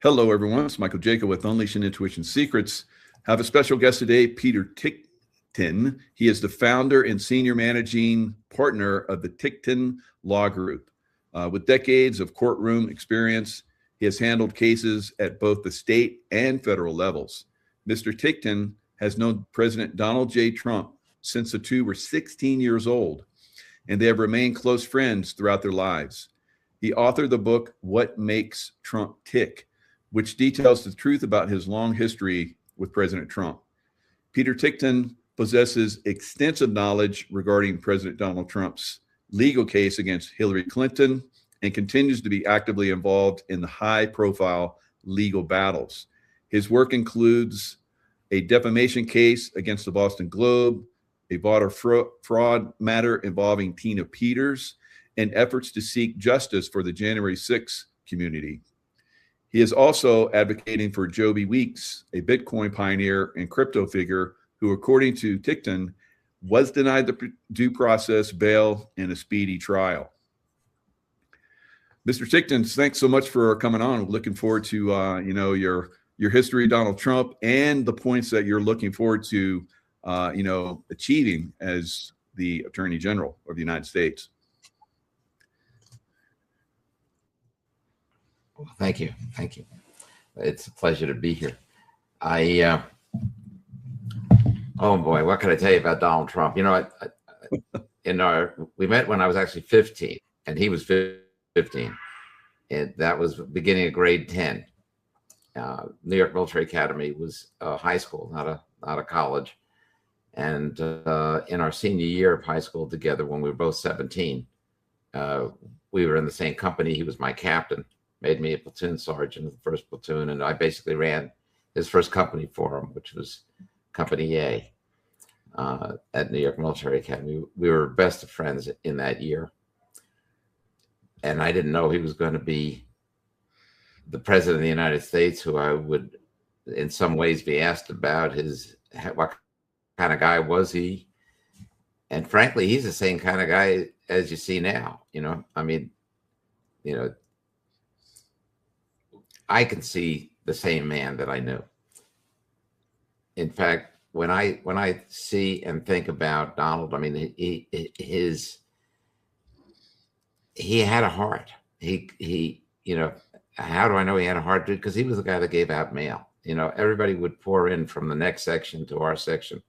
Hello, everyone. It's Michael Jacob with Unleashing Intuition Secrets. I have a special guest today, Peter Tickton. He is the founder and senior managing partner of the Tickton Law Group. With decades of courtroom experience, he has handled cases at both the state and federal levels. Mr. Tickton has known President Donald J. Trump since the two were 16 years old, and they have remained close friends throughout their lives. He authored the book, What Makes Trump Tick?, which details the truth about his long history with President Trump. Peter Tickton possesses extensive knowledge regarding President Donald Trump's legal case against Hillary Clinton and continues to be actively involved in the high-profile legal battles. His work includes a defamation case against the Boston Globe, a voter fraud matter involving Tina Peters, and efforts to seek justice for the January 6th community. He is also advocating for Joby Weeks, a Bitcoin pioneer and crypto figure who, according to Tickton, was denied the due process, bail, and a speedy trial. Mr. Tickton, thanks so much for coming on. Looking forward to your history of Donald Trump and the points that you're looking forward to achieving as the Attorney General of the United States. Well, thank you. It's a pleasure to be here. Oh boy, what can I tell you about Donald Trump? You know, we met when I was actually 15 and he was 15. And that was beginning of grade 10. New York Military Academy was a high school, not a college. And in our senior year of high school together, when we were both 17, we were in the same company. He was my captain, made me a platoon sergeant of the first platoon, and I basically ran his first company for him, which was Company A at New York Military Academy. We were best of friends in that year. And I didn't know he was going to be the president of the United States, who I would in some ways be asked about what kind of guy was he? And frankly, he's the same kind of guy as you see now. I can see the same man that I knew. In fact, when I see and think about Donald, I mean, he had a heart. How do I know he had a heart? Because he was the guy that gave out mail. Everybody would pour in from the next section to our section.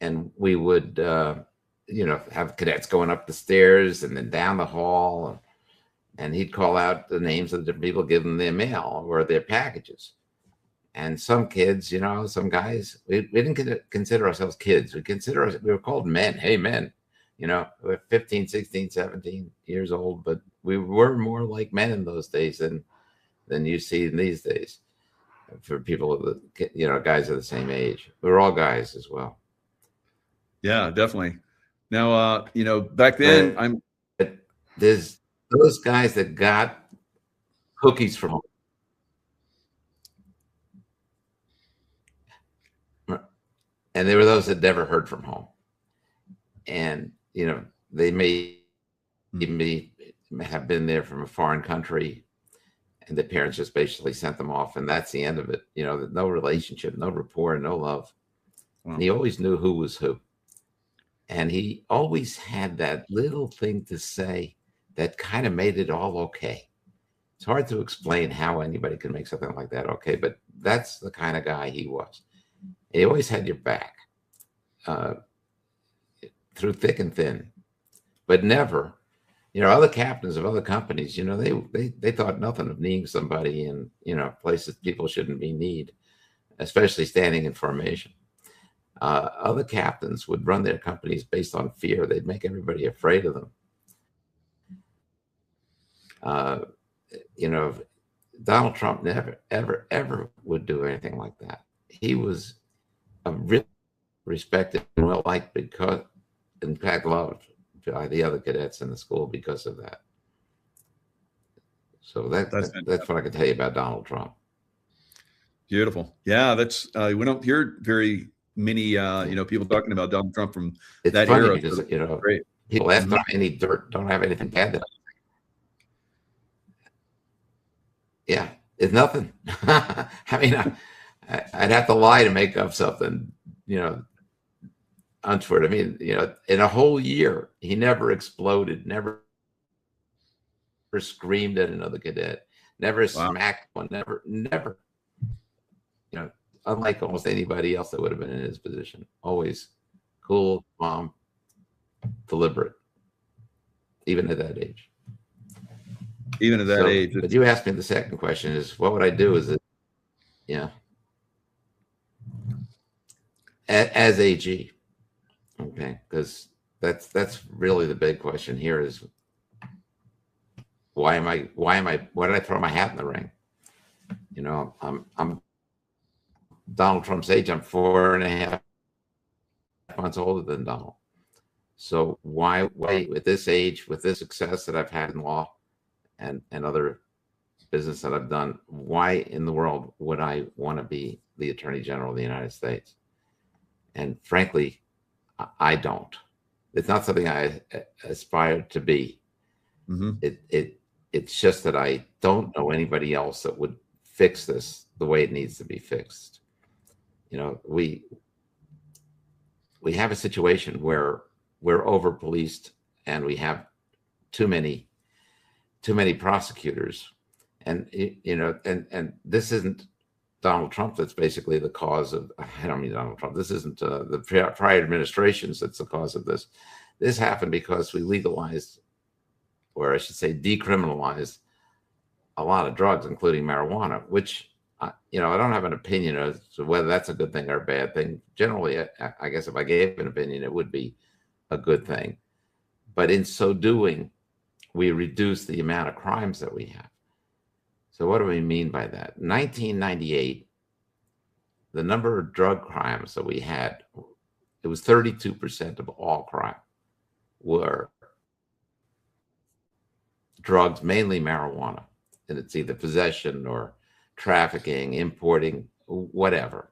And we would, have cadets going up the stairs and then down the hall. And he'd call out the names of the different people, give them their mail or their packages. And some kids, some guys, we didn't consider ourselves kids. We were called men. Hey, men. We're 15, 16, 17 years old, but we were more like men in those days than you see in these days for people, guys of the same age. We were all guys as well. Yeah, definitely. Now, back then, there's those guys that got cookies from home. And there were those that never heard from home. And, they may have been there from a foreign country and the parents just basically sent them off. And that's the end of it. No relationship, no rapport, no love. Wow. And he always knew who was who. And he always had that little thing to say that kind of made it all okay. It's hard to explain how anybody can make something like that okay, but that's the kind of guy he was. And he always had your back through thick and thin, but never, other captains of other companies, they thought nothing of kneeing somebody in, places people shouldn't be kneed, especially standing in formation. Other captains would run their companies based on fear. They'd make everybody afraid of them. Donald Trump never, ever, ever would do anything like that. He was a really respected and well-liked because, in fact, loved by the other cadets in the school because of that. So that's what I can tell you about Donald Trump. Beautiful. Yeah, that's we don't hear very many people talking about Donald Trump from that era. Because, great. People ask about any dirt, don't have anything bad. Yeah, It's nothing. I mean, I'd have to lie to make up something, untoward. I mean, in a whole year, he never exploded, never screamed at another cadet, never smacked one, never. Unlike almost anybody else that would have been in his position, always cool, calm, deliberate, even at that age. Even at that age. But you asked me the second question is, what would I do? Is it, as AG, okay? Because that's really the big question here is, why did I throw my hat in the ring? I'm Donald Trump's age. I'm 4.5 months older than Donald. So why at this age, with this success that I've had in law and other business that I've done, why in the world would I want to be the Attorney General of the United States? And frankly, I don't. It's not something I aspire to be. Mm-hmm. It's just that I don't know anybody else that would fix this the way it needs to be fixed. We have a situation where we're over policed and we have too many prosecutors, and and this isn't Donald Trump that's basically the cause of. I don't mean Donald Trump. This isn't the prior administrations that's the cause of this. This happened because we legalized, or I should say decriminalized, a lot of drugs, including marijuana, which I don't have an opinion as to whether that's a good thing or a bad thing. Generally, I guess if I gave an opinion, it would be a good thing. But in so doing, we reduce the amount of crimes that we have. So what do we mean by that? 1998, the number of drug crimes that we had, it was 32% of all crime were drugs, mainly marijuana. And it's either possession or trafficking, importing, whatever.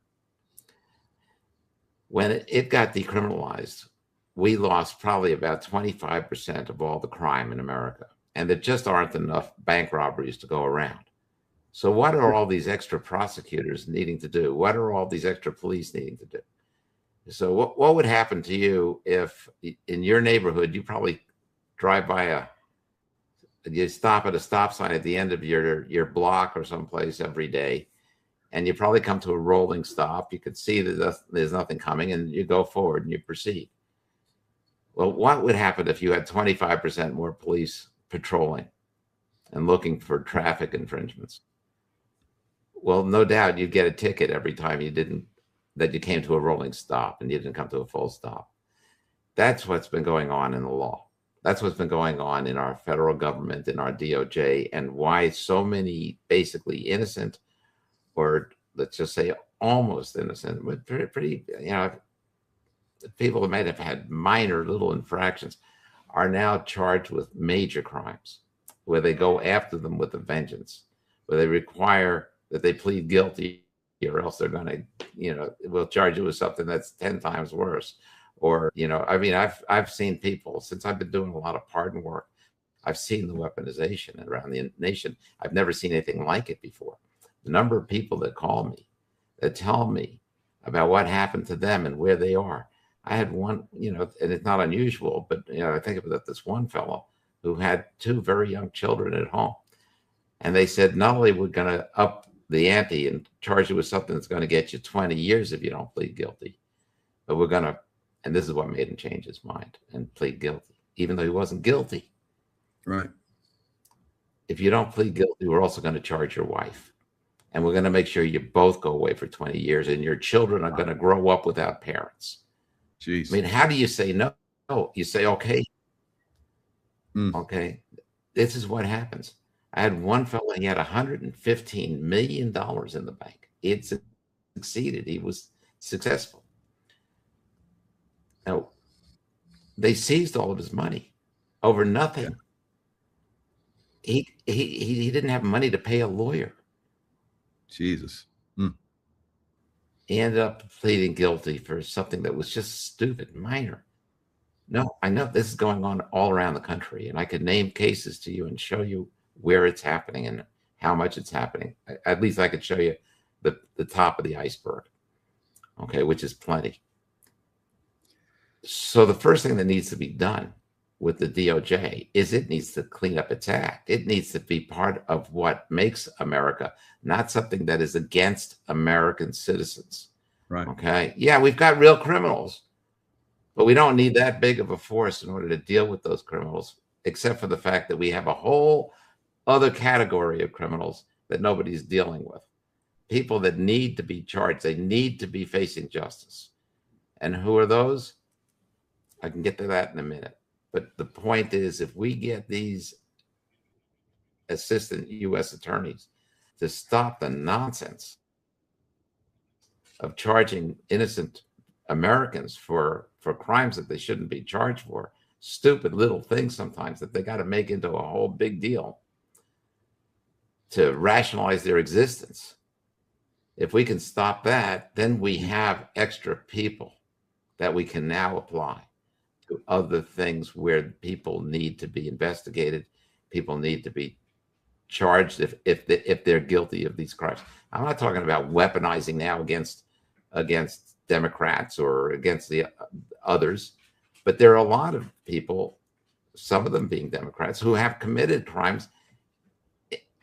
When it got decriminalized, we lost probably about 25% of all the crime in America. And there just aren't enough bank robberies to go around. So what are all these extra prosecutors needing to do? What are all these extra police needing to do? So what would happen to you if in your neighborhood, you probably drive by you stop at a stop sign at the end of your block or someplace every day, and you probably come to a rolling stop. You could see that there's nothing coming, and you go forward and you proceed. Well, what would happen if you had 25% more police patrolling and looking for traffic infringements? Well, no doubt you'd get a ticket every time you came to a rolling stop and you didn't come to a full stop. That's what's been going on in the law. That's what's been going on in our federal government, in our DOJ, and why so many basically innocent, or let's just say almost innocent, but pretty people that might have had minor little infractions are now charged with major crimes, where they go after them with a vengeance, where they require that they plead guilty, or else they're going to, will charge you with something that's 10 times worse. Or, I mean, I've seen people, since I've been doing a lot of pardon work, I've seen the weaponization around the nation. I've never seen anything like it before. The number of people that call me, that tell me about what happened to them and where they are. I had one, and it's not unusual, but, I think about this one fellow who had 2 very young children at home. And they said, not only we're going to up the ante and charge you with something that's going to get you 20 years if you don't plead guilty, but we're going to, and this is what made him change his mind and plead guilty, even though he wasn't guilty. Right. If you don't plead guilty, we're also going to charge your wife. And we're going to make sure you both go away for 20 years and your children are going to grow up without parents. Jeez. I mean, how do you say no? You say, okay. Okay. This is what happens. I had one fellow, he had $115 million in the bank. It succeeded. He was successful. Now, they seized all of his money over nothing. Yeah. He didn't have money to pay a lawyer. Jesus. He ended up pleading guilty for something that was just stupid, minor. No, I know this is going on all around the country, and I could name cases to you and show you where it's happening and how much it's happening. At least I could show you the top of the iceberg, okay, which is plenty. So the first thing that needs to be done with the DOJ is it needs to clean up its act. It needs to be part of what makes America, not something that is against American citizens. Right. Okay. Yeah, we've got real criminals, but we don't need that big of a force in order to deal with those criminals, except for the fact that we have a whole other category of criminals that nobody's dealing with. People that need to be charged. They need to be facing justice. And who are those? I can get to that in a minute. But the point is, if we get these assistant U.S. attorneys to stop the nonsense of charging innocent Americans for crimes that they shouldn't be charged for, stupid little things sometimes that they got to make into a whole big deal to rationalize their existence. If we can stop that, then we have extra people that we can now apply to other things where people need to be investigated. People need to be charged if they're guilty of these crimes. I'm not talking about weaponizing now against Democrats or against the others, but there are a lot of people, some of them being Democrats, who have committed crimes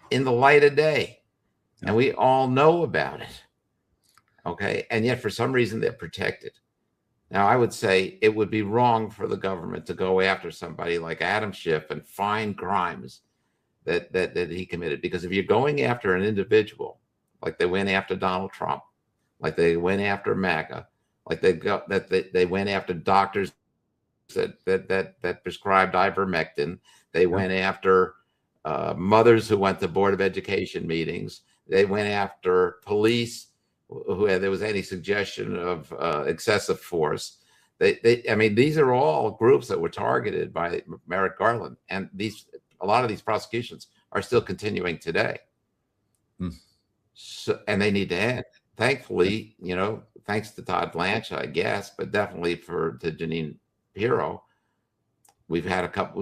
in the light of day, and we all know about it. Okay, and yet for some reason they're protected. Now, I would say it would be wrong for the government to go after somebody like Adam Schiff and find crimes that he committed, because if you're going after an individual, like they went after Donald Trump, like they went after MAGA, like they went after doctors that prescribed ivermectin, they went after mothers who went to Board of Education meetings, they went after police who there was any suggestion of excessive force. I mean, these are all groups that were targeted by Merrick Garland, and a lot of these prosecutions are still continuing today. So, and they need to end. Thankfully, thanks to Todd Blanche, I guess, but definitely to Jeanine Pirro, we've had a couple.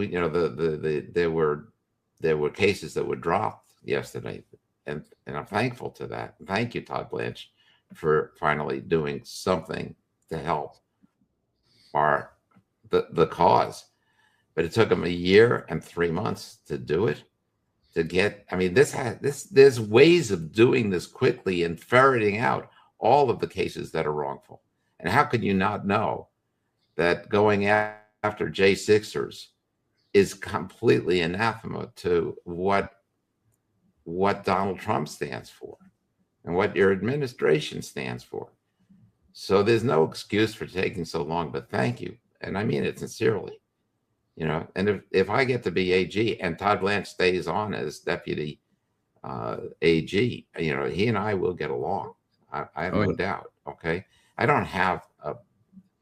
There were cases that were dropped yesterday, and I'm thankful to that. Thank you, Todd Blanche, for finally doing something to help the cause. But it took them 1 year and 3 months to do it. There's ways of doing this quickly and ferreting out all of the cases that are wrongful. And how could you not know that going after J6ers is completely anathema to what Donald Trump stands for and what your administration stands for? So there's no excuse for taking so long, but thank you. And I mean it sincerely. And if I get to be AG and Todd Blanche stays on as deputy AG, he and I will get along. I have no doubt. Okay. I don't have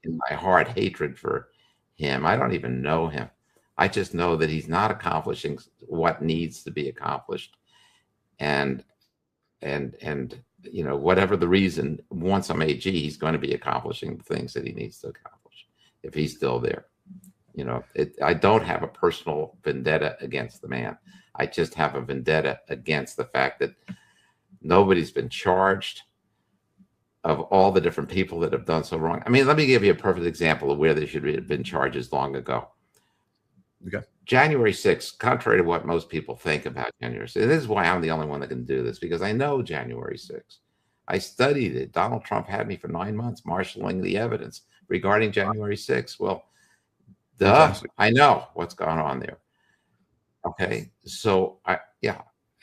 in my heart hatred for him. I don't even know him. I just know that he's not accomplishing what needs to be accomplished. And whatever the reason, once I'm AG, he's going to be accomplishing the things that he needs to accomplish if he's still there. I don't have a personal vendetta against the man. I just have a vendetta against the fact that nobody's been charged of all the different people that have done so wrong. I mean, let me give you a perfect example of where there should have been charges long ago. Okay. January 6th, contrary to what most people think about January 6th, this is why I'm the only one that can do this, because I know January 6th. I studied it. Donald Trump had me for 9 months marshaling the evidence regarding January 6th. Well, I know what's going on there. Okay. So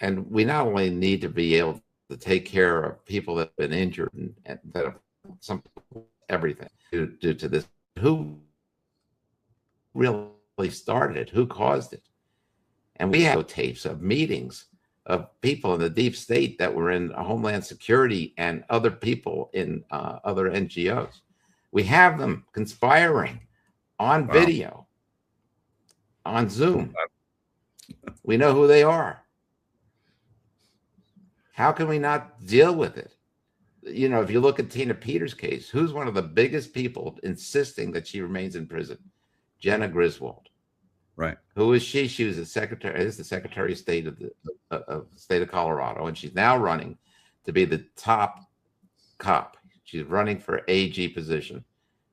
and we not only need to be able to take care of people that have been injured and that have everything due to this. Who really started it? Who caused it? And we have tapes of meetings of people in the deep state that were in Homeland Security and other people in other NGOs. We have them conspiring on video, on Zoom. We know who they are. How can we not deal with it? If you look at Tina Peters' case, who's one of the biggest people insisting that she remains in prison? Jenna Griswold. Right. Who is she? She was the Secretary of State of the state of Colorado, and she's now running to be the top cop. She's running for AG position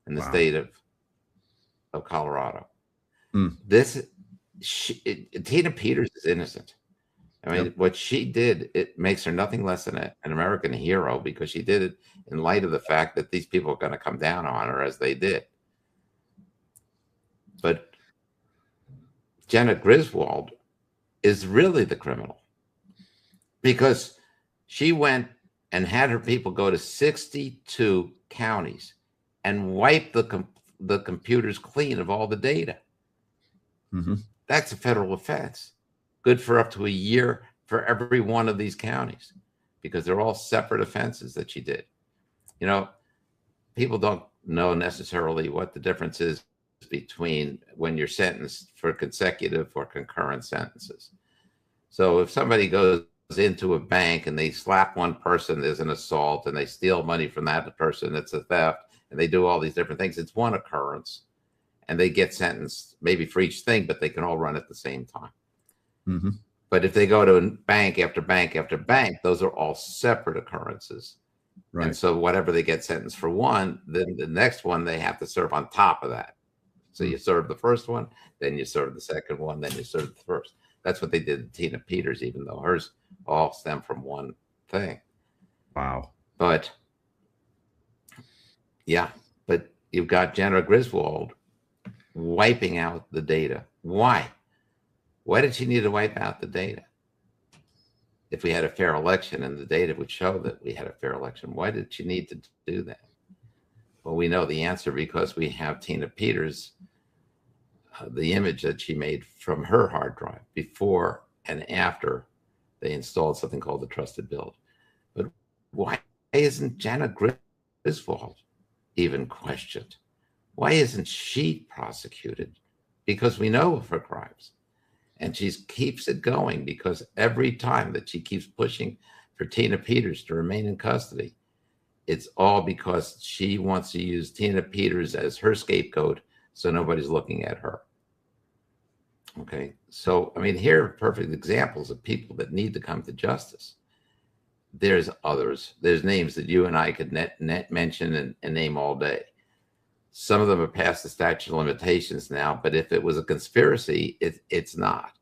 in the state of Colorado. Tina Peters is innocent. I mean, what she did, it makes her nothing less than an American hero, because she did it in light of the fact that these people are going to come down on her as they did. But Jenna Griswold is really the criminal, because she went and had her people go to 62 counties and wipe the computers clean of all the data. That's a federal offense, good for up to a year for every one of these counties, because they're all separate offenses that she did. You know, people don't know necessarily what the difference is between when you're sentenced for consecutive or concurrent sentences. So if somebody goes into a bank and they slap one person, there's an assault, and they steal money from that person, it's a theft, and they do all these different things, it's one occurrence, and they get sentenced maybe for each thing, but they can all run at the same time. But if they go to bank after bank after bank, those are all separate occurrences. And so whatever they get sentenced for one, then the next one they have to serve on top of that. So you serve the first one, then you serve the second one, then you serve the first. That's what they did to Tina Peters, even though hers all stem from one thing. Wow. But yeah, but you've got Jenna Griswold wiping out the data. Why? Why did she need to wipe out the data? If we had a fair election and the data would show that we had a fair election, why did she need to do that? Well, we know the answer, because we have Tina Peters, the image that she made from her hard drive before and after they installed something called the trusted build. But why isn't Jenna Griswold even questioned? Why isn't she prosecuted? Because we know of her crimes. And she keeps it going, because every time that she keeps pushing for Tina Peters to remain in custody, it's all because she wants to use Tina Peters as her scapegoat, so nobody's looking at her. Okay, so I mean, here are perfect examples of people that need to come to justice. There's others. There's names that you and I could mention and name all day. Some of them are past the statute of limitations now, but if it was a conspiracy, it's not.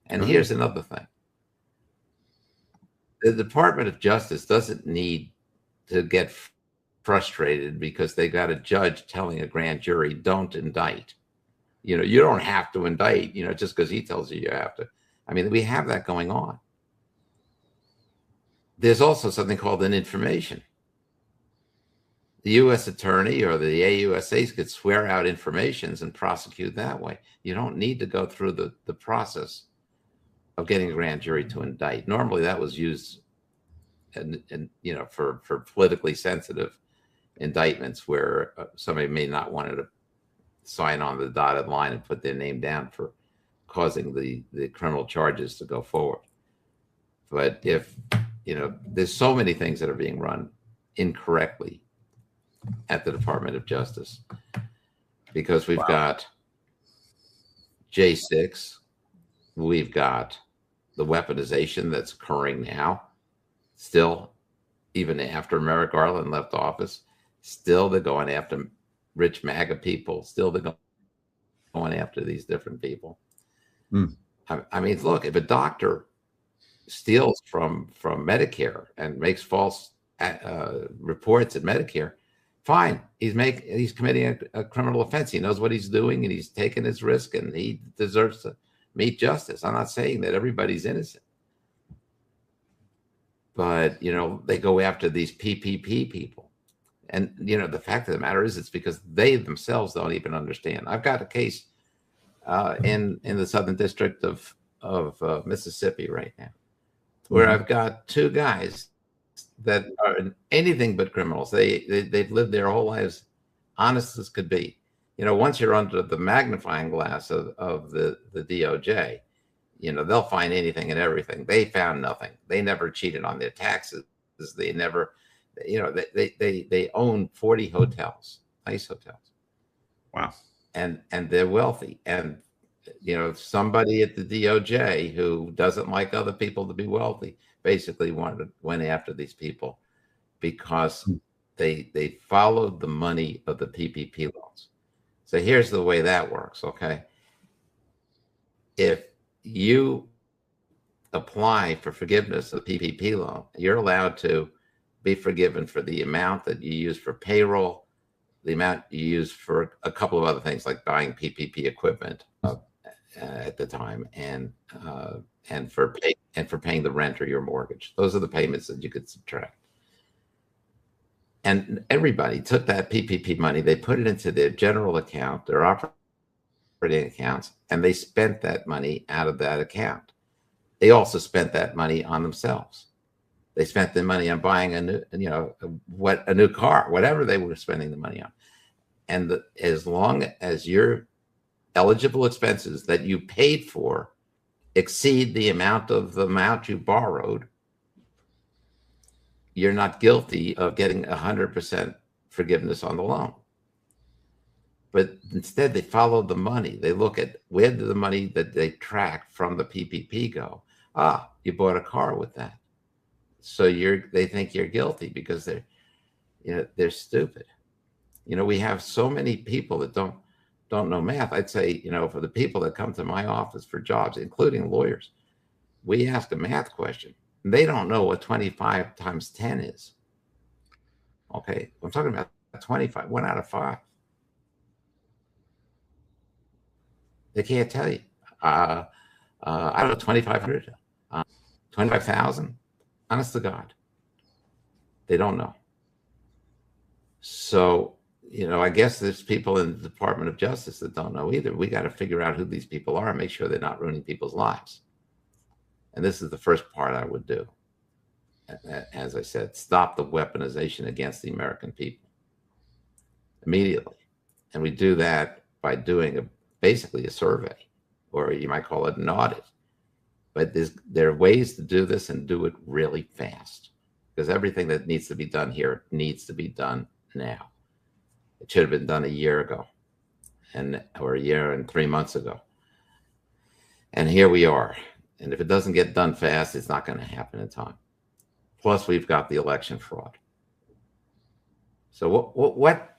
And here's another thing. The Department of Justice doesn't need to get frustrated because they got a judge telling a grand jury, don't indict. You know, you don't have to indict, you know, just because he tells you have to. I mean, we have that going on. There's also something called an information. The U.S. attorney or the AUSAs could swear out informations and prosecute that way. You don't need to go through the process of getting a grand jury to indict. Normally that was used and you know, for politically sensitive indictments where somebody may not want to sign on the dotted line and put their name down for causing the criminal charges to go forward. But if, you know, there's so many things that are being run incorrectly at the Department of Justice, because we've got J6, we've got the weaponization that's occurring now, still, even after Merrick Garland left office, still they're going after rich MAGA people, still they're going after these different people. I mean, look, if a doctor steals from Medicare and makes false reports at Medicare, fine. He's committing a criminal offense. He knows what he's doing, and he's taking his risk, and he deserves to meet justice. I'm not saying that everybody's innocent, but you know, they go after these PPP people, and you know, the fact of the matter is, it's because they themselves don't even understand. I've got a case in the Southern District of Mississippi right now, where I've got two guys that are anything but criminals. They've lived their whole lives honest as could be. You know, once you're under the magnifying glass of the DOJ, you know, they'll find anything and everything. They found nothing. They never cheated on their taxes. They never, you know, they own 40 hotels, nice hotels. Wow. And they're wealthy. And You know, somebody at the DOJ who doesn't like other people to be wealthy basically went after these people because they followed the money of the PPP loans. So here's the way that works, okay? If you apply for forgiveness of the PPP loan, you're allowed to be forgiven for the amount that you use for payroll, the amount you use for a couple of other things like buying PPP equipment at the time, and for paying the rent or your mortgage. Those are the payments that you could subtract. And everybody took that PPP money, they put it into their general account, their operating accounts, and they spent that money out of that account. They also spent that money on themselves. They spent the money on buying a new car, whatever they were spending the money on. And as long as your eligible expenses that you paid for exceed the amount you borrowed, you're not guilty of getting 100% forgiveness on the loan. But instead, they follow the money. They look at where did the money that they track from the PPP go. You bought a car with that. So they think you're guilty because they're stupid. We have so many people that don't know math. I'd say, for the people that come to my office for jobs, including lawyers, we ask a math question. And they don't know what 25 times 10 is. Okay, I'm talking about 25, 1 out of 5. They can't tell you. I don't know, 2,500, 25,000. Honest to God, they don't know. So, I guess there's people in the Department of Justice that don't know either. We got to figure out who these people are and make sure they're not ruining people's lives. And this is the first part I would do. As I said, stop the weaponization against the American people immediately. And we do that by doing basically a survey, or you might call it an audit. But there are ways to do this and do it really fast, because everything that needs to be done here needs to be done now. It should have been done a year ago, or a year and 3 months ago. And here we are. And if it doesn't get done fast, it's not going to happen in time. Plus, we've got the election fraud. So what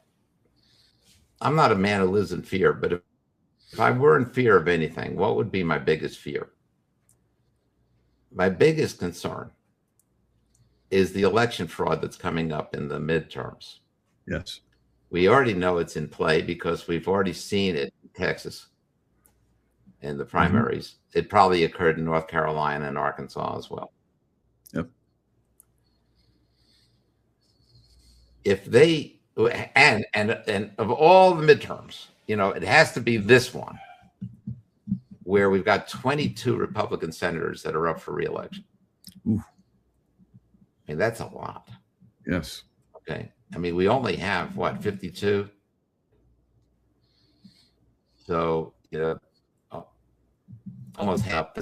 I'm not a man who lives in fear, but if I were in fear of anything, what would be my biggest fear? My biggest concern is the election fraud that's coming up in the midterms. Yes. We already know it's in play because we've already seen it in Texas in the primaries. Mm-hmm. It probably occurred in North Carolina and Arkansas as well. Yep. If they, and of all the midterms, it has to be this one where we've got 22 Republican senators that are up for re-election. Ooh. I mean, that's a lot. Yes. Okay. I mean, we only have 52? So, almost half.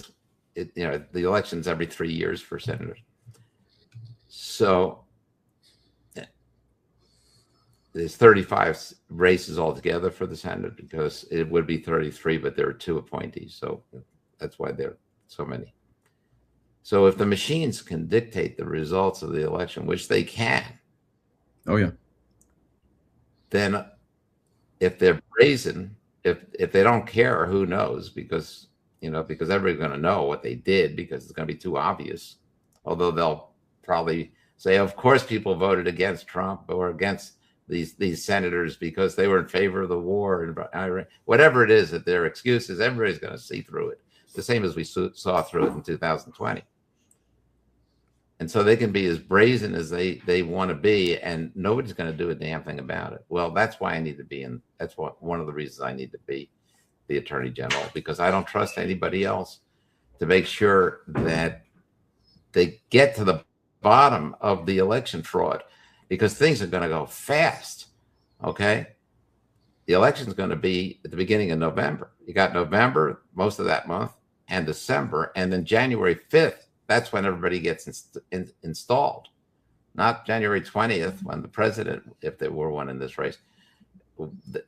The election's every 3 years for senators. So there's 35 races altogether for the Senate, because it would be 33, but there are 2 appointees. So that's why there are so many. So if the machines can dictate the results of the election, which they can. Oh, yeah. Then if they're brazen, if they don't care, who knows? Because everybody's going to know what they did, because it's going to be too obvious. Although they'll probably say, of course, people voted against Trump or against these senators because they were in favor of the war and Iran. Whatever it is that their excuses, everybody's going to see through it. The same as we saw through it in 2020. And so they can be as brazen as they want to be, and nobody's going to do a damn thing about it. Well, that's why I need to be in. That's one of the reasons I need to be the Attorney General, because I don't trust anybody else to make sure that they get to the bottom of the election fraud, because things are going to go fast. Okay. The election is going to be at the beginning of November. You got November, most of that month, and December, and then January 5th. That's when everybody gets installed, not January 20th, when the president, if there were one in this race,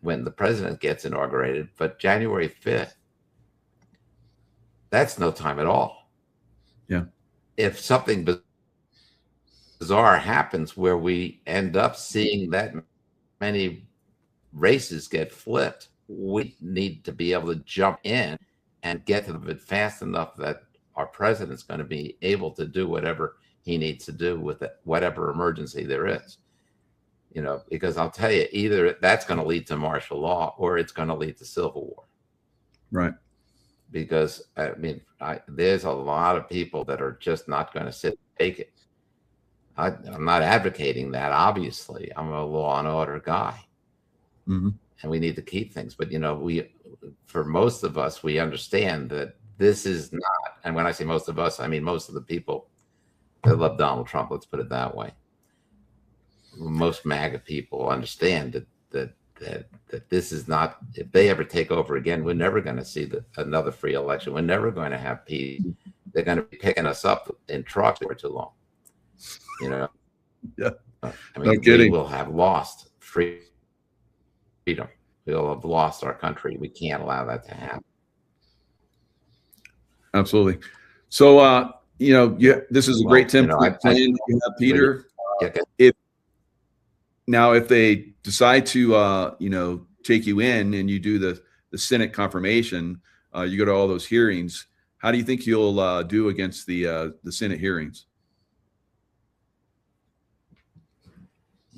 when the president gets inaugurated, but January 5th. that's no time at all. Yeah. If something bizarre happens where we end up seeing that many races get flipped, we need to be able to jump in and get to it fast enough that our president's going to be able to do whatever he needs to do with it, whatever emergency there is. Because I'll tell you, either that's going to lead to martial law or it's going to lead to civil war. Right. Because there's a lot of people that are just not going to sit and take it. I'm not advocating that, obviously. I'm a law and order guy. Mm-hmm. And we need to keep things. But, for most of us, we understand that this is not, and when I say most of us, I mean most of the people that love Donald Trump, let's put it that way. Most MAGA people understand that this is not, if they ever take over again, we're never going to see another free election. We're never going to have peace. They're going to be picking us up in trucks for too long. Yeah. No kidding. We will have lost freedom. We'll have lost our country. We can't allow that to happen. Absolutely. So, this is a great template plan you have, Peter. If they decide to, take you in and you do the Senate confirmation, you go to all those hearings. How do you think you'll do against the Senate hearings?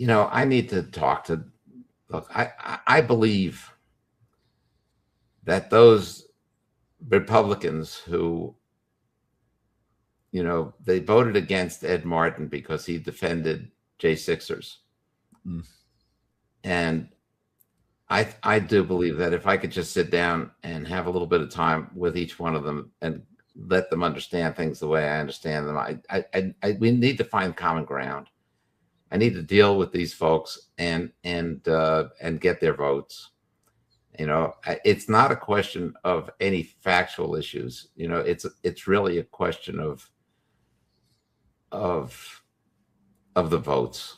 I need to talk to. Look, I believe that those Republicans who, they voted against Ed Martin because he defended J6ers. Mm. And I do believe that if I could just sit down and have a little bit of time with each one of them and let them understand things the way I understand them, we need to find common ground. I need to deal with these folks and get their votes. It's not a question of any factual issues. It's really a question of the votes.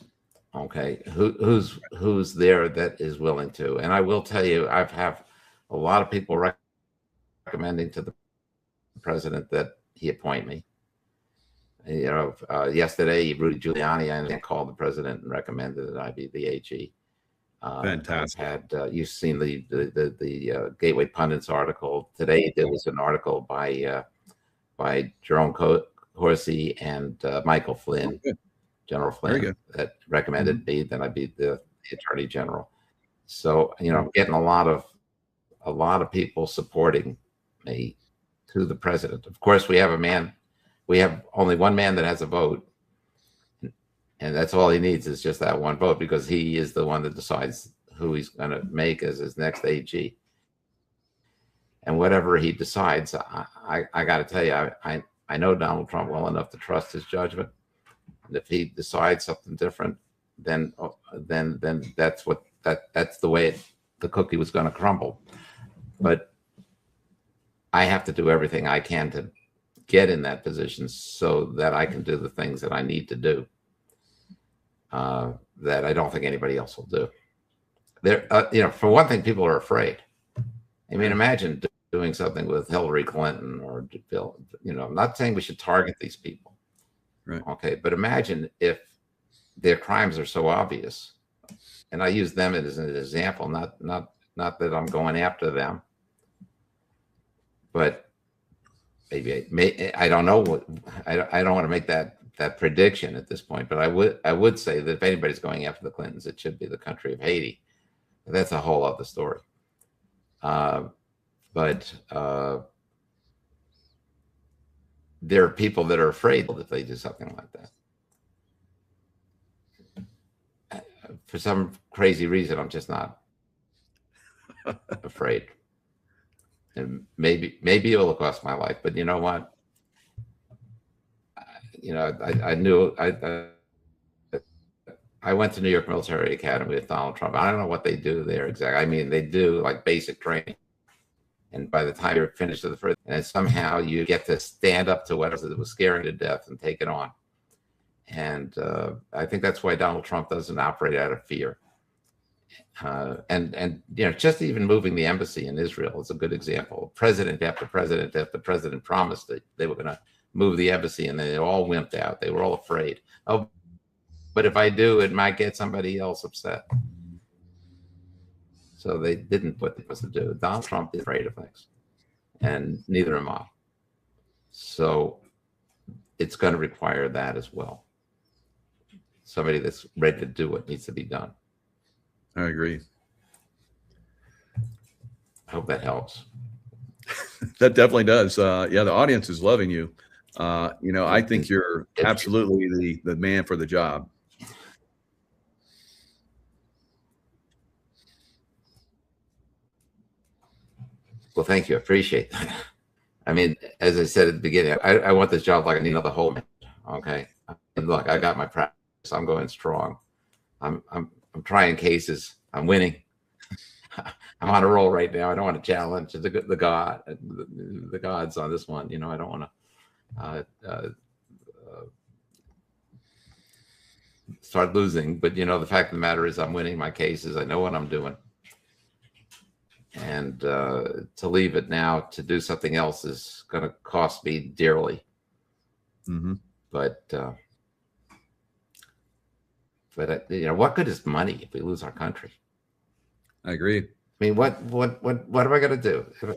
Okay, who's there that is willing to? And I will tell you, I've had a lot of people recommending to the president that he appoint me. Yesterday, Rudy Giuliani, I called the president and recommended that I be the AG. Fantastic. You've seen the Gateway Pundits article today. There was an article by Jerome Corsi and Michael Flynn, General Flynn, that recommended me that I be the Attorney General. So I'm getting a lot of people supporting me to the president. Of course, we have only one man that has a vote, and that's all he needs is just that one vote, because he is the one that decides who he's going to make as his next AG. And whatever he decides, I got to tell you, I know Donald Trump well enough to trust his judgment. And if he decides something different, then that's the way the cookie was going to crumble. But I have to do everything I can to get in that position so that I can do the things that I need to do that I don't think anybody else will do. For one thing, people are afraid. I mean, imagine doing something with Hillary Clinton or Bill. I'm not saying we should target these people. Right. Okay, but imagine if their crimes are so obvious, and I use them as an example, not that I'm going after them, but maybe I don't know I don't want to make that prediction at this point, but I would say that if anybody's going after the Clintons, it should be the country of Haiti. But that's a whole other story. But there are people that are afraid that they do something like that. For some crazy reason, I'm just not afraid. And maybe it will cost my life, but you know what? I knew I went to New York Military Academy with Donald Trump. I don't know what they do there exactly. I mean, they do like basic training. And by the time you're finished with the first, and somehow you get to stand up to whatever that was scaring to death and take it on. And I think that's why Donald Trump doesn't operate out of fear. And just even moving the embassy in Israel is a good example. President after president after president promised that they were going to move the embassy, and they all wimped out. They were all afraid. Oh, but if I do, it might get somebody else upset. So they didn't what they were supposed to do. Donald Trump is afraid of things, and neither am I. So it's going to require that as well. Somebody that's ready to do what needs to be done. I agree. I hope that helps. That definitely does. Yeah, the audience is loving you. I think you're absolutely the man for the job. Well, thank you. I appreciate that. I mean, as I said at the beginning, I want this job like I need another whole minute. Okay. And look, I got my practice. I'm going strong. I'm trying cases. I'm winning. I'm on a roll right now. I don't want to challenge the gods on this one. I don't want to start losing. But the fact of the matter is, I'm winning my cases. I know what I'm doing. And to leave it now to do something else is going to cost me dearly. Mm-hmm. But what good is money if we lose our country? I agree. I mean, what am I going to do if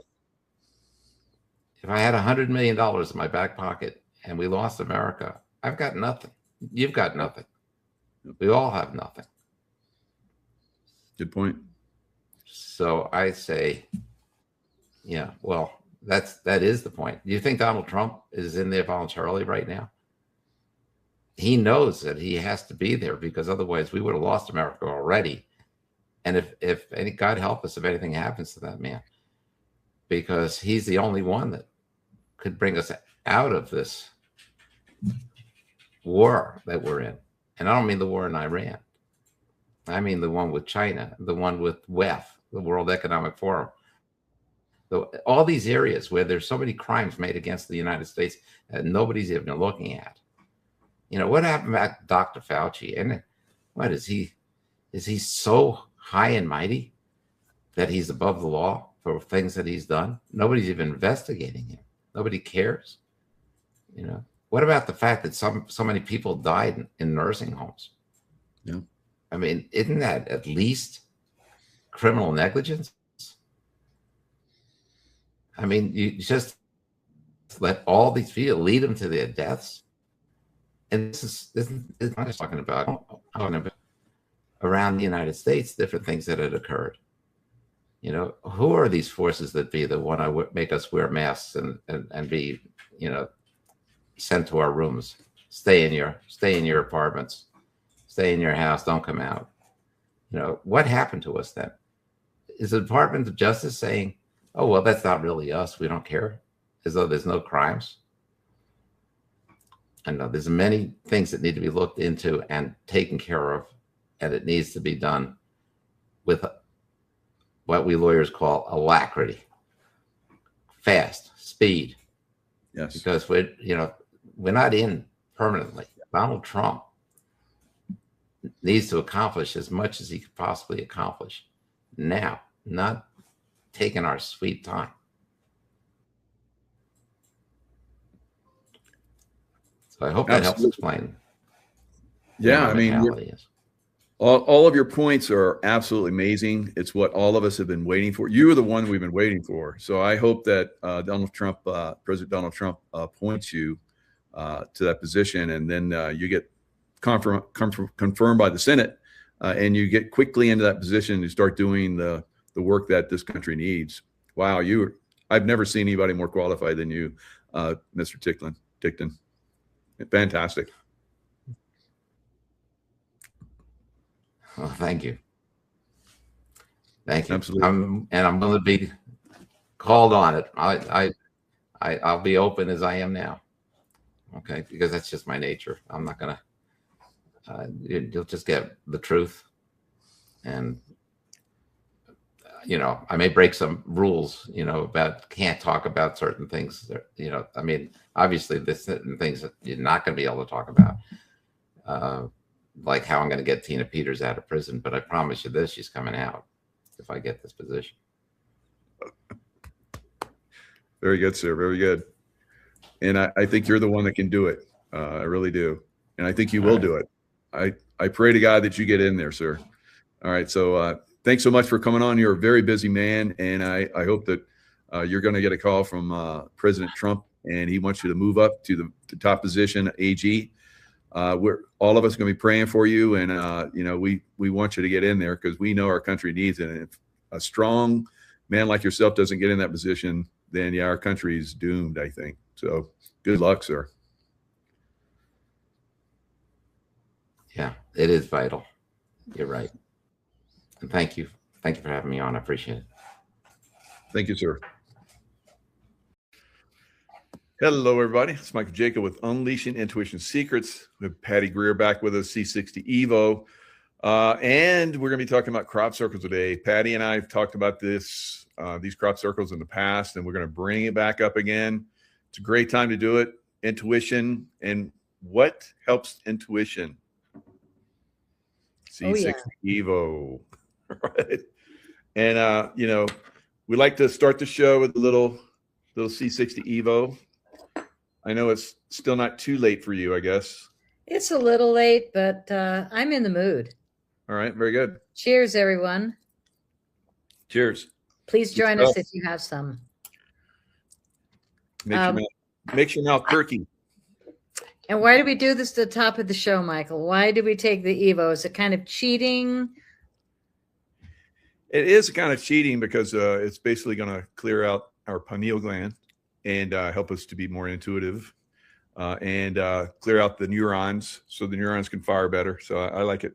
I had $100 million in my back pocket and we lost America? I've got nothing. You've got nothing. We all have nothing. Good point. So I say, well, that is the point. Do you think Donald Trump is in there voluntarily right now? He knows that he has to be there because otherwise we would have lost America already. And if any, God help us if anything happens to that man, because he's the only one that could bring us out of this war that we're in. And I don't mean the war in Iran. I mean the one with China, the one with WEF, the World Economic Forum. All these areas where there's so many crimes made against the United States that nobody's even looking at. What happened about Dr. Fauci? And what is he? Is he so high and mighty that he's above the law for things that he's done? Nobody's even investigating him. Nobody cares. What about the fact that so many people died in nursing homes? Yeah. I mean, isn't that at least criminal negligence? I mean, you just let all these people lead them to their deaths. And this is not just talking about around the United States, different things that had occurred. Who are these forces that be that want to make us wear masks and be, sent to our rooms? Stay in your apartments, stay in your house, don't come out. What happened to us then? Is the Department of Justice saying, oh, well, that's not really us, we don't care, as though there's no crimes? I know there's many things that need to be looked into and taken care of, and it needs to be done with what we lawyers call alacrity, fast, speed. Yes. Because we're not in permanently. Donald Trump needs to accomplish as much as he could possibly accomplish now, not taking our sweet time. So I hope that helps explain. Yeah, I mean, all of your points are absolutely amazing. It's what all of us have been waiting for. You are the one we've been waiting for. So I hope that President Donald Trump appoints you to that position, and then you get confirmed by the Senate, and you get quickly into that position and you start doing the work that this country needs. Wow, I've never seen anybody more qualified than you, Mr. Tickton. Fantastic. Well, thank you. Thank you. Absolutely. I'm going to be called on it. I'll be open as I am now. Okay, because that's just my nature. I'm not going to. You'll just get the truth, and I may break some rules. About can't talk about certain things. I mean, obviously, there's certain things that you're not going to be able to talk about. like how I'm going to get Tina Peters out of prison, but I promise you this, she's coming out if I get this position. Very good, sir. Very good. And I think you're the one that can do it. I really do. And I think you will do it. I pray to God that you get in there, sir. All right. So thanks so much for coming on. You're a very busy man. And I hope that you're going to get a call from President Trump, and he wants you to move up to the top position, AG. We're all of us going to be praying for you. And, you know, we want you to get in there because we know our country needs it. And if a strong man like yourself doesn't get in that position, then yeah, our country is doomed, I think. So good luck, sir. Yeah, it is vital. You're right. And thank you. Thank you for having me on. I appreciate it. Thank you, sir. Hello, everybody. It's Michael Jacob with Unleashing Intuition Secrets. We have Patty Greer back with us, C60 Evo. And we're going to be talking about crop circles today. Patty and I have talked about these crop circles in the past, and we're going to bring it back up again. It's a great time to do it. Intuition, and what helps intuition? C60 Evo. Right. And, you know, we like to start the show with a little C60 Evo. I know it's still not too late for you, I guess. It's a little late, but I'm in the mood. All right. Very good. Cheers, everyone. Cheers. Please join us if you have some. Makes your mouth perky. And why do we do this at the top of the show, Michael? Why do we take the Evo? Is it kind of cheating? It is kind of cheating because it's basically going to clear out our pineal gland and help us to be more intuitive and clear out the neurons so the neurons can fire better. So I like it.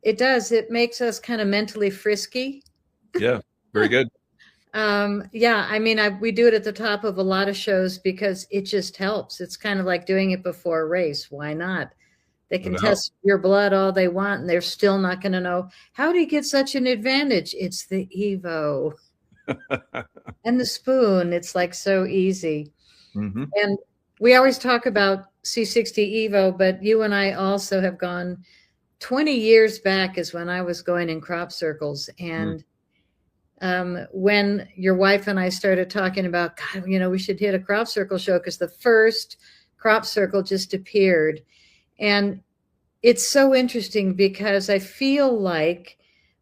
It does. It makes us kind of mentally frisky. Yeah, very good. Yeah, I mean, we do it at the top of a lot of shows because it just helps. It's kind of like doing it before a race. Why not? They can test your blood all they want, and they're still not going to know, how do you get such an advantage? It's the Evo and the spoon. It's like so easy. Mm-hmm. And we always talk about C60 Evo, but you and I also have gone 20 years back is when I was going in crop circles. And when your wife and I started talking about, God, you know, we should hit a crop circle show because the first crop circle just appeared. And it's so interesting because I feel like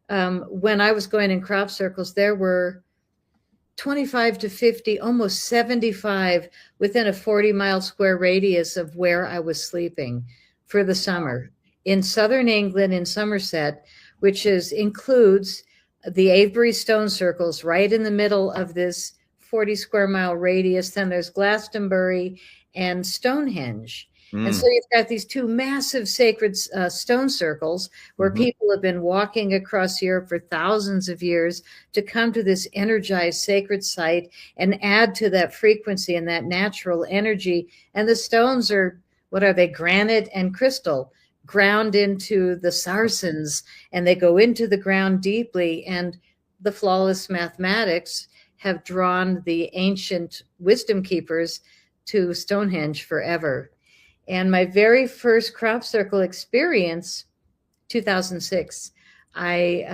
when I was going in crop circles, there were 25 to 50, almost 75 within a 40-mile square radius of where I was sleeping for the summer in southern England, in Somerset, which includes the Avebury stone circles right in the middle of this 40 square mile radius. Then there's Glastonbury and Stonehenge. And so you've got these two massive sacred stone circles where people have been walking across Europe for thousands of years to come to this energized sacred site and add to that frequency and that natural energy. And the stones are, what are they? Granite and crystal, ground into the sarsen's, and they go into the ground deeply. And the flawless mathematics have drawn the ancient wisdom keepers to Stonehenge forever. And my very first crop circle experience, 2006, I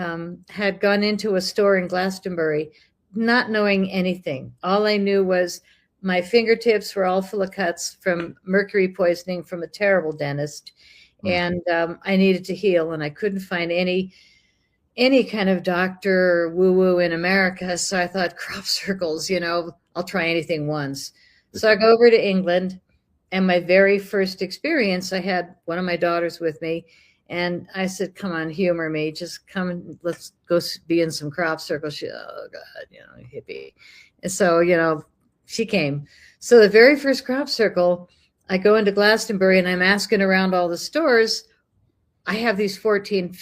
had gone into a store in Glastonbury, not knowing anything. All I knew was my fingertips were all full of cuts from mercury poisoning from a terrible dentist. And I needed to heal, and I couldn't find any kind of doctor woo-woo in America. So I thought, crop circles, you know, I'll try anything once. So I go over to England. And my very first experience, I had one of my daughters with me, and I said, come on, humor me. Just come and let's go be in some crop circles. She, oh, God, you know, hippie. And so, you know, she came. So the very first crop circle, I go into Glastonbury, and I'm asking around all the stores. I have these 14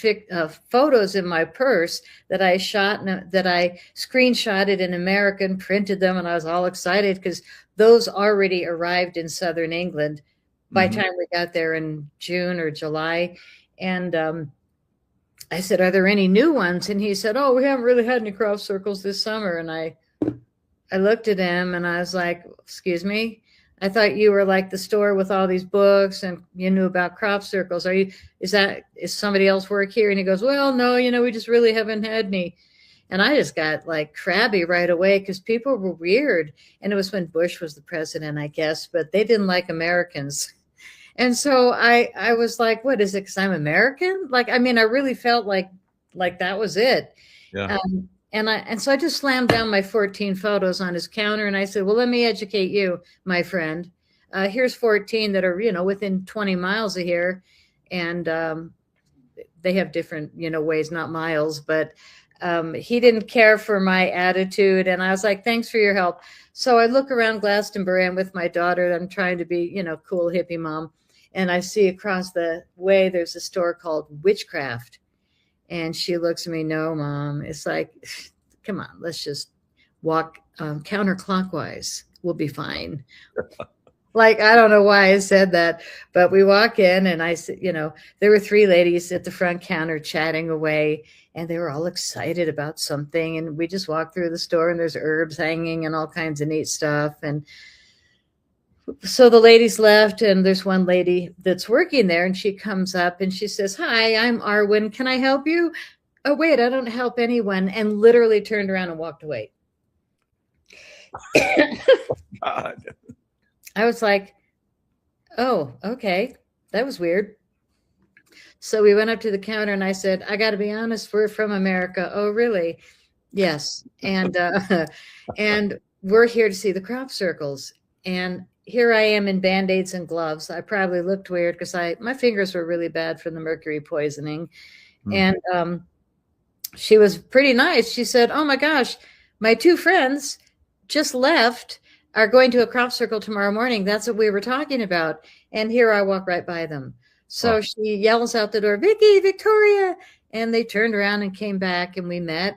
photos in my purse that I shot, that I screenshotted in America and printed them, and I was all excited because those already arrived in southern England by the time we got there in June or July. And I said, are there any new ones? And he said, oh, we haven't really had any crop circles this summer. And I looked at him and I was like, excuse me. I thought you were like the store with all these books and you knew about crop circles. Is somebody else work here? And he goes, well, no, we just really haven't had any. And I just got like crabby right away because people were weird. And it was when Bush was the president, I guess, but they didn't like Americans. And so I was like, what is it? Because I'm American? Like, I mean, I really felt like that was it. Yeah. And so I just slammed down my 14 photos on his counter and I said, well, let me educate you, my friend. Here's 14 that are, within 20 miles of here. And they have different, ways, not miles, but he didn't care for my attitude. And I was like, thanks for your help. So I look around Glastonbury. I'm with my daughter. I'm trying to be, cool hippie mom. And I see across the way, there's a store called Witchcraft. And she looks at me, no, Mom. It's like, come on, let's just walk counterclockwise. We'll be fine. Like, I don't know why I said that, but we walk in and I said, there were 3 ladies at the front counter chatting away and they were all excited about something. And we just walked through the store and there's herbs hanging and all kinds of neat stuff. And so the ladies left and there's one lady that's working there and she comes up and she says, hi, I'm Arwen. Can I help you? Oh, wait, I don't help anyone. And literally turned around and walked away. God. I was like, oh, okay. That was weird. So we went up to the counter and I said, I got to be honest, we're from America. Oh, really? Yes. And, and we're here to see the crop circles. And here I am in Band-Aids and gloves. I probably looked weird because my fingers were really bad from the mercury poisoning. And she was pretty nice. She said, oh my gosh, my 2 friends just left, are going to a crop circle tomorrow morning. That's what we were talking about. And here I walk right by them. So she yells out the door, Vicky, Victoria. And they turned around and came back and we met.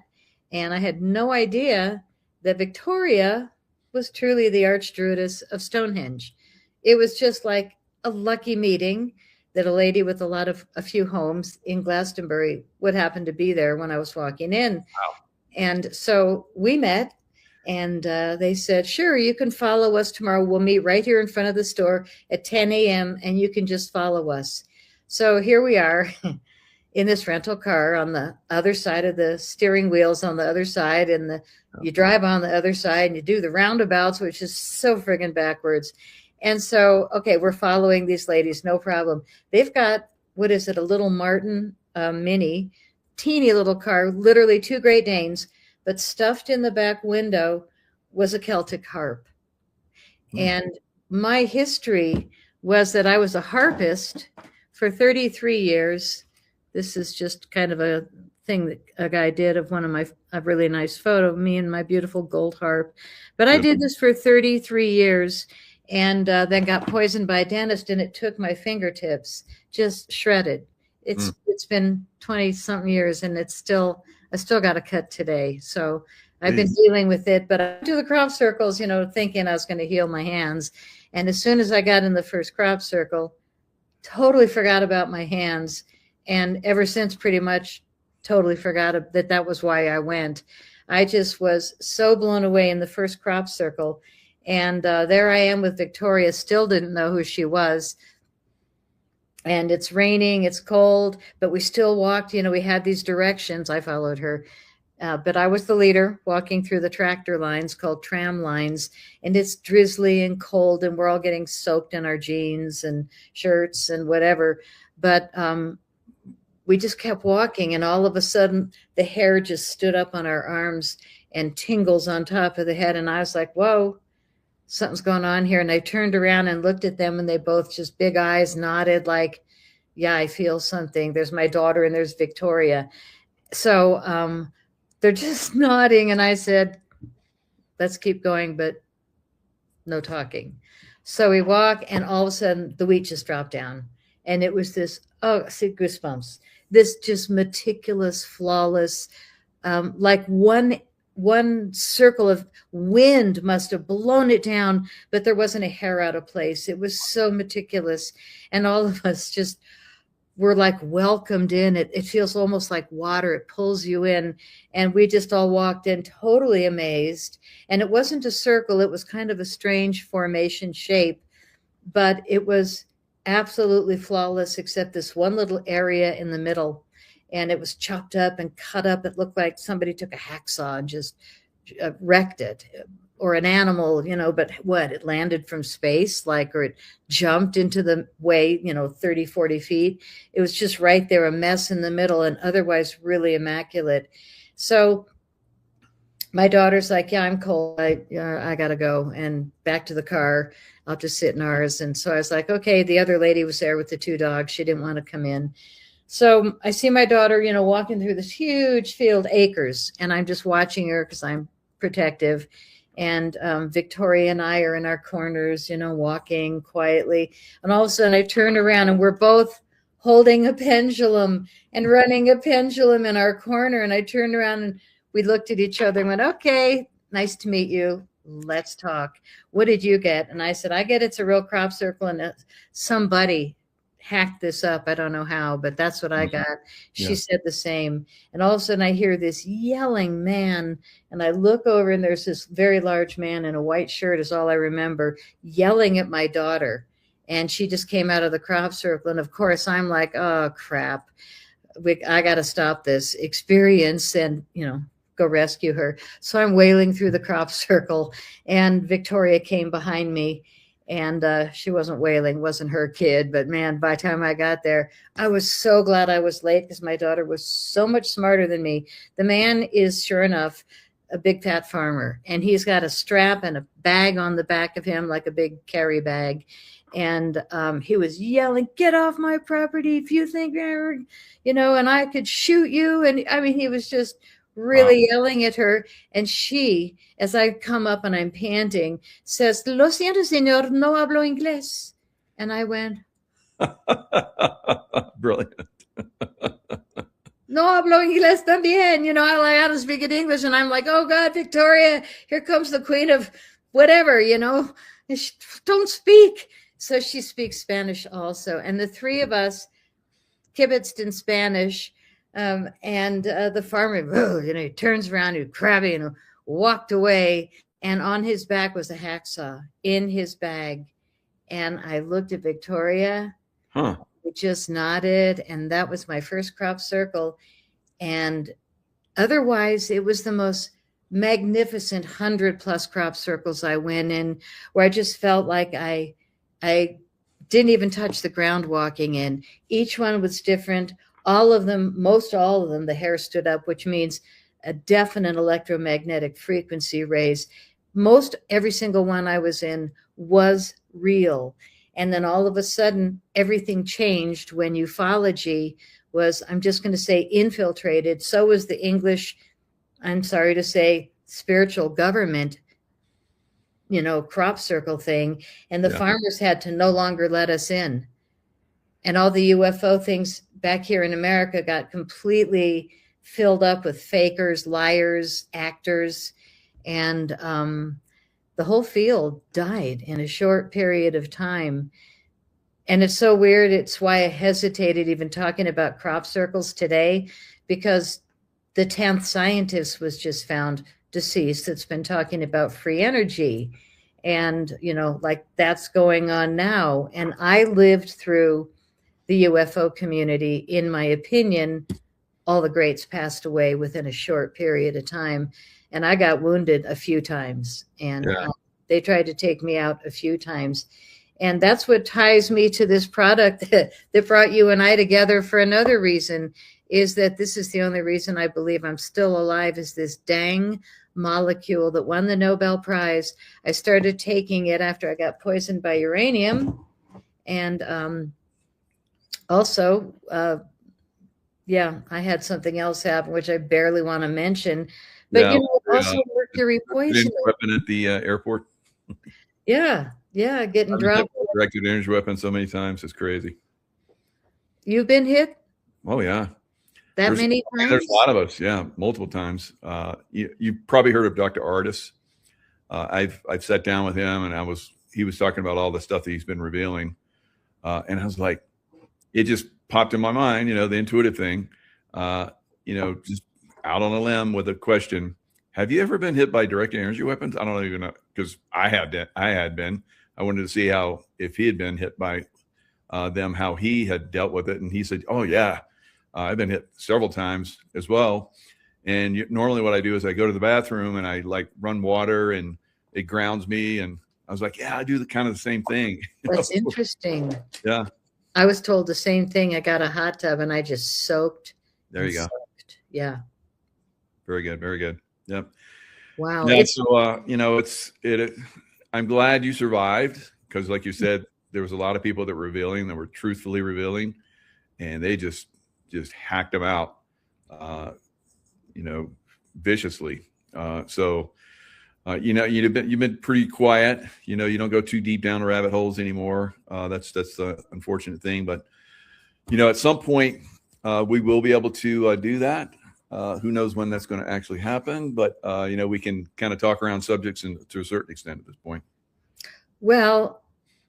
And I had no idea that Victoria was truly the archdruidess of Stonehenge. It was just like a lucky meeting that a lady with a few homes in Glastonbury would happen to be there when I was walking in. Wow. And so we met and they said, sure, you can follow us tomorrow. We'll meet right here in front of the store at 10 a.m. and you can just follow us. So here we are in this rental car on the other side of the steering wheels on the other side. And you drive on the other side and you do the roundabouts, which is so friggin' backwards. And so, okay, we're following these ladies, no problem. They've got, what is it, a little Martin Mini, teeny little car, literally 2 Great Danes, but stuffed in the back window was a Celtic harp. And my history was that I was a harpist for 33 years. This is just kind of a thing that a guy did of one of a really nice photo of me and my beautiful gold harp. But I did this for 33 years and then got poisoned by a dentist and it took my fingertips, just shredded. It's been 20 something years and I still got a cut today. So I've been dealing with it, but I do the crop circles, thinking I was going to heal my hands. And as soon as I got in the first crop circle, totally forgot about my hands. And ever since pretty much totally forgot that was why I went. I just was so blown away in the first crop circle. And there I am with Victoria, still didn't know who she was. And it's raining, it's cold, but we still walked, we had these directions. I followed her. But I was the leader walking through the tractor lines called tram lines. And it's drizzly and cold and we're all getting soaked in our jeans and shirts and whatever. But we just kept walking and all of a sudden the hair just stood up on our arms and tingles on top of the head. And I was like, whoa, something's going on here. And I turned around and looked at them and they both just big eyes nodded like, yeah, I feel something. There's my daughter and there's Victoria. So they're just nodding. And I said, let's keep going, but no talking. So we walk and all of a sudden the wheat just dropped down. And it was this, see, goosebumps, this just meticulous, flawless, like one circle of wind must have blown it down, but there wasn't a hair out of place. It was so meticulous. And all of us just we're like welcomed in. It feels almost like water. It pulls you in. And we just all walked in totally amazed. And it wasn't a circle. It was kind of a strange formation shape, but it was absolutely flawless except this one little area in the middle. And it was chopped up and cut up. It looked like somebody took a hacksaw and just wrecked it. Or an animal, but what, it landed from space, or it jumped into the way, 30, 40 feet. It was just right there, a mess in the middle, and otherwise really immaculate. So my daughter's like, yeah, I'm cold. I got to go, and back to the car. I'll just sit in ours. And so I was like, okay, the other lady was there with the 2 dogs. She didn't want to come in. So I see my daughter, walking through this huge field, acres, and I'm just watching her because I'm protective. And Victoria and I are in our corners, walking quietly. And all of a sudden I turn around and we're both holding a pendulum and running a pendulum in our corner. And I turned around and we looked at each other and went, okay, nice to meet you. Let's talk. What did you get? And I said, I get it's a real crop circle and somebody hacked this up. I don't know how, but that's what I got. She said the same. And all of a sudden I hear this yelling man, and I look over and there's this very large man in a white shirt is all I remember, yelling at my daughter. And she just came out of the crop circle. And of course I'm like, oh crap, I got to stop this experience and, go rescue her. So I'm wailing through the crop circle, and Victoria came behind me. And she wasn't wailing, wasn't her kid. But man, by the time I got there, I was so glad I was late because my daughter was so much smarter than me. The man is, sure enough, a big fat farmer. And he's got a strap and a bag on the back of him, like a big carry bag. And he was yelling, get off my property if you think, and I could shoot you. And I mean, he was just really yelling at her. And she, as I come up and I'm panting, says, lo siento, señor, no hablo inglés. And I went, brilliant. No hablo inglés también. I had to speak in English. And I'm like, oh God, Victoria, here comes the queen of whatever, don't speak. So she speaks Spanish also. And the 3 of us kibitzed in Spanish. And the farmer, he turns around, he's crabby and walked away. And on his back was a hacksaw in his bag. And I looked at Victoria, we just nodded. And that was my first crop circle. And otherwise it was the most magnificent 100+ crop circles I went in, where I just felt like I didn't even touch the ground walking in. Each one was different. All of them, most all of them, the hair stood up, which means a definite electromagnetic frequency raise. Most every single one I was in was real. And then all of a sudden, everything changed when ufology was, I'm just going to say, infiltrated. So was the English, I'm sorry to say, spiritual government, crop circle thing. And the farmers had to no longer let us in. And all the UFO things back here in America got completely filled up with fakers, liars, actors, and the whole field died in a short period of time. And it's so weird. It's why I hesitated even talking about crop circles today, because the 10th scientist was just found deceased that's been talking about free energy. And, that's going on now. And I lived through the UFO community. In my opinion, all the greats passed away within a short period of time. And I got wounded a few times. And they tried to take me out a few times. And that's what ties me to this product that brought you and I together for another reason, is that this is the only reason I believe I'm still alive, is this dang molecule that won the Nobel Prize. I started taking it after I got poisoned by uranium. And also, I had something else happen, which I barely want to mention. But also mercury poisoning. Weapon at the airport. Getting dropped. Directed energy weapon so many times, it's crazy. You've been hit? Oh yeah. Many times? There's a lot of us, multiple times. You probably heard of Dr. Ardis. I've sat down with him, and he was talking about all the stuff that he's been revealing, and I was like, it just popped in my mind, the intuitive thing, just out on a limb with a question. Have you ever been hit by direct energy weapons? I don't even know, because I had been. I wanted to see if he had been hit by them, how he had dealt with it. And he said, oh yeah, I've been hit several times as well. And normally what I do is I go to the bathroom and I like run water and it grounds me. And I was like, yeah, I do the same thing. That's interesting. Yeah. I was told the same thing. I got a hot tub and I just soaked. There you go. Yeah. Very good. Very good. Yep. Wow. Yeah, so, I'm glad you survived, because like you said, there was a lot of people that were truthfully revealing, and they just hacked them out, viciously. You've been pretty quiet. You don't go too deep down the rabbit holes anymore. That's the unfortunate thing. But, at some point we will be able to do that. Who knows when that's going to actually happen, but we can kind of talk around subjects to a certain extent at this point. Well,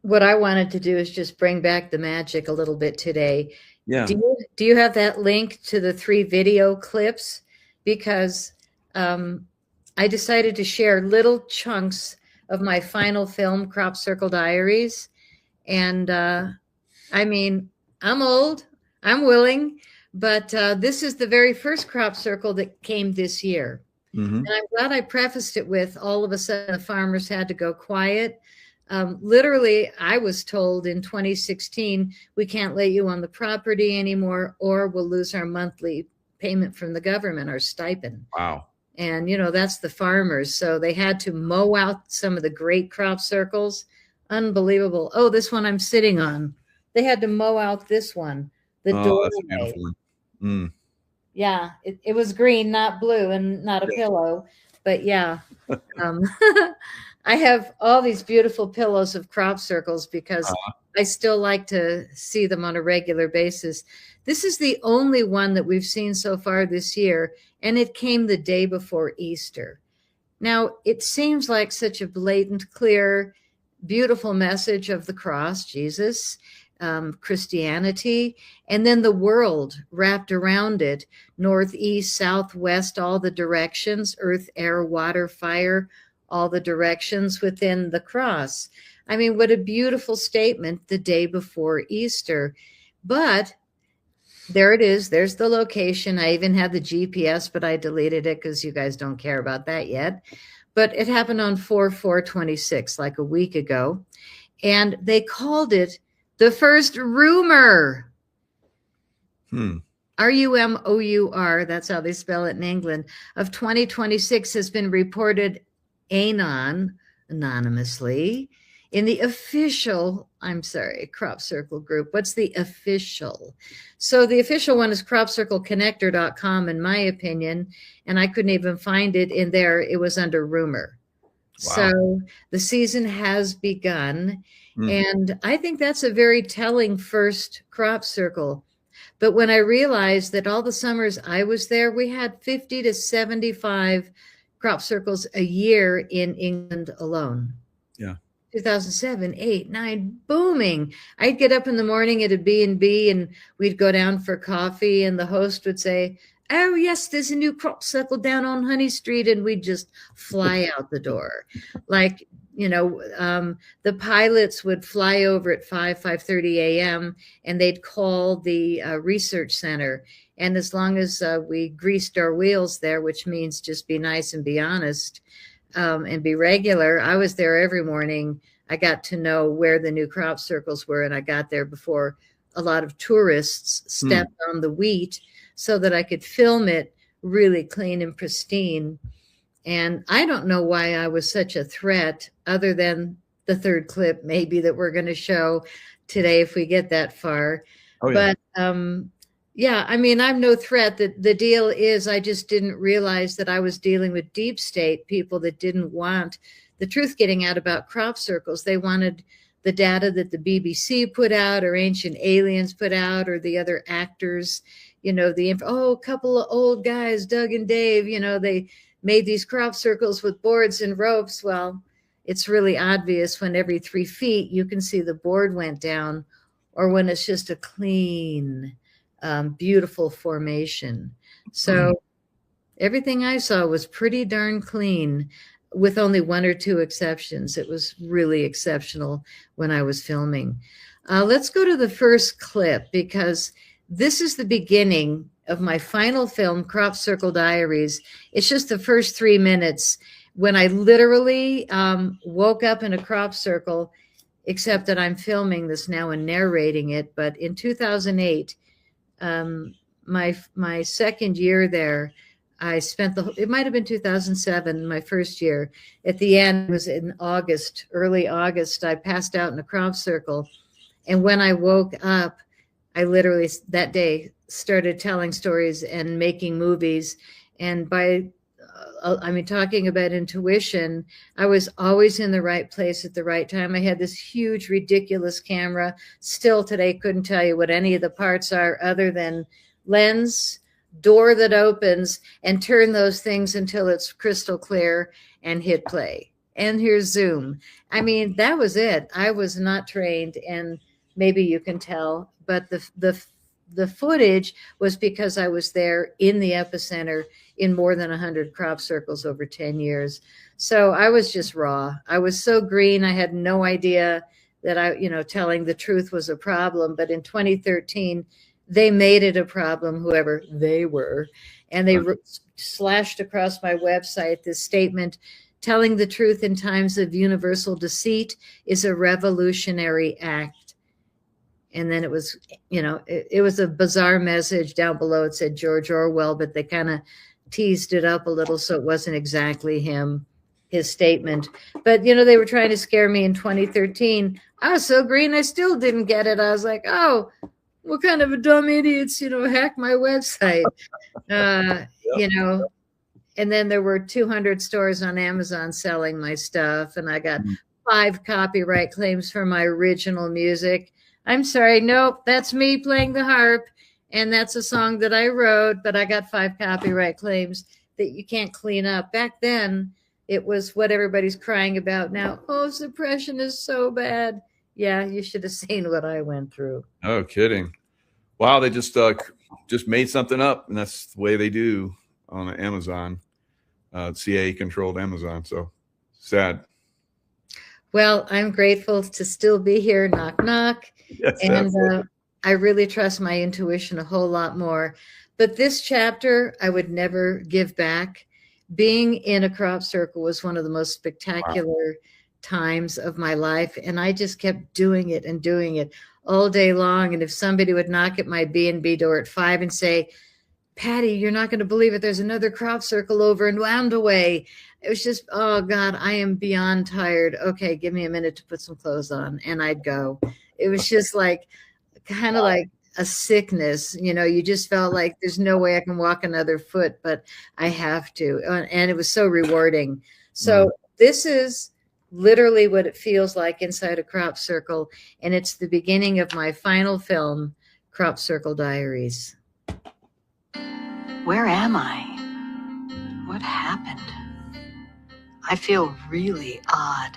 what I wanted to do is just bring back the magic a little bit today. Yeah. Do you have that link to the 3 video clips? Because I decided to share little chunks of my final film, Crop Circle Diaries. And I'm old, I'm willing, but this is the very first crop circle that came this year. Mm-hmm. And I'm glad I prefaced it with, all of a sudden the farmers had to go quiet. Literally, I was told in 2016, we can't let you on the property anymore, or we'll lose our monthly payment from the government, our stipend. Wow. And, that's the farmers. So they had to mow out some of the great crop circles. Unbelievable. Oh, this one I'm sitting on. They had to mow out this one. The doorway. That's a beautiful one. Mm. Yeah, it was green, not blue, and not a pillow. But yeah, I have all these beautiful pillows of crop circles because I still like to see them on a regular basis. This is the only one that we've seen so far this year, and it came the day before Easter. Now, it seems like such a blatant, clear, beautiful message of the cross, Jesus, Christianity, and then the world wrapped around it, northeast, southwest, all the directions, earth, air, water, fire, all the directions within the cross. I mean, what a beautiful statement the day before Easter. But there it is. There's the location. I even had the GPS, but I deleted it because you guys don't care about that yet. But it happened on 4/4/26, like a week ago. And they called it the first rumor. RUMOUR, that's how they spell it in England, of 2026 has been reported anonymously in the official, Crop Circle group. What's the official? So the official one is cropcircleconnector.com, in my opinion, and I couldn't even find it in there. It was under rumor. Wow. So the season has begun, and I think that's a very telling first crop circle. But when I realized that all the summers I was there, we had 50 to 75 crop circles a year in England alone. Yeah. 2007, 8, 9, booming. I'd get up in the morning at a B&B and we'd go down for coffee, and the host would say, oh yes, there's a new crop circle down on Honey Street, and we'd just fly out the door. Like, the pilots would fly over at 5:30 a.m. and they'd call the research center. And as long as we greased our wheels there, which means just be nice and be honest, and be regular, I was there every morning. I got to know where the new crop circles were, and I got there before a lot of tourists stepped on the wheat so that I could film it really clean and pristine. And I don't know why I was such a threat, other than the third clip maybe that we're going to show today if we get that far. Oh, yeah. But yeah, I mean, I'm no threat. The deal is I just didn't realize that I was dealing with deep state people that didn't want the truth getting out about crop circles. They wanted the data that the BBC put out, or Ancient Aliens put out, or the other actors, a couple of old guys, Doug and Dave, they made these crop circles with boards and ropes. Well, it's really obvious when every 3 feet you can see the board went down or when it's just a clean, beautiful formation. So everything I saw was pretty darn clean, with only one or two exceptions. It was really exceptional when I was filming. Let's go to the first clip, because this is the beginning of my final film, Crop Circle Diaries. It's just the first 3 minutes when I literally woke up in a crop circle, except that I'm filming this now and narrating it. But in 2008, my second year there, I spent it might have been 2007, my first year. At the end, it was in August, early August, I passed out in a crop circle. And when I woke up, I literally that day started telling stories and making movies. And talking about intuition, I was always in the right place at the right time. I had this huge, ridiculous camera. Still today, couldn't tell you what any of the parts are other than lens, door that opens, and turn those things until it's crystal clear and hit play. And here's zoom. I mean, that was it. I was not trained, and maybe you can tell, but the footage was because I was there in the epicenter in more than 100 crop circles over 10 years. So I was just raw. I was so green. I had no idea that telling the truth was a problem. But in 2013, they made it a problem, whoever they were. And they slashed across my website this statement: telling the truth in times of universal deceit is a revolutionary act. And then it was, it was a bizarre message down below. It said George Orwell, but they kind of teased it up a little, so it wasn't exactly his statement. But, they were trying to scare me in 2013. I was so green, I still didn't get it. I was like, oh, what kind of a dumb idiots, hack my website, And then there were 200 stores on Amazon selling my stuff, and I got 5 copyright claims for my original music. I'm sorry, nope, that's me playing the harp, and that's a song that I wrote, but I got 5 copyright claims that you can't clean up. Back then, it was what everybody's crying about now. Oh, suppression is so bad. Yeah, you should have seen what I went through. Oh, kidding. Wow, they just made something up, and that's the way they do on Amazon, CIA-controlled Amazon. So sad. Well, I'm grateful to still be here. Knock, knock. Yes, and I really trust my intuition a whole lot more. But this chapter, I would never give back. Being in a crop circle was one of the most spectacular times of my life. And I just kept doing it and doing it all day long. And if somebody would knock at my B&B door at 5 and say, Patty, you're not going to believe it, there's another crop circle over in Woundaway. It was just, oh God, I am beyond tired. Okay, give me a minute to put some clothes on. And I'd go. It was just like, kind of like a sickness. You just felt like there's no way I can walk another foot, but I have to. And it was so rewarding. So this is literally what it feels like inside a crop circle. And it's the beginning of my final film, Crop Circle Diaries. Where am I? What happened? I feel really odd.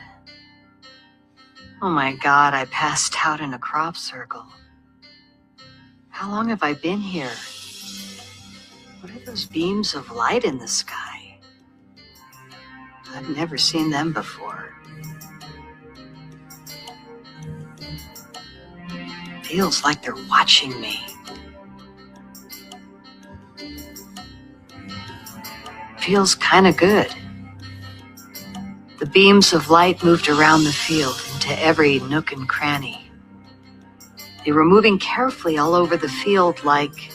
Oh my God, I passed out in a crop circle. How long have I been here? What are those beams of light in the sky? I've never seen them before. Feels like they're watching me. Feels kind of good. The beams of light moved around the field into every nook and cranny. They were moving carefully all over the field like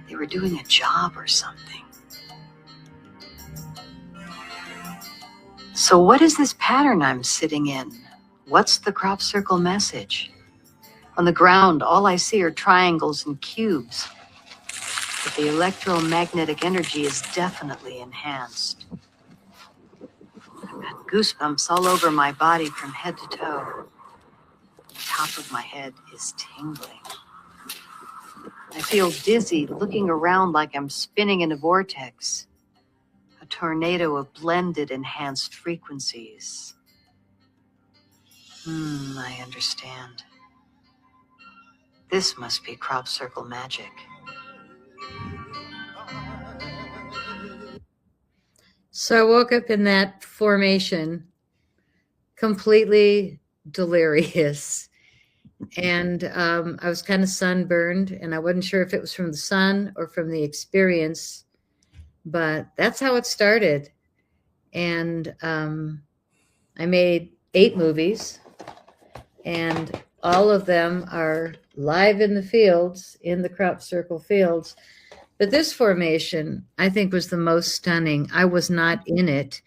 they were doing a job or something. So what is this pattern I'm sitting in? What's the crop circle message? On the ground, all I see are triangles and cubes. But the electromagnetic energy is definitely enhanced. I've got goosebumps all over my body from head to toe. The top of my head is tingling. I feel dizzy, looking around like I'm spinning in a vortex, a tornado of blended, enhanced frequencies. I understand. This must be crop circle magic. So I woke up in that formation, completely delirious. And I was kind of sunburned, and I wasn't sure if it was from the sun or from the experience, but that's how it started. And I made 8 movies, and all of them are live in the fields, in the crop circle fields. But this formation, I think, was the most stunning. I was not in it,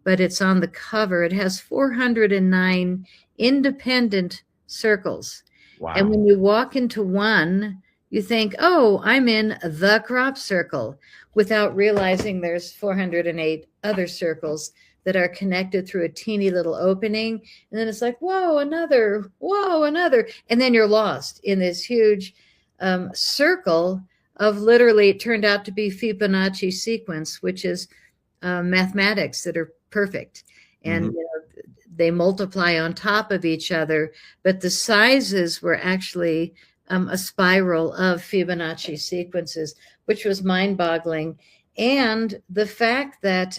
but it's on the cover. It has 409 independent circles. Wow. And when you walk into one, you think, oh, I'm in the crop circle, without realizing there's 408 other circles that are connected through a teeny little opening. And then it's like, whoa, another. And then you're lost in this huge circle of, literally, it turned out to be Fibonacci sequence, which is mathematics that are perfect. And they multiply on top of each other, but the sizes were actually a spiral of Fibonacci sequences, which was mind-boggling. And the fact that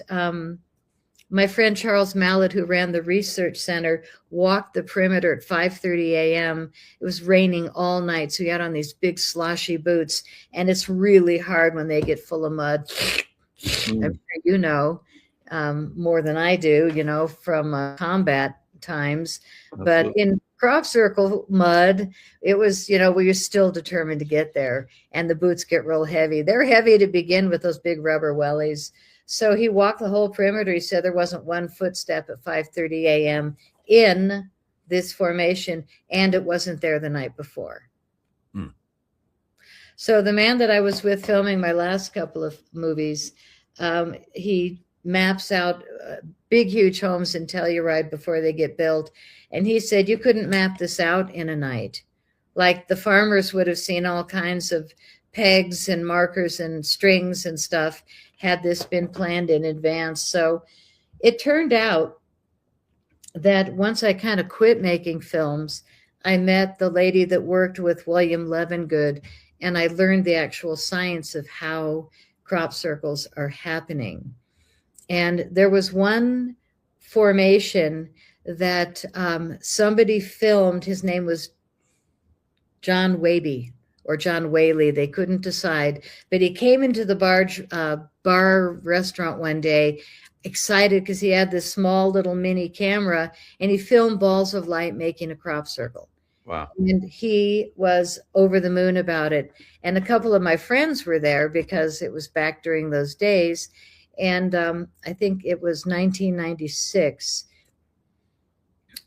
my friend Charles Mallett, who ran the research center, walked the perimeter at 5:30 a.m. It was raining all night, so he had on these big sloshy boots, and it's really hard when they get full of mud. I'm sure you know more than I do, from combat times. But in crop circle mud, it was, where you're still determined to get there, and the boots get real heavy. They're heavy to begin with, those big rubber wellies. So he walked the whole perimeter. He said there wasn't one footstep at 5:30 a.m. in this formation, and it wasn't there the night before. So the man that I was with filming my last couple of movies, he maps out big, huge homes in Telluride before they get built. And he said, you couldn't map this out in a night. Like, the farmers would have seen all kinds of pegs and markers and strings and stuff had this been planned in advance. So it turned out that once I kind of quit making films, I met the lady that worked with William Levengood, and I learned the actual science of how crop circles are happening. And there was one formation that somebody filmed. His name was John Waby or John Whaley. They couldn't decide. But he came into the bar restaurant one day, excited because he had this small little mini camera, and he filmed balls of light making a crop circle. Wow. And he was over the moon about it. And a couple of my friends were there because it was back during those days. And I think it was 1996.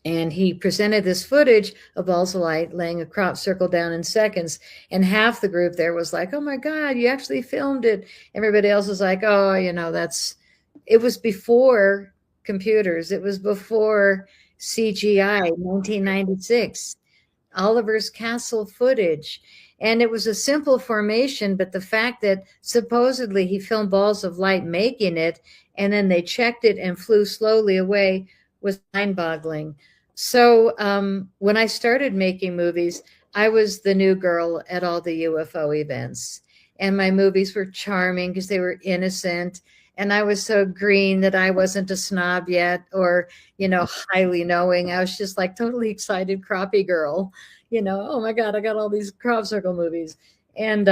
And he presented this footage of balls of light laying a crop circle down in seconds. And half the group there was like, oh my God, you actually filmed it. Everybody else was like, oh, it was before computers. It was before CGI, 1996. Oliver's Castle footage. And it was a simple formation, but the fact that supposedly he filmed balls of light making it, and then they checked it and flew slowly away, was mind-boggling. So when I started making movies, I was the new girl at all the UFO events. And my movies were charming because they were innocent. And I was so green that I wasn't a snob yet, or, highly knowing. I was just like totally excited crappie girl, oh my God, I got all these crop circle movies. And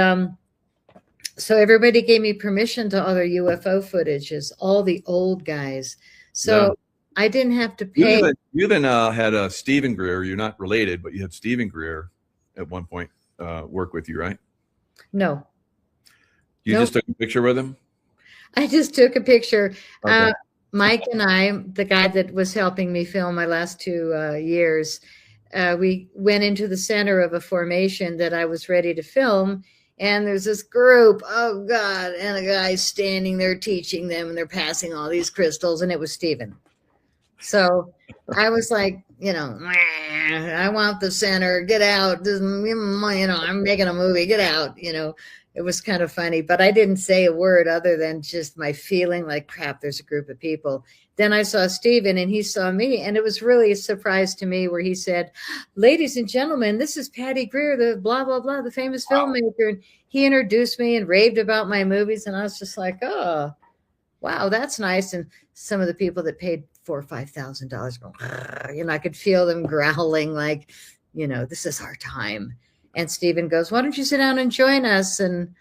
so everybody gave me permission to other UFO footages, all the old guys. So I didn't have to pay. You even had Stephen Greer. You're not related, but you had Stephen Greer at one point work with you, right? No. You just took a picture with him? I just took a picture. Okay. Mike and I, the guy that was helping me film my last 2 years, we went into the center of a formation that I was ready to film. And there's this group, oh God, and a guy standing there teaching them, and they're passing all these crystals, and it was Stephen. So I was like, I want the center, get out. I'm making a movie, get out. It was kind of funny, but I didn't say a word other than just my feeling like, crap, there's a group of people then I saw Stephen and he saw me, and it was really a surprise to me where he said, "Ladies and gentlemen, this is Patty Greer, the blah, blah, blah, the famous filmmaker." And he introduced me and raved about my movies. And I was just like, oh, wow, that's nice. And some of the people that paid $4,000 or $5,000 going, you know, I could feel them growling like, you know, this is our time. And Stephen goes, "Why don't you sit down and join us?" And,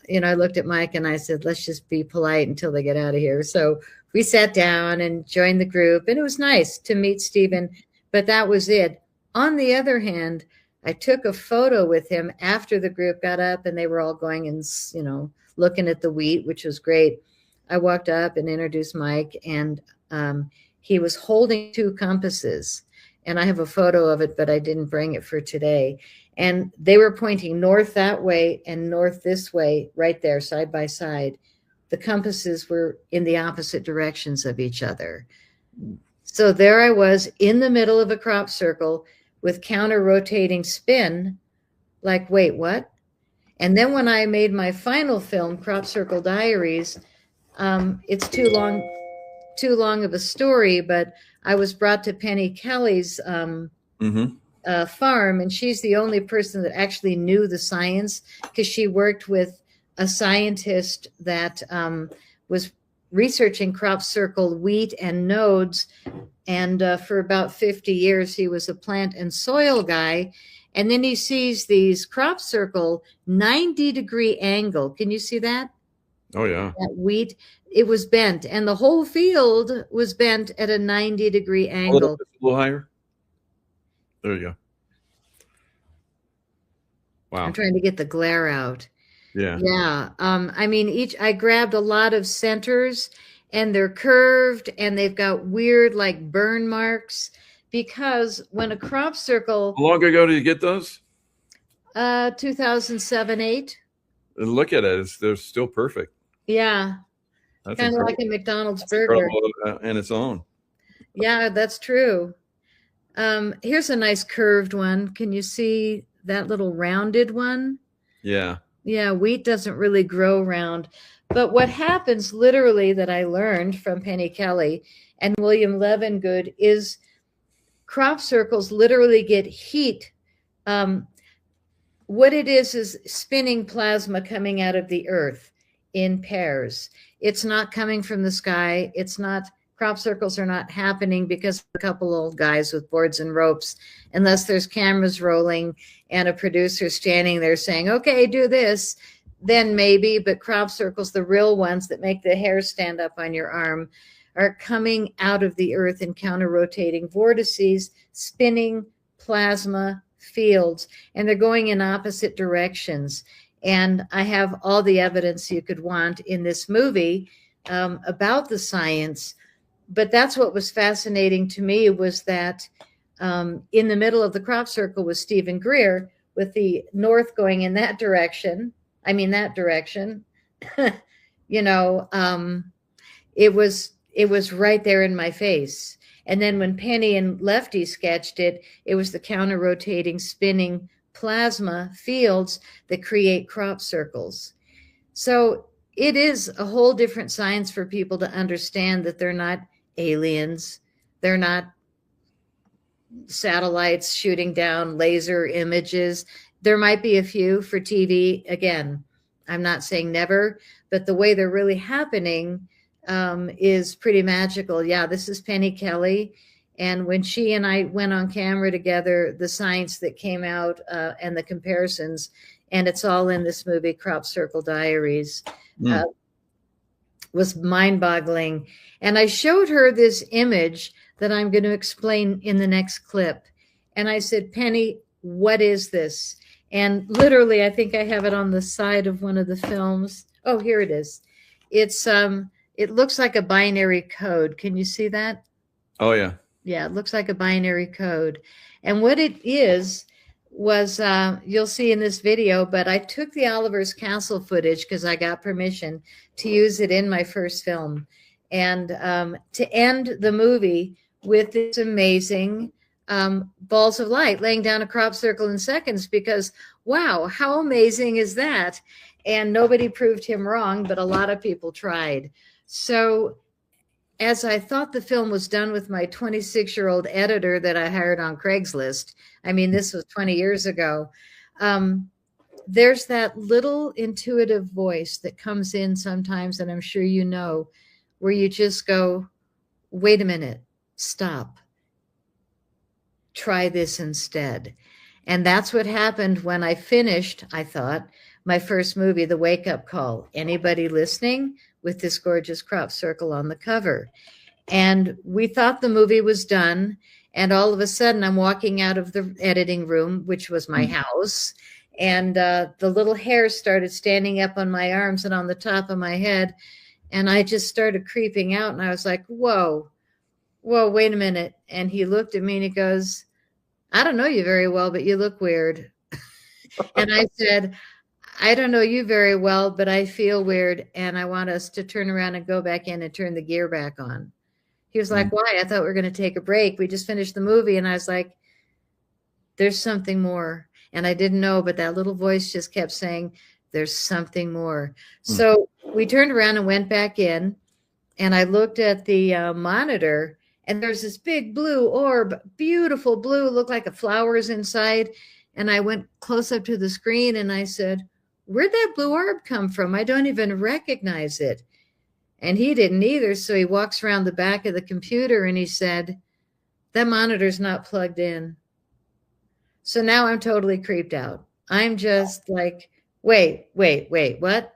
you know, I looked at Mike and I said, let's just be polite until they get out of here. So we sat down and joined the group, and it was nice to meet Stephen, but that was it. On the other hand, I took a photo with him after the group got up and they were all going and, you know, looking at the wheat, which was great. I walked up and introduced Mike, and he was holding 2 compasses. And I have a photo of it, but I didn't bring it for today. And they were pointing north that way and north this way, right there, side by side. The compasses were in the opposite directions of each other. So there I was in the middle of a crop circle with counter-rotating spin, like, wait, what? And then when I made my final film, Crop Circle Diaries, it's too long of a story, but I was brought to Penny Kelly's farm, and she's the only person that actually knew the science, because she worked with a scientist that was researching crop circle wheat and nodes. And for about 50 years, he was a plant and soil guy. And then he sees these crop circle 90-degree angle. Can you see that? Oh, yeah. That wheat, it was bent, and the whole field was bent at a 90-degree angle. A little higher. There you go. Wow. I'm trying to get the glare out. Yeah. Yeah. I mean, I grabbed a lot of centers, and they're curved, and they've got weird like burn marks, because when a crop circle. How long ago did you get those? 2007-8. Look at it. They're still perfect. Yeah. That's kind of like a McDonald's burger. And its own. Yeah, that's true. Here's a nice curved one. Can you see that little rounded one? Yeah. Yeah, wheat doesn't really grow round. But what happens literally that I learned from Penny Kelly and William Levengood is crop circles literally get heat. What it is spinning plasma coming out of the earth in pairs. It's not coming from the sky. It's not, crop circles are not happening because a couple old guys with boards and ropes, unless there's cameras rolling and a producer standing there saying, okay, do this, then maybe. But crop circles, the real ones that make the hair stand up on your arm, are coming out of the earth in counter-rotating vortices, spinning plasma fields, and they're going in opposite directions. And I have all the evidence you could want in this movie about the science. But that's what was fascinating to me, was that in the middle of the crop circle was Stephen Greer, with the north going in that direction. I mean, that direction. You know, it was right there in my face. And then when Penny and Lefty sketched it, it was the counter-rotating spinning plasma fields that create crop circles. So it is a whole different science for people to understand that they're not aliens. They're not satellites shooting down laser images. There might be a few for TV. Again, I'm not saying never, but the way they're really happening is pretty magical. Yeah, this is Penny Kelly. And when she and I went on camera together, the science that came out and the comparisons, and it's all in this movie, Crop Circle Diaries, was mind-boggling. And I showed her this image that I'm going to explain in the next clip. And I said, Penny, what is this? And literally, I think I have it on the side of one of the films. Oh, here it is. It's it looks like a binary code. Can you see that? Oh, yeah. Yeah, it looks like a binary code. And what it is was, you'll see in this video, but I took the Oliver's Castle footage because I got permission to use it in my first film. And to end the movie with this amazing balls of light laying down a crop circle in seconds, because, wow, how amazing is that? And nobody proved him wrong, but a lot of people tried. So as I thought the film was done with my 26-year-old editor that I hired on Craigslist, I mean, this was 20 years ago, there's that little intuitive voice that comes in sometimes, and I'm sure you know, where you just go, wait a minute, stop, try this instead. And that's what happened when I finished, I thought, my first movie, The Wake Up Call. Anybody listening? With this gorgeous crop circle on the cover. And we thought the movie was done. And all of a sudden, I'm walking out of the editing room, which was my house. And the little hairs started standing up on my arms and on the top of my head. And I just started creeping out. And I was like, whoa, wait a minute. And he looked at me and he goes, I don't know you very well, but you look weird. And I said, I don't know you very well, but I feel weird. And I want us to turn around and go back in and turn the gear back on. He was like, why? I thought we were going to take a break. We just finished the movie. And I was like, there's something more. And I didn't know, but that little voice just kept saying, there's something more. So we turned around and went back in. And I looked at the monitor. And there's this big blue orb, beautiful blue, looked like a flower's inside. And I went close up to the screen and I said, where'd that blue orb come from? I don't even recognize it. And he didn't either. So he walks around the back of the computer and he said, that monitor's not plugged in. So now I'm totally creeped out. I'm just like, wait, what?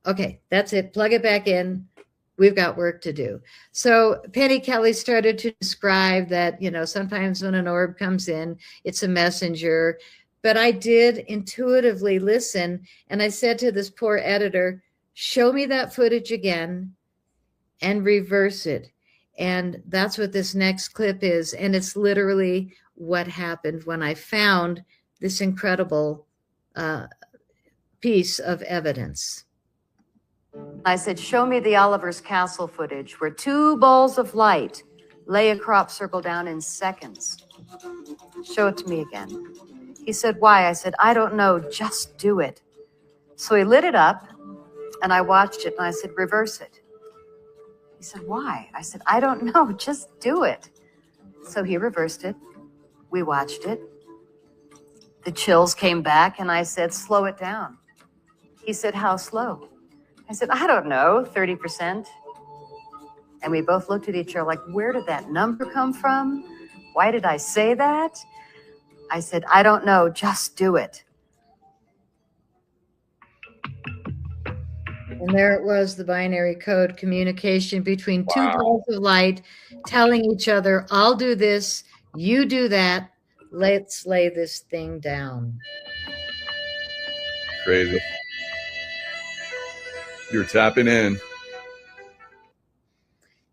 Okay, that's it. Plug it back in. We've got work to do. So Penny Kelly started to describe that, you know, sometimes when an orb comes in, it's a messenger. But I did intuitively listen. And I said to this poor editor, show me that footage again and reverse it. And that's what this next clip is. And it's literally what happened when I found this incredible piece of evidence. I said, show me the Oliver's Castle footage where two balls of light lay a crop circle down in seconds. Show it to me again. He said, why? I said, I don't know, just do it. So he lit it up and I watched it and I said, reverse it. He said, why? I said, I don't know, just do it. So he reversed it. We watched it. The chills came back and I said, slow it down. He said, how slow? I said, I don't know, 30%. And we both looked at each other like, where did that number come from? Why did I say that? I said, I don't know, just do it. And there it was, the binary code communication between two balls of light telling each other, I'll do this, you do that, let's lay this thing down. Crazy. You're tapping in.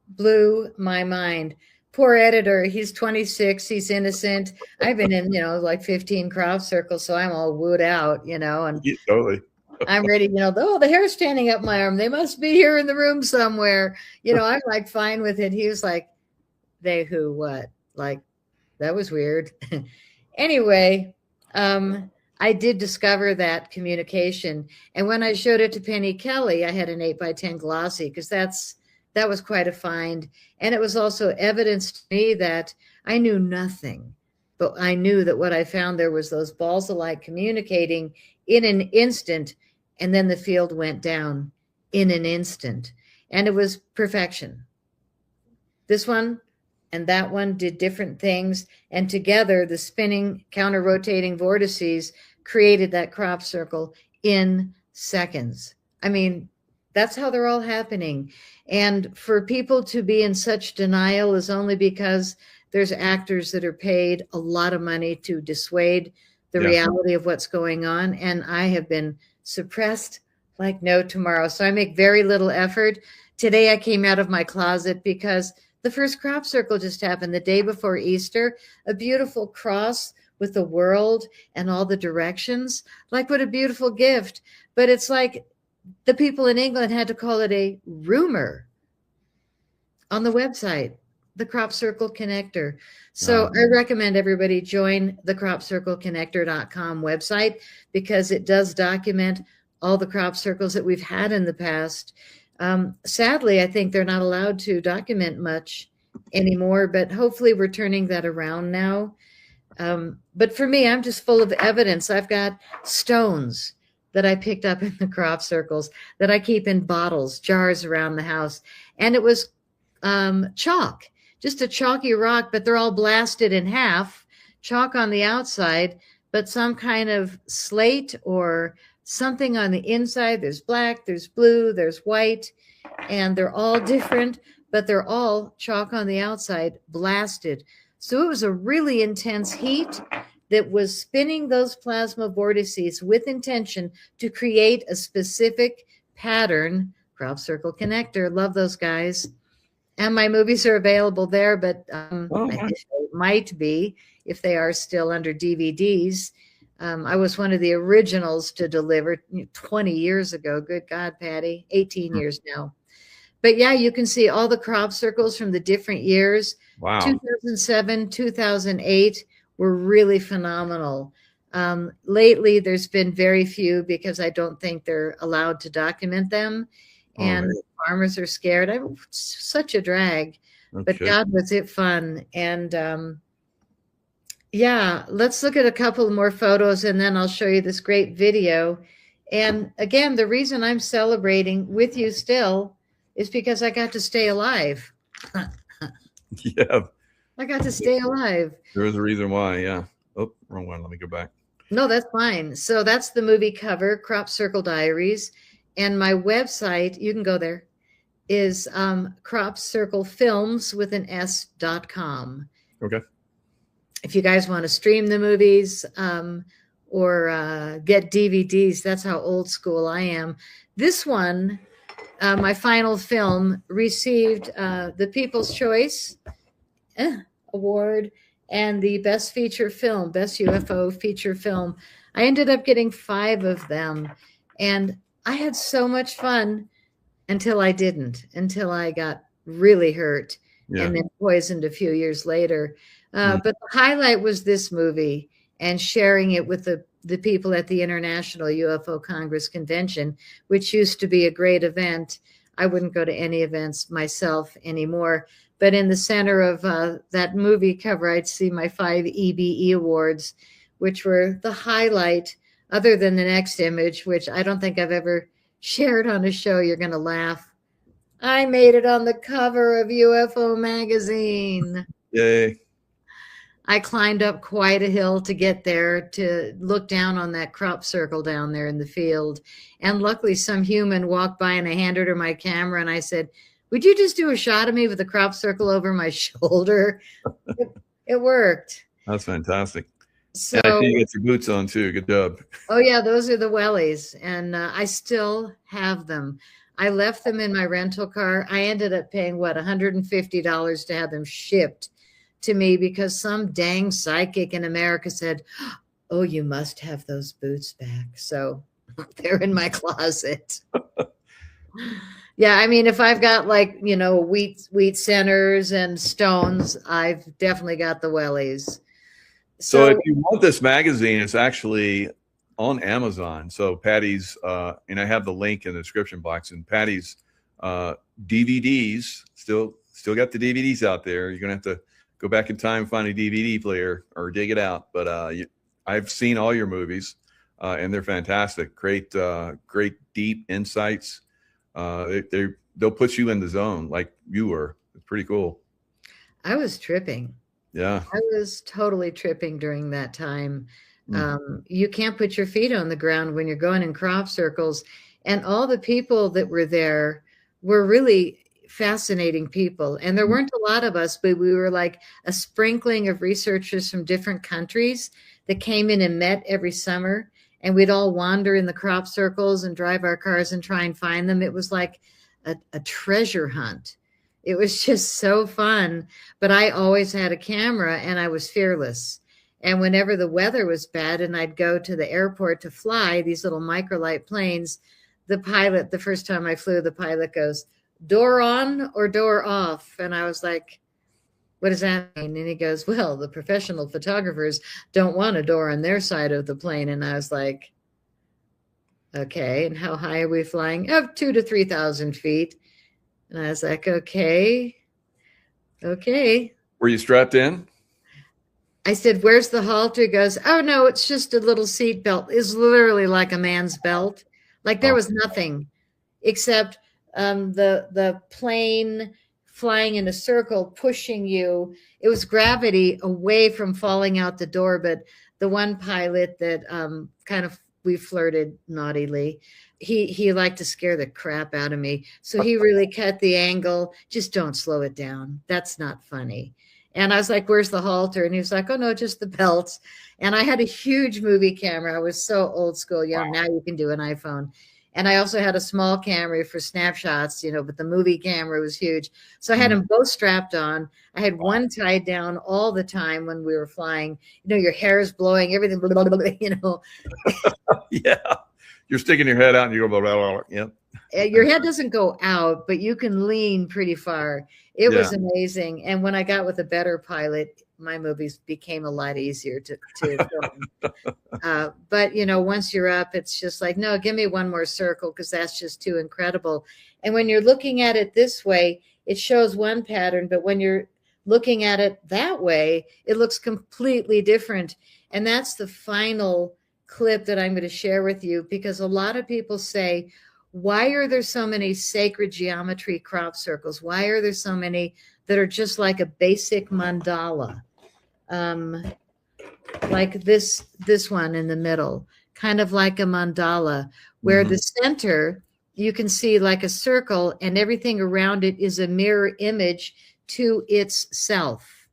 Blew my mind. Poor editor, he's 26, he's innocent. I've been in, like 15 crop circles, so I'm all wooed out, and Yeah, totally. I'm ready, the hair's standing up my arm. They must be here in the room somewhere. I'm like fine with it. He was like, they who, what? Like, that was weird. Anyway, I did discover that communication. And when I showed it to Penny Kelly, I had an 8x10 glossy because that was quite a find. And it was also evidence to me that I knew nothing, but I knew that what I found there was those balls of light communicating in an instant. And then the field went down in an instant. And it was perfection. This one and that one did different things. And together, the spinning, counter-rotating vortices created that crop circle in seconds. I mean, that's how they're all happening. And for people to be in such denial is only because there's actors that are paid a lot of money to dissuade the reality of what's going on. And I have been suppressed like no tomorrow. So I make very little effort. Today I came out of my closet because the first crop circle just happened the day before Easter, a beautiful cross with the world and all the directions. Like, what a beautiful gift. But it's like the people in England had to call it a rumor on the website, the Crop Circle Connector. So I recommend everybody join the cropcircleconnector.com website because it does document all the crop circles that we've had in the past. Sadly, I think they're not allowed to document much anymore, but hopefully we're turning that around now. But for me, I'm just full of evidence. I've got stones that I picked up in the crop circles that I keep in bottles, jars around the house. And it was chalk, just a chalky rock, but they're all blasted in half, chalk on the outside, but some kind of slate or something on the inside. There's black, there's blue, there's white, and they're all different, but they're all chalk on the outside, blasted. So it was a really intense heat that was spinning those plasma vortices with intention to create a specific pattern. Crop circle connector. Love those guys. And my movies are available there, but it might be if they are still under DVDs. I was one of the originals to deliver 20 years ago. Good God, Patty, 18 years now. But yeah, you can see all the crop circles from the different years. Wow. 2007, 2008 were really phenomenal. Lately, there's been very few because I don't think they're allowed to document them. And farmers are scared. I'm such a drag. Okay. But God, was it fun. And yeah, let's look at a couple more photos and then I'll show you this great video. And again, the reason I'm celebrating with you still is because I got to stay alive. Yeah. I got to stay alive. There is a reason why, yeah. Oh, wrong one. Let me go back. No, that's fine. So that's the movie cover, Crop Circle Diaries. And my website, you can go there, is cropcirclefilms with an S.com. Okay. If you guys want to stream the movies or get DVDs, that's how old school I am. This one, my final film, received the People's Choice Award and the Best Feature Film, Best UFO Feature Film. I ended up getting 5 of them. And I had so much fun until I didn't, until I got really hurt and then poisoned a few years later. But the highlight was this movie and sharing it with the people at the International UFO Congress Convention, which used to be a great event. I wouldn't go to any events myself anymore. But in the center of that movie cover, I'd see my 5 EBE awards, which were the highlight, other than the next image, which I don't think I've ever shared on a show. You're going to laugh. I made it on the cover of UFO magazine. Yay. I climbed up quite a hill to get there, to look down on that crop circle down there in the field. And luckily some human walked by and I handed her my camera and I said, would you just do a shot of me with a crop circle over my shoulder? It worked. That's fantastic. So, and I see you get your boots on too. Good job. Oh yeah, those are the wellies, and I still have them. I left them in my rental car. I ended up paying $150 to have them shipped to me because some dang psychic in America said, "Oh, you must have those boots back." So they're in my closet. Yeah, I mean, if I've got wheat centers and stones, I've definitely got the wellies. So if you want this magazine, it's actually on Amazon. So Patty's, and I have the link in the description box, and Patty's DVDs, still got the DVDs out there. You're going to have to go back in time, find a DVD player or dig it out. But I've seen all your movies and they're fantastic. Great deep insights. They'll put you in the zone like you were. It's pretty cool. I was tripping. Yeah. I was totally tripping during that time. You can't put your feet on the ground when you're going in crop circles. And all the people that were there were really fascinating people. And there weren't a lot of us, but we were like a sprinkling of researchers from different countries that came in and met every summer. And we'd all wander in the crop circles and drive our cars and try and find them. It was like a treasure hunt. It was just so fun. But I always had a camera and I was fearless. And whenever the weather was bad and I'd go to the airport to fly these little microlight planes, the pilot, the first time I flew, the pilot goes, "Door on or door off?" And I was like, "What does that mean?" And he goes, "Well, the professional photographers don't want a door on their side of the plane." And I was like, Okay, and how high are we flying? Oh, 2,000 to 3,000 feet. And I was like, okay. Were you strapped in? I said, where's the halter? He goes, oh, no, it's just a little seat belt. It's literally like a man's belt. Like there was nothing except the plane flying in a circle, pushing you. It was gravity away from falling out the door. But the one pilot that kind of we flirted naughtily, he liked to scare the crap out of me. So he really cut the angle. Just don't slow it down. That's not funny. And I was like, where's the halter? And he was like, oh, no, just the belts. And I had a huge movie camera. I was so old school. You know, now you can do an iPhone. And I also had a small camera for snapshots, you know, but the movie camera was huge. So I had them both strapped on. I had one tied down all the time when we were flying. You know, your hair is blowing, everything, blah, blah, blah, you know. Yeah. You're sticking your head out and you go, blah, blah, blah. Yeah. Your head doesn't go out, but you can lean pretty far. It was amazing. And when I got with a better pilot, my movies became a lot easier to film. But, you know, once you're up, it's just like, no, give me one more circle because that's just too incredible. And when you're looking at it this way, it shows one pattern. But when you're looking at it that way, it looks completely different. And that's the final clip that I'm going to share with you, because a lot of people say, why are there so many sacred geometry crop circles? Why are there so many that are just like a basic mandala? Like this one in the middle, kind of like a mandala, where the center, you can see like a circle and everything around it is a mirror image to itself.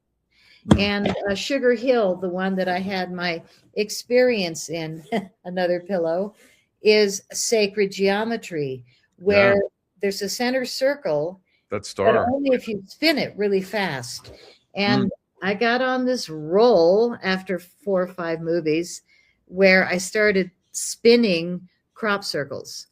And Sugar Hill, the one that I had my experience in, another pillow, is sacred geometry, where there's a center circle, but only if you spin it really fast. And I got on this roll after 4 or 5 movies where I started spinning crop circles.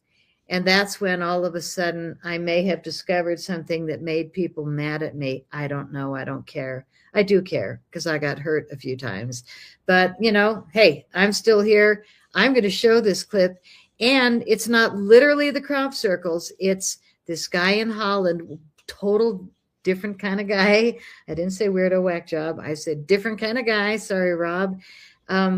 And that's when all of a sudden I may have discovered something that made people mad at me. I don't know. I don't care. I do care because I got hurt a few times. But, you know, hey, I'm still here. I'm going to show this clip. And it's not literally the crop circles. It's this guy in Holland, total different kind of guy. I didn't say weirdo whack job. I said different kind of guy. Sorry, Rob.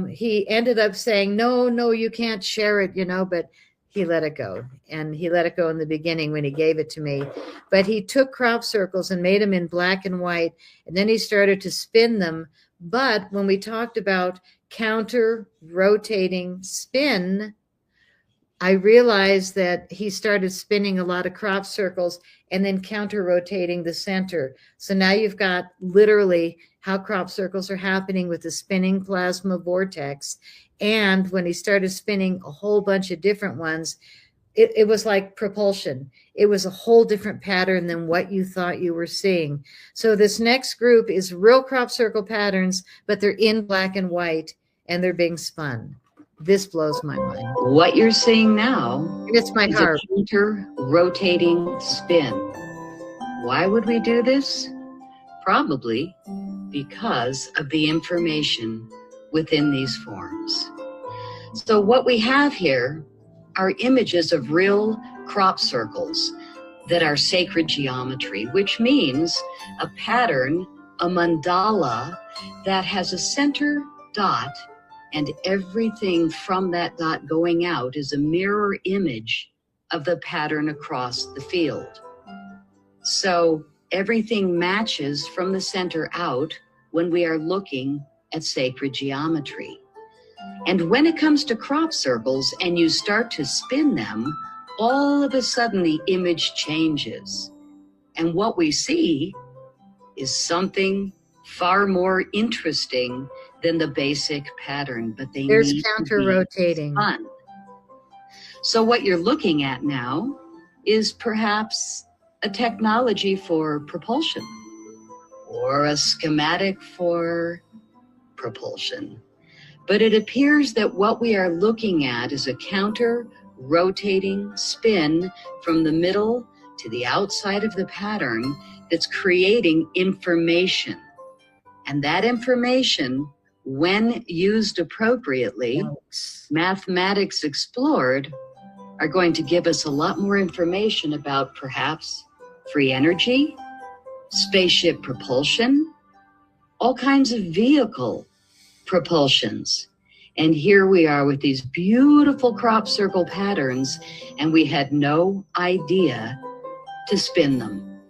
He ended up saying, no, you can't share it, you know, but he let it go. And he let it go in the beginning when he gave it to me. But he took crop circles and made them in black and white. And then he started to spin them. But when we talked about counter rotating spin, I realized that he started spinning a lot of crop circles and then counter rotating the center. So now you've got literally how crop circles are happening with the spinning plasma vortex. And when he started spinning a whole bunch of different ones, it was like propulsion. It was a whole different pattern than what you thought you were seeing. So this next group is real crop circle patterns, but they're in black and white and they're being spun. This blows my mind. What you're seeing now It's my is heart. a counter-rotating spin. Why would we do this? Probably because of the information within these forms. So what we have here are images of real crop circles that are sacred geometry, which means a pattern, a mandala, that has a center dot, and everything from that dot going out is a mirror image of the pattern across the field. So everything matches from the center out when we are looking at sacred geometry. And when it comes to crop circles and you start to spin them, all of a sudden the image changes. And what we see is something far more interesting than the basic pattern, but There's need counter to be rotating. fun. So what you're looking at now is perhaps a technology for propulsion or a schematic for propulsion. But it appears that what we are looking at is a counter rotating spin from the middle to the outside of the pattern that's creating information. And that information, when used appropriately, mathematics explored, are going to give us a lot more information about perhaps free energy, spaceship propulsion, all kinds of vehicle propulsions. And here we are with these beautiful crop circle patterns, and we had no idea to spin them.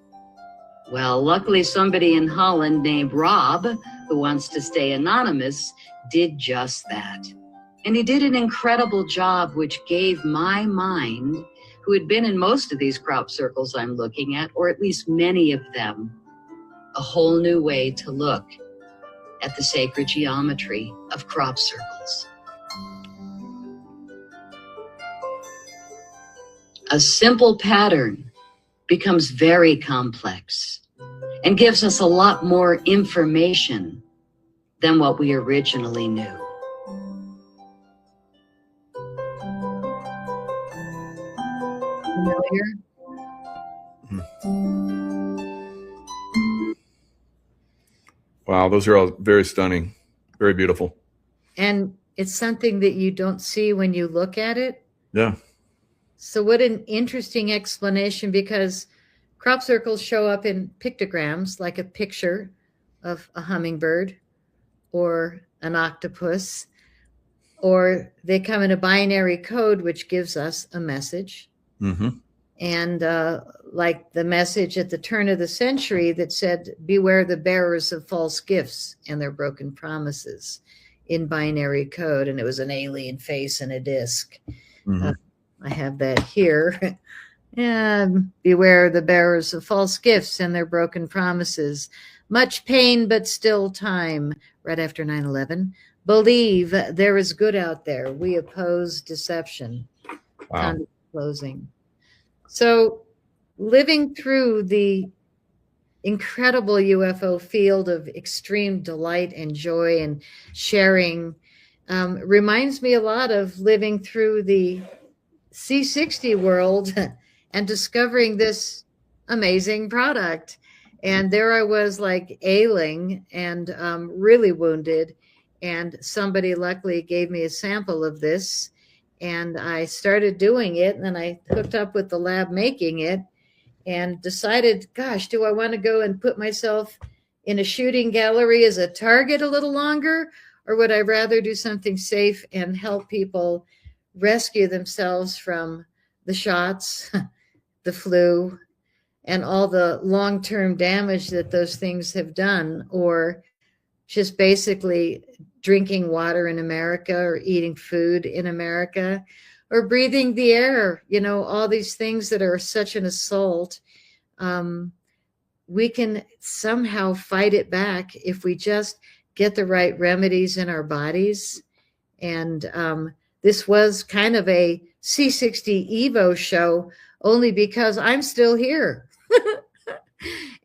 Well, luckily somebody in Holland named Rob, who wants to stay anonymous, did just that. And he did an incredible job, which gave my mind, who had been in most of these crop circles I'm looking at, or at least many of them, a whole new way to look at the sacred geometry of crop circles. A simple pattern becomes very complex and gives us a lot more information than what we originally knew. Familiar? Wow, those are all very stunning, very beautiful. And it's something that you don't see when you look at it. Yeah. So what an interesting explanation, because crop circles show up in pictograms, like a picture of a hummingbird or an octopus, or they come in a binary code, which gives us a message. Mm-hmm. And like the message at the turn of the century that said, beware the bearers of false gifts and their broken promises, in binary code. And it was an alien face and a disc. Mm-hmm. I have that here. And beware the bearers of false gifts and their broken promises. Much pain, but still time. Right after 9/11. Believe there is good out there. We oppose deception. Wow. Closing. So living through the incredible UFO field of extreme delight and joy and sharing reminds me a lot of living through the C60 world and discovering this amazing product. And there I was, like, ailing and really wounded. And somebody luckily gave me a sample of this. And I started doing it. And then I hooked up with the lab making it and decided, gosh, do I want to go and put myself in a shooting gallery as a target a little longer? Or would I rather do something safe and help people rescue themselves from the shots, the flu, and all the long-term damage that those things have done, or just basically drinking water in America or eating food in America or breathing the air, you know, all these things that are such an assault. We can somehow fight it back if we just get the right remedies in our bodies. And this was kind of a C60 Evo show only because I'm still here.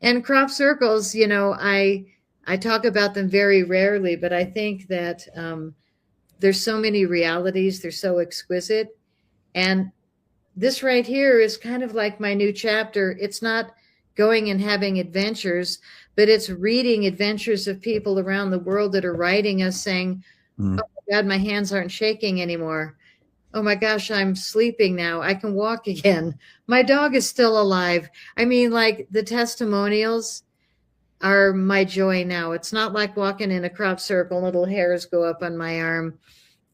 And crop circles, you know, I talk about them very rarely, but I think that there's so many realities. They're so exquisite. And this right here is kind of like my new chapter. It's not going and having adventures, but it's reading adventures of people around the world that are writing us saying, oh my God, my hands aren't shaking anymore. Oh my gosh, I'm sleeping now. I can walk again. My dog is still alive. I mean, like, the testimonials are my joy now. It's not like walking in a crop circle, little hairs go up on my arm,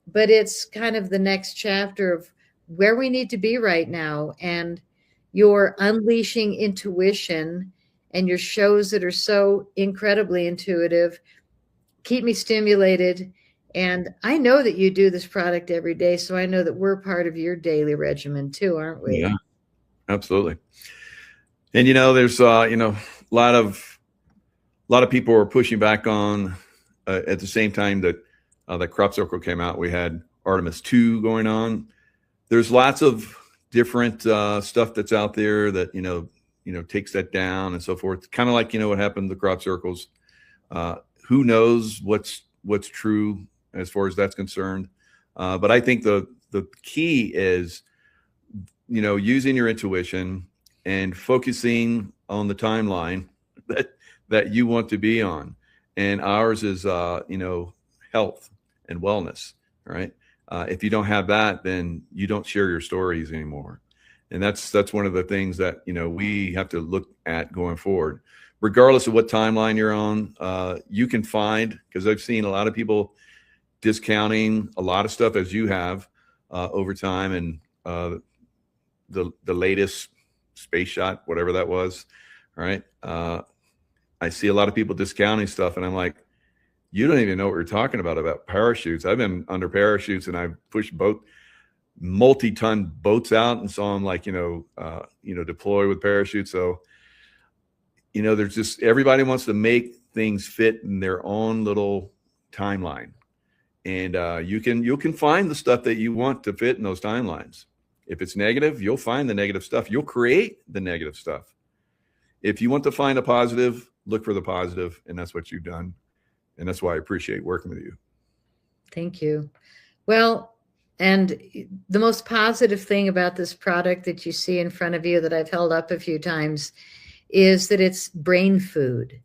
but it's kind of the next chapter of where we need to be right now. And you're unleashing intuition, and your shows that are so incredibly intuitive keep me stimulated. And I know that you do this product every day, so I know that we're part of your daily regimen too, aren't we? Yeah, absolutely. And, you know, there's, you know, a lot of people were pushing back on, at the same time that the crop circle came out, we had Artemis 2 going on. There's lots of different stuff that's out there that, you know, takes that down and so forth. Kind of like, you know, what happened to the crop circles. Who knows what's true as far as that's concerned. But I think the key is, you know, using your intuition and focusing on the timeline that you want to be on. And ours is, you know, health and wellness, right? If you don't have that, then you don't share your stories anymore. And that's one of the things that, we have to look at going forward, regardless of what timeline you're on. You can find, because I've seen a lot of people discounting a lot of stuff as you have over time, and the latest space shot, whatever that was, right? I see a lot of people discounting stuff, and I'm like, you don't even know what you're talking about parachutes. I've been under parachutes, and I've pushed multi-ton boats out and saw them deploy with parachutes. So, there's just, everybody wants to make things fit in their own little timeline. And you can find the stuff that you want to fit in those timelines. If it's negative, you'll find the negative stuff. You'll create the negative stuff. If you want to find a positive, look for the positive, and that's what you've done. And that's why I appreciate working with you. Thank you. Well, and the most positive thing about this product that you see in front of you that I've held up a few times is that it's brain food.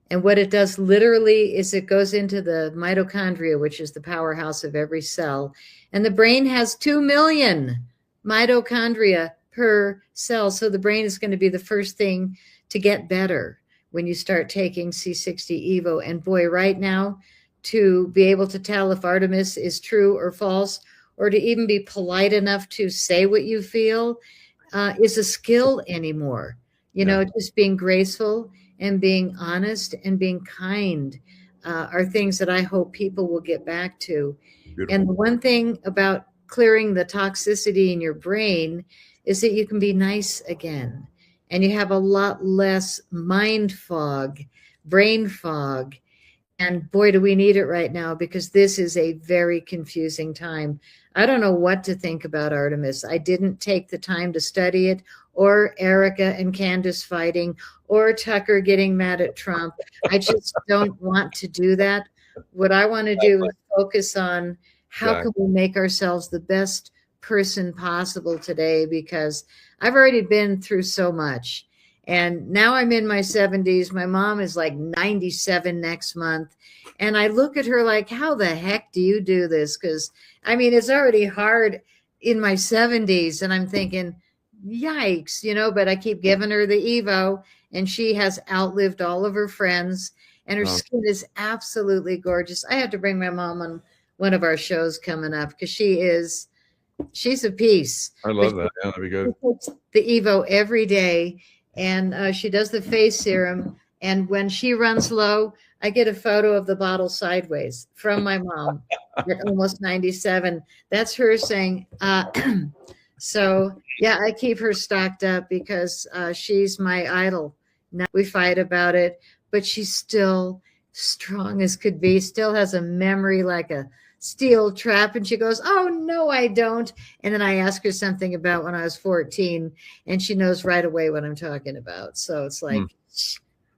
And what it does literally is it goes into the mitochondria, which is the powerhouse of every cell. And the brain has 2 million mitochondria per cell. So the brain is going to be the first thing to get better when you start taking C60 Evo. And boy, right now, to be able to tell if Artemis is true or false, or to even be polite enough to say what you feel is a skill anymore. Just being graceful and being honest and being kind are things that I hope people will get back to. Beautiful. And the one thing about clearing the toxicity in your brain is that you can be nice again. And you have a lot less mind fog, brain fog. And boy, do we need it right now, because this is a very confusing time. I don't know what to think about Artemis. I didn't take the time to study it, or Erica and Candace fighting, or Tucker getting mad at Trump. I just don't want to do that. What I want to do is focus on how can we make ourselves the best person possible today, because I've already been through so much. And now I'm in my 70s. My mom is like 97 next month. And I look at her like, how the heck do you do this? Because, it's already hard in my 70s. And I'm thinking, yikes, but I keep giving her the Evo, and she has outlived all of her friends. And her skin is absolutely gorgeous. I have to bring my mom on one of our shows coming up, because she's a piece. I love that. Yeah, that'd be good. She takes the Evo every day, and she does the face serum. And when she runs low, I get a photo of the bottle sideways from my mom at almost 97. That's her saying, so yeah, I keep her stocked up because she's my idol. Now we fight about it, but she's still strong as could be, still has a memory like a steel trap. And she goes, oh, no, I don't. And then I ask her something about when I was 14, and she knows right away what I'm talking about. So it's like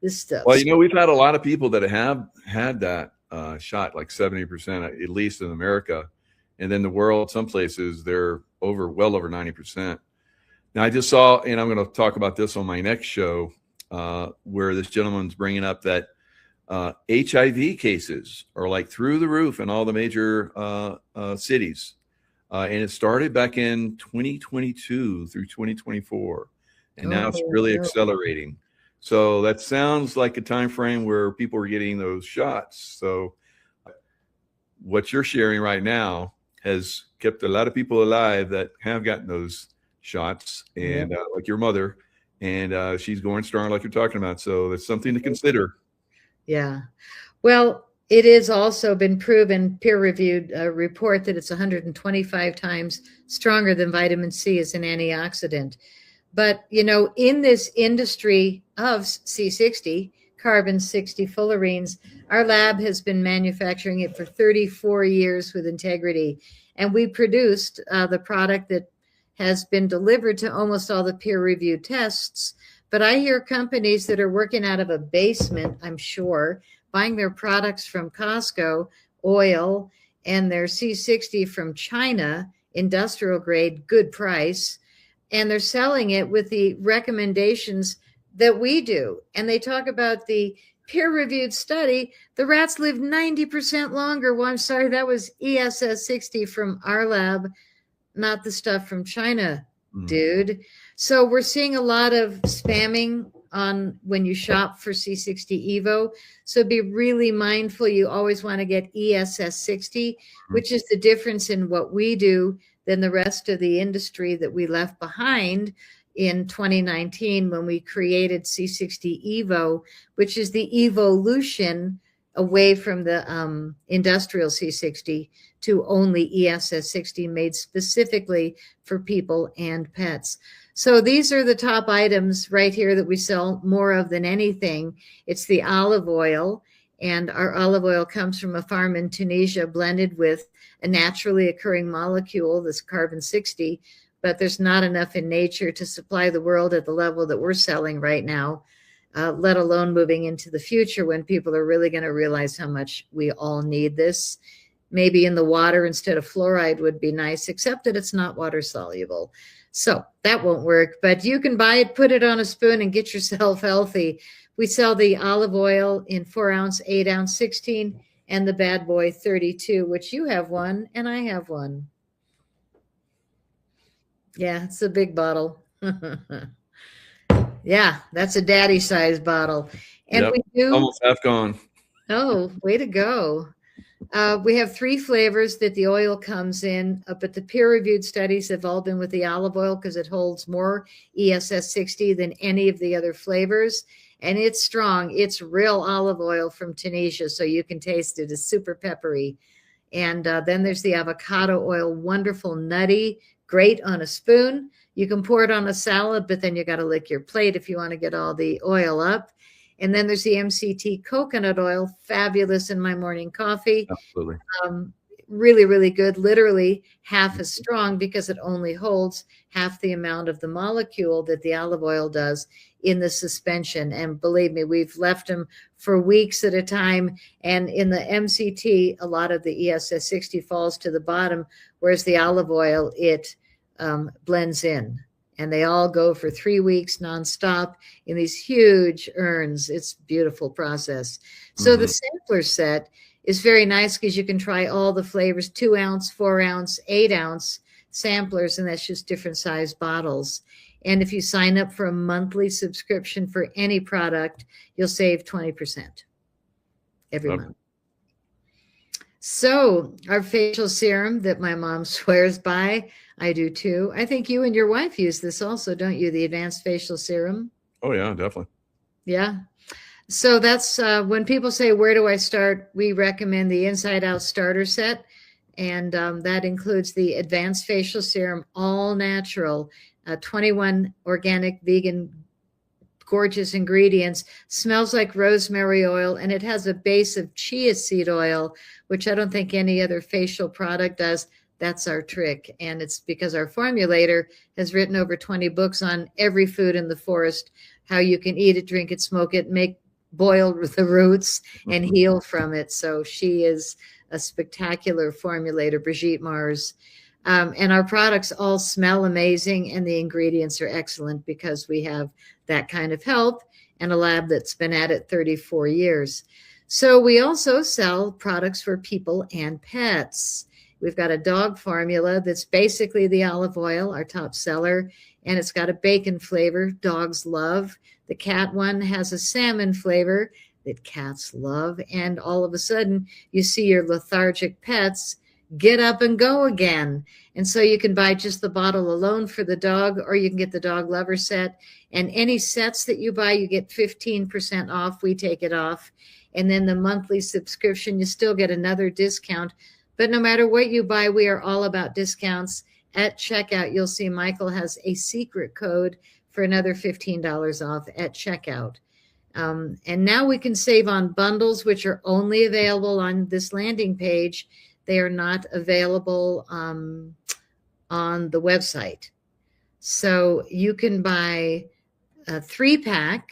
this stuff. Well, we've had a lot of people that have had that shot, like 70%, at least in America. And then the world, some places, they're well over 90%. Now, I just saw, and I'm going to talk about this on my next show, where this gentleman's bringing up that HIV cases are like through the roof in all the major cities. And it started back in 2022 through 2024. And now it's really accelerating. So that sounds like a time frame where people are getting those shots. So what you're sharing right now has kept a lot of people alive that have gotten those shots, and like your mother, and she's going strong like you're talking about. So that's something to consider. Yeah. Well, it is also been proven, peer-reviewed report, that it's 125 times stronger than vitamin C as an antioxidant. But, in this industry of C60, carbon-60 fullerenes, our lab has been manufacturing it for 34 years with integrity. And we produced the product that has been delivered to almost all the peer-reviewed tests. But I hear companies that are working out of a basement, I'm sure, buying their products from Costco, oil, and their C60 from China, industrial grade, good price. And they're selling it with the recommendations that we do. And they talk about the peer-reviewed study, the rats live 90% longer. Well, I'm sorry, that was ESS60 from our lab, not the stuff from China, dude. So we're seeing a lot of spamming on when you shop for C60 Evo. So be really mindful. You always want to get ESS60, which is the difference in what we do than the rest of the industry that we left behind in 2019 when we created C60 Evo, which is the evolution away from the industrial C60 to only ESS60 made specifically for people and pets. So these are the top items right here that we sell more of than anything. It's the olive oil, and our olive oil comes from a farm in Tunisia blended with a naturally occurring molecule, this carbon-60, but there's not enough in nature to supply the world at the level that we're selling right now, let alone moving into the future when people are really going to realize how much we all need this. Maybe in the water instead of fluoride would be nice, except that it's not water soluble. So that won't work, but you can buy it, put it on a spoon, and get yourself healthy. We sell the olive oil in 4-ounce, 8-ounce, 16, and the bad boy 32, which you have one and I have one. Yeah, it's a big bottle. Yeah, that's a daddy size bottle. And Yep, we do almost half gone. Oh, way to go. We have 3 flavors that the oil comes in, but the peer-reviewed studies have all been with the olive oil because it holds more ESS60 than any of the other flavors. And it's strong. It's real olive oil from Tunisia, so you can taste it. It's super peppery. And then there's the avocado oil, wonderful, nutty, great on a spoon. You can pour it on a salad, but then you got to lick your plate if you want to get all the oil up. And then there's the MCT coconut oil, fabulous in my morning coffee. Absolutely. Really, really good, literally half as strong because it only holds half the amount of the molecule that the olive oil does in the suspension. And believe me, we've left them for weeks at a time. And in the MCT, a lot of the ESS60 falls to the bottom, whereas the olive oil, it blends in. And they all go for 3 weeks nonstop in these huge urns. It's a beautiful process. So the sampler set is very nice because you can try all the flavors, 2-ounce, 4-ounce, 8-ounce samplers, and that's just different size bottles. And if you sign up for a monthly subscription for any product, you'll save 20% every month. So our facial serum that my mom swears by, I do too. I think you and your wife use this also, don't you? The advanced facial serum. Oh yeah, definitely. Yeah. So that's when people say, where do I start? We recommend the Inside Out starter set. And that includes the advanced facial serum, all natural, 21 organic, vegan, gorgeous ingredients, smells like rosemary oil, and it has a base of chia seed oil, which I don't think any other facial product does. That's our trick. And it's because our formulator has written over 20 books on every food in the forest, how you can eat it, drink it, smoke it, boil the roots and heal from it. So she is a spectacular formulator, Brigitte Mars. And our products all smell amazing and the ingredients are excellent because we have that kind of help and a lab that's been at it 34 years. So we also sell products for people and pets. We've got a dog formula that's basically the olive oil, our top seller, and it's got a bacon flavor dogs love. The cat one has a salmon flavor that cats love. And all of a sudden, you see your lethargic pets get up and go again. And so you can buy just the bottle alone for the dog, or you can get the dog lover set. And any sets that you buy, you get 15% off. We take it off. And then the monthly subscription, you still get another discount. But no matter what you buy, we are all about discounts. At checkout, you'll see Michael has a secret code for another $15 off at checkout. And now we can save on bundles, which are only available on this landing page. They are not available on the website. So you can buy a 3-pack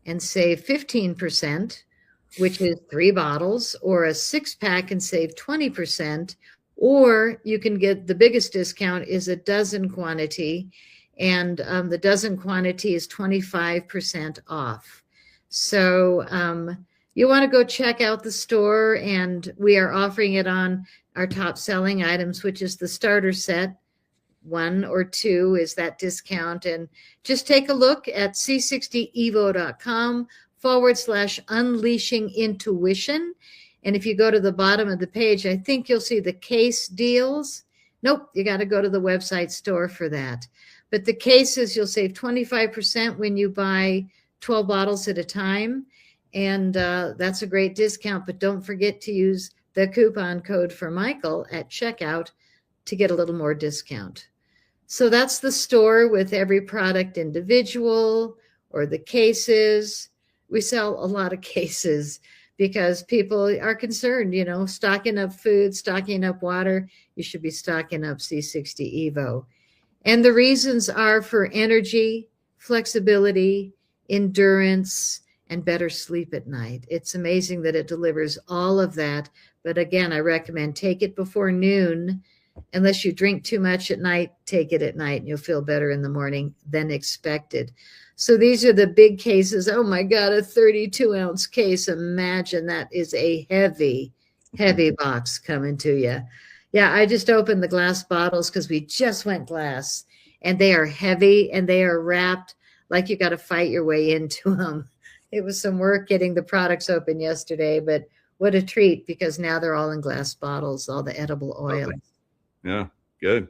and save 15%, which is 3 bottles, or a 6-pack and save 20%, or you can get the biggest discount is a dozen quantity, and the dozen quantity is 25% off. So you want to go check out the store, and we are offering it on our top selling items, which is the starter set. 1 or 2 is that discount. And just take a look at c60evo.com/unleashing intuition. And if you go to the bottom of the page, I think you'll see the case deals. Nope, you got to go to the website store for that. But the cases, you'll save 25% when you buy 12 bottles at a time. And that's a great discount. But don't forget to use the coupon code for Michael at checkout to get a little more discount. So that's the store with every product individual, or the cases. We sell a lot of cases because people are concerned, stocking up food, stocking up water. You should be stocking up C60 Evo. And the reasons are for energy, flexibility, endurance, and better sleep at night. It's amazing that it delivers all of that. But again, I recommend take it before noon. Unless you drink too much at night, take it at night and you'll feel better in the morning than expected. So these are the big cases. Oh my God, a 32-ounce case. Imagine that is a heavy, heavy box coming to you. Yeah, I just opened the glass bottles because we just went glass, and they are heavy and they are wrapped like you got to fight your way into them. It was some work getting the products open yesterday, but what a treat, because now they're all in glass bottles, all the edible oil. Yeah, good.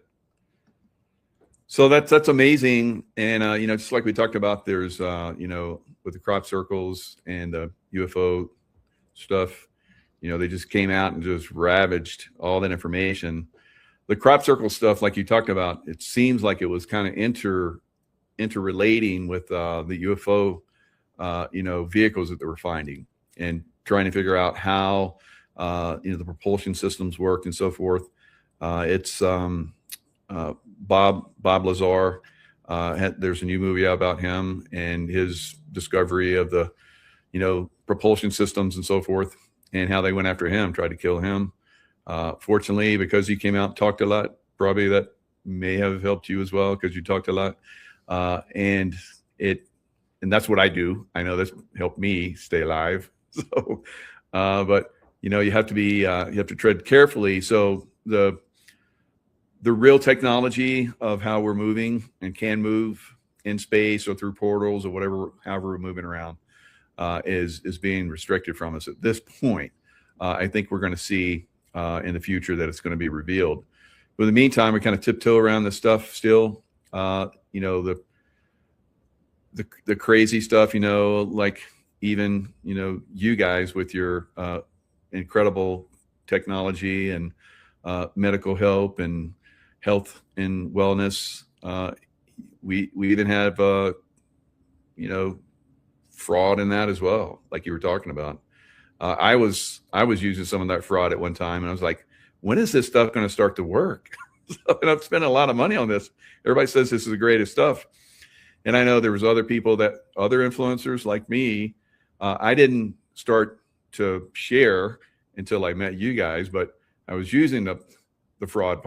So that's amazing. And, just like we talked about, there's, with the crop circles and UFO stuff, they just came out and just ravaged all that information. The crop circle stuff, like you talked about, it seems like it was kind of interrelating with the UFO, vehicles that they were finding, and trying to figure out how, the propulsion systems worked and so forth. It's Bob Lazar. There's a new movie out about him and his discovery of the, propulsion systems and so forth, and how they went after him, tried to kill him. Fortunately, because he came out and talked a lot, probably that may have helped you as well, because you talked a lot. And that's what I do. I know this helped me stay alive. So, but you have to be, you have to tread carefully. So the real technology of how we're moving and can move in space or through portals or whatever, however we're moving around, is being restricted from us at this point. I think we're going to see in the future that it's going to be revealed. But in the meantime, we kind of tiptoe around this stuff still. The crazy stuff, like even, you guys with your incredible technology and medical help and health and wellness. We even have, fraud in that as well, like you were talking about. I was using some of that fraud at one time, and I was like, when is this stuff going to start to work? And I've spent a lot of money on this. Everybody says this is the greatest stuff. And I know there was other influencers like me. I didn't start to share until I met you guys, but I was using the fraud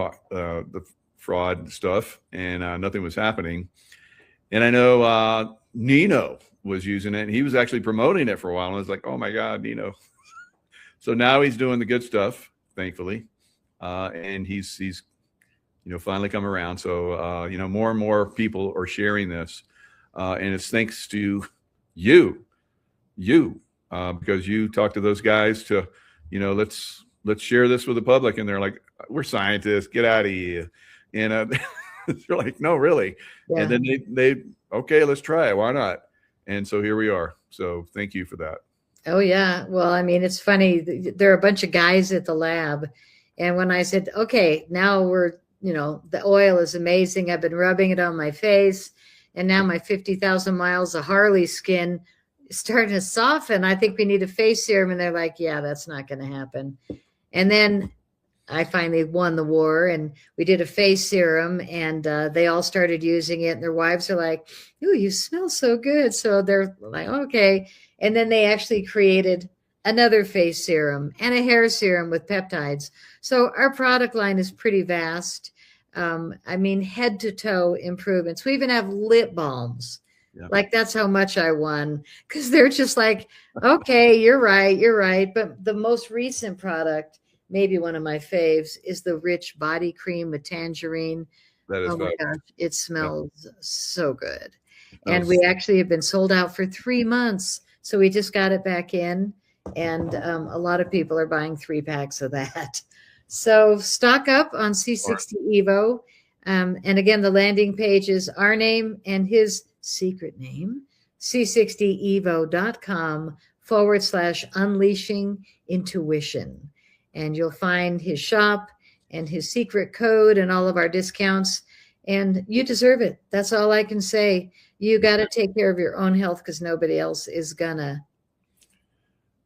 stuff, and nothing was happening. And I know Nino was using it, and he was actually promoting it for a while. And I was like, oh my God, Nino. So now he's doing the good stuff, thankfully. And he's finally come around. So, more and more people are sharing this. And it's thanks to you, because you talk to those guys to, let's share this with the public. And they're like, we're scientists, get out of here. And they're like, no, really. Yeah. And then they okay, let's try it. Why not? And so here we are. So thank you for that. Oh, yeah. Well, I mean, it's funny. There are a bunch of guys at the lab. And when I said, okay, now the oil is amazing. I've been rubbing it on my face. And now my 50,000 miles of Harley skin is starting to soften. I think we need a face serum. And they're like, yeah, that's not going to happen. And then I finally won the war, and we did a face serum, and they all started using it. And their wives are like, ooh, you smell so good. So they're like, okay. And then they actually created another face serum and a hair serum with peptides. So our product line is pretty vast. Head to toe improvements. We even have lip balms. Like that's how much I won, because they're just like, okay, you're right. But the most recent product, maybe one of my faves, is the Rich Body Cream with tangerine. That is Oh my fabulous. gosh, it smells so good. And we actually have been sold out for 3 months. So we just got it back in. And a lot of people are buying 3 packs of that. So stock up on C60 Evo. And again, the landing page is our name and his secret name, c60evo.com/unleashing intuition. And you'll find his shop and his secret code and all of our discounts. And you deserve it. That's all I can say. You got to take care of your own health because nobody else is gonna.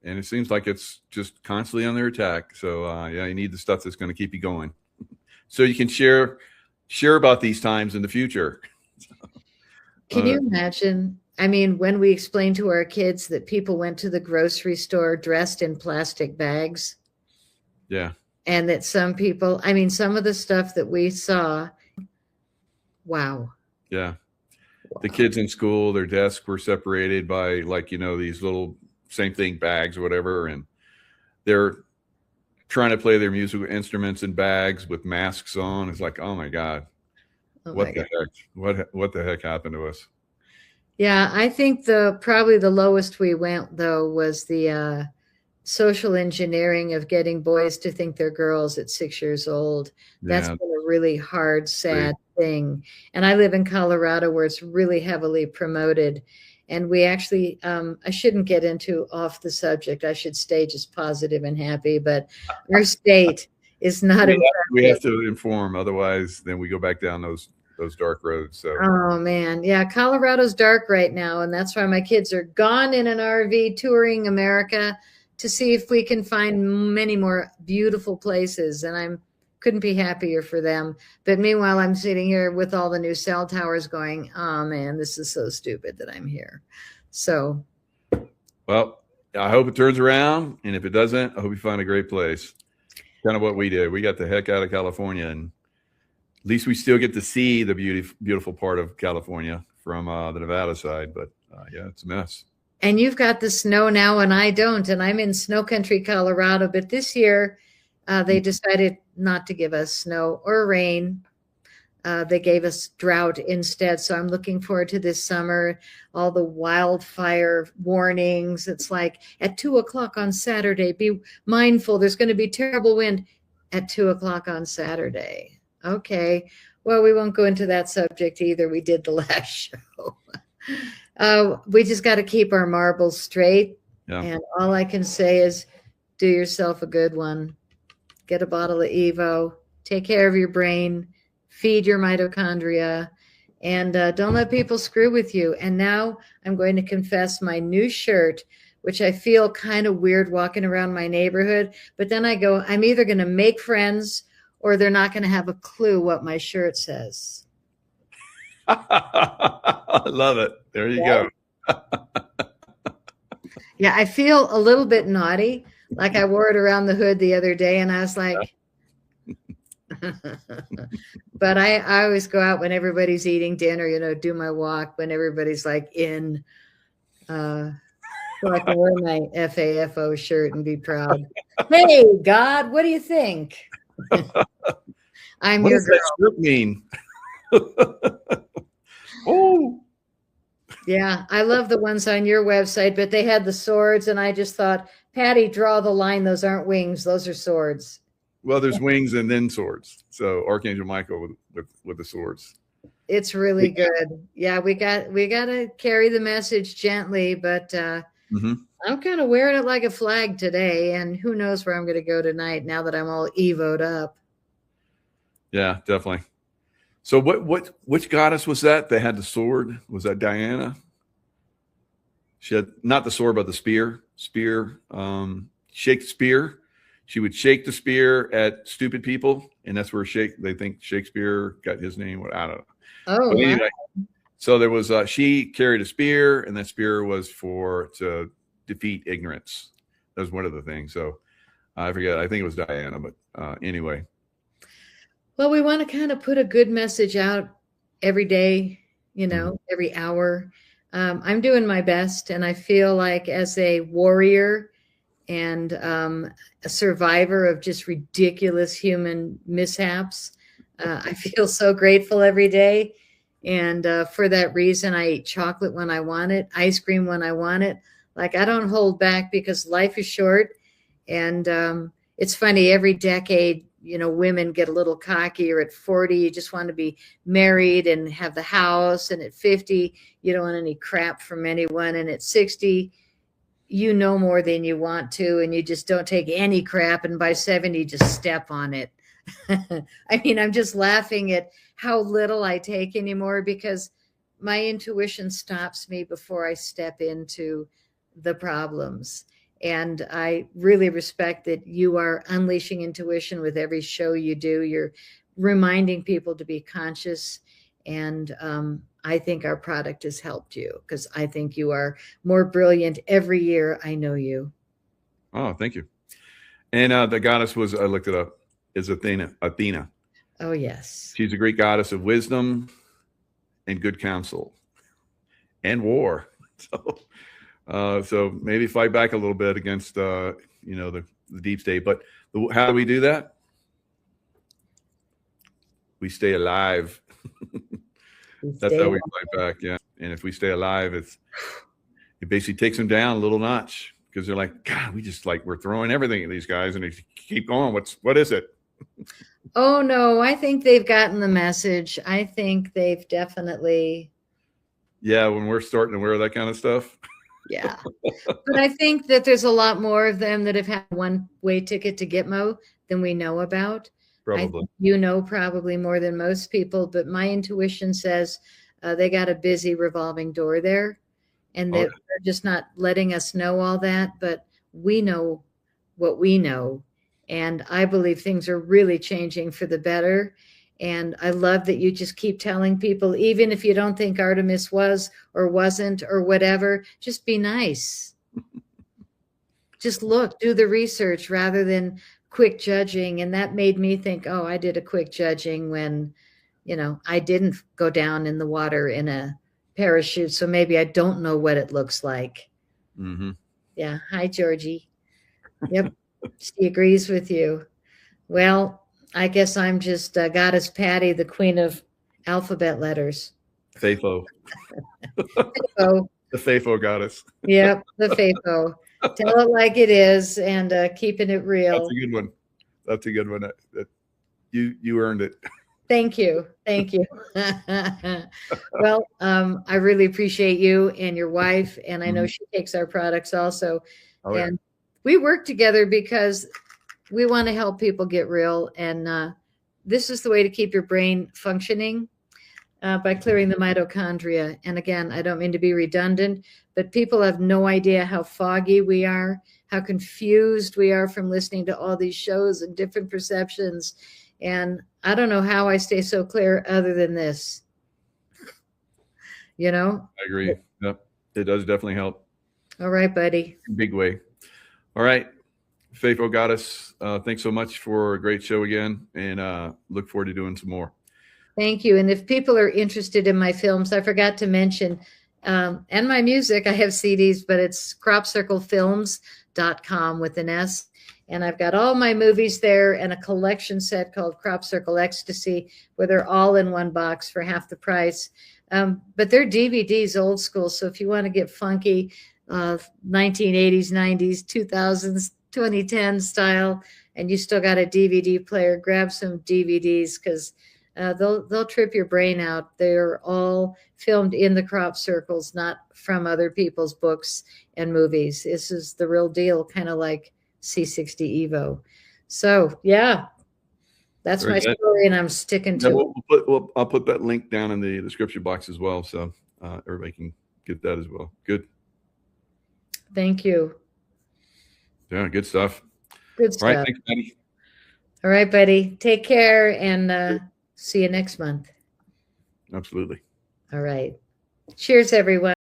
And it seems like it's just constantly under attack. So yeah, you need the stuff that's going to keep you going, so you can share about these times in the future. Can you imagine? I mean, when we explained to our kids that people went to the grocery store dressed in plastic bags. Yeah. And that some people, I mean, some of the stuff that we saw. Wow. Yeah. Wow. The kids in school, their desks were separated by these little same thing bags or whatever, and they're trying to play their musical instruments in bags with masks on. It's like, oh my God, what the heck? What the heck happened to us? Yeah, I think probably the lowest we went though was the social engineering of getting boys to think they're girls at 6 years old. That's been a really hard, sad thing. And I live in Colorado where it's really heavily promoted. And we actually, I shouldn't get into off the subject. I should stay just positive and happy, but our state is not. We have to inform, otherwise then we go back down those dark roads. So. Oh man. Yeah. Colorado's dark right now. And that's why my kids are gone in an RV touring America to see if we can find many more beautiful places. And couldn't be happier for them. But meanwhile, I'm sitting here with all the new cell towers going, oh man, this is so stupid that I'm here. So. Well, I hope it turns around. And if it doesn't, I hope you find a great place. Kind of what we did. We got the heck out of California, and at least we still get to see the beautiful part of California from the Nevada side. But yeah, it's a mess. And you've got the snow now and I don't. And I'm in snow country, Colorado. But this year they decided not to give us snow or rain. They gave us drought instead. So I'm looking forward to this summer. All the wildfire warnings. It's like at 2:00 on Saturday, be mindful. There's going to be terrible wind at 2:00 on Saturday. Okay. Well, we won't go into that subject either. We did the last show. We just got to keep our marbles straight. Yeah. And all I can say is do yourself a good one. Get a bottle of Evo. Take care of your brain. Feed your mitochondria. And don't let people screw with you. And now I'm going to confess my new shirt, which I feel kind of weird walking around my neighborhood. But then I go, I'm either going to make friends or they're not going to have a clue what my shirt says. I love it. There you go. Yeah, I feel a little bit naughty. Like I wore it around the hood the other day and I was like, but I always go out when everybody's eating dinner, do my walk when everybody's like in, so I can wear my FAFO shirt and be proud. Hey, God, what do you think? I'm what your does girl. That shirt mean? Oh. Yeah, I love the ones on your website, but they had the swords, and I just thought, Patty, draw the line. Those aren't wings; those are swords. Well, there's wings and then swords. So Archangel Michael with the swords. It's really good. Yeah, we got to carry the message gently, but I'm kind of wearing it like a flag today, and who knows where I'm going to go tonight now that I'm all evoed up. Yeah, definitely. So which goddess was that? They had the sword. Was that Diana? She had not the sword, but the spear. Shake the spear. She would shake the spear at stupid people, and that's where they think Shakespeare got his name. I don't know. Oh, but anyway, so there was she carried a spear, and that spear was to defeat ignorance. That was one of the things. So I forget. I think it was Diana, but anyway. Well, we want to kind of put a good message out every day, every hour. I'm doing my best, and I feel like as a warrior and a survivor of just ridiculous human mishaps, I feel so grateful every day. And for that reason, I eat chocolate when I want it, ice cream when I want it. Like, I don't hold back because life is short. And it's funny, every decade, you know, women get a little cocky, or at 40, you just want to be married and have the house. And at 50, you don't want any crap from anyone. And at 60, you know more than you want to, and you just don't take any crap. And by 70, you just step on it. I mean, I'm just laughing at how little I take anymore, because my intuition stops me before I step into the problems. And I really respect that you are unleashing intuition with every show you do. You're reminding people to be conscious. And I think our product has helped you, because I think you are more brilliant every year I know you. Oh, thank you. And the goddess was, I looked it up, is Athena. Oh, yes. She's a Greek goddess of wisdom and good counsel and war. So maybe fight back a little bit against, you know, the deep state. But how do we do that? We stay alive. That's how we fight back. Yeah. And if we stay alive, it basically takes them down a little notch, because they're like, God, we're throwing everything at these guys, and they keep going. What is it? Oh, no, I think they've gotten the message. I think they've definitely. Yeah, when we're starting to wear that kind of stuff. Yeah. But I think that there's a lot more of them that have had one-way ticket to Gitmo than we know about. Probably. You know, probably more than most people, but my intuition says they got a busy revolving door there, and they're just not letting us know all that, but we know what we know. And I believe things are really changing for the better. And I love that you just keep telling people, even if you don't think Artemis was or wasn't or whatever, just be nice. Just look, do the research rather than quick judging. And that made me think, oh, I did a quick judging when, you know, I didn't go down in the water in a parachute. So maybe I don't know what it looks like. Mm-hmm. Yeah. Hi, Georgie. Yep. She agrees with you. Well, I guess I'm just Goddess Patty, the queen of alphabet letters. Faithful. Faithful. The faithful goddess. Yep, the faithful. Tell it like it is, and keeping it real. That's a good one. That's a good one. You earned it. Thank you. Thank you. Well, I really appreciate you and your wife, and I know she takes our products also. Oh, and we work together because we want to help people get real. And this is the way to keep your brain functioning by clearing the mitochondria. And again, I don't mean to be redundant, but people have no idea how foggy we are, how confused we are from listening to all these shows and different perceptions. And I don't know how I stay so clear other than this. You know? I agree. Yep. It does definitely help. All right, buddy. Big way. All right. Faithful Goddess, thanks so much for a great show again, and look forward to doing some more. Thank you. And if people are interested in my films, I forgot to mention, and my music, I have CDs, but it's cropcirclefilms.com with an S. And I've got all my movies there and a collection set called Crop Circle Ecstasy, where they're all in one box for half the price. But they're DVDs, old school. So if you want to get funky, 1980s, 90s, 2000s, 2010 style, and you still got a DVD player, grab some DVDs, because they'll trip your brain out. They're all filmed in the crop circles, not from other people's books and movies. This is the real deal, kind of like C60 Evo. So yeah, that's my story, and I'm sticking to it. I'll put that link down in the description box as well, so everybody can get that as well. Good. Thank you. Yeah, good stuff. Good stuff. All right, thanks, Patty. All right, buddy. Take care, and see you next month. Absolutely. All right. Cheers, everyone.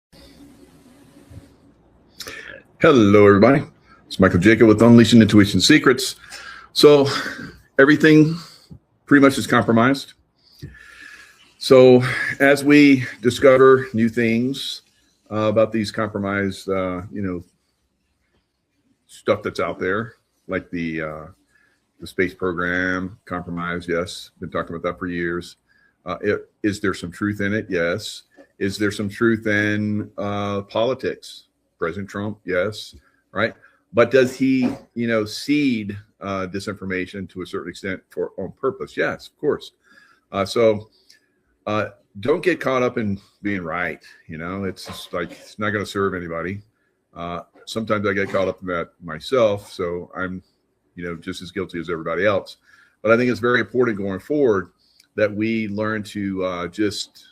Hello, everybody. It's Michael Jacob with Unleashing Intuition Secrets. So everything pretty much is compromised. So as we discover new things, about these compromised, stuff that's out there, like the space program compromise. Yes, been talking about that for years. Is there some truth in it? Yes. Is there some truth in politics? President Trump? Yes. Right. But does he, seed disinformation to a certain extent on purpose? Yes, of course. So don't get caught up in being right. It's just like, it's not going to serve anybody. Sometimes I get caught up in that myself. So I'm, just as guilty as everybody else. But I think it's very important going forward that we learn to just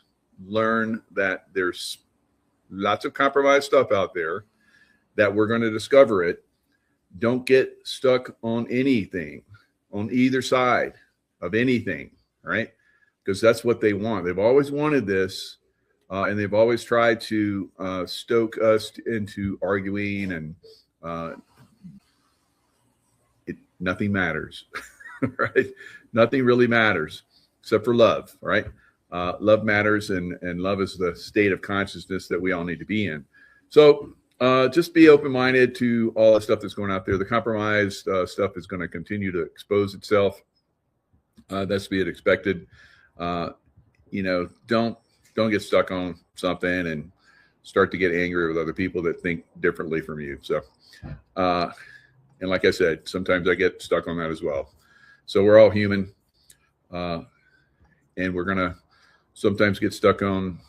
learn that there's lots of compromised stuff out there, that we're going to discover it. Don't get stuck on anything, on either side of anything, right? Because that's what they want. They've always wanted this, and they've always tried to stoke us into arguing, and nothing matters, right? Nothing really matters except for love, right? Love matters, and love is the state of consciousness that we all need to be in. So just be open-minded to all the stuff that's going out there. The compromised stuff is going to continue to expose itself. That's to be expected. Don't get stuck on something and start to get angry with other people that think differently from you. So, and like I said, sometimes I get stuck on that as well. So we're all human, and we're gonna sometimes get stuck on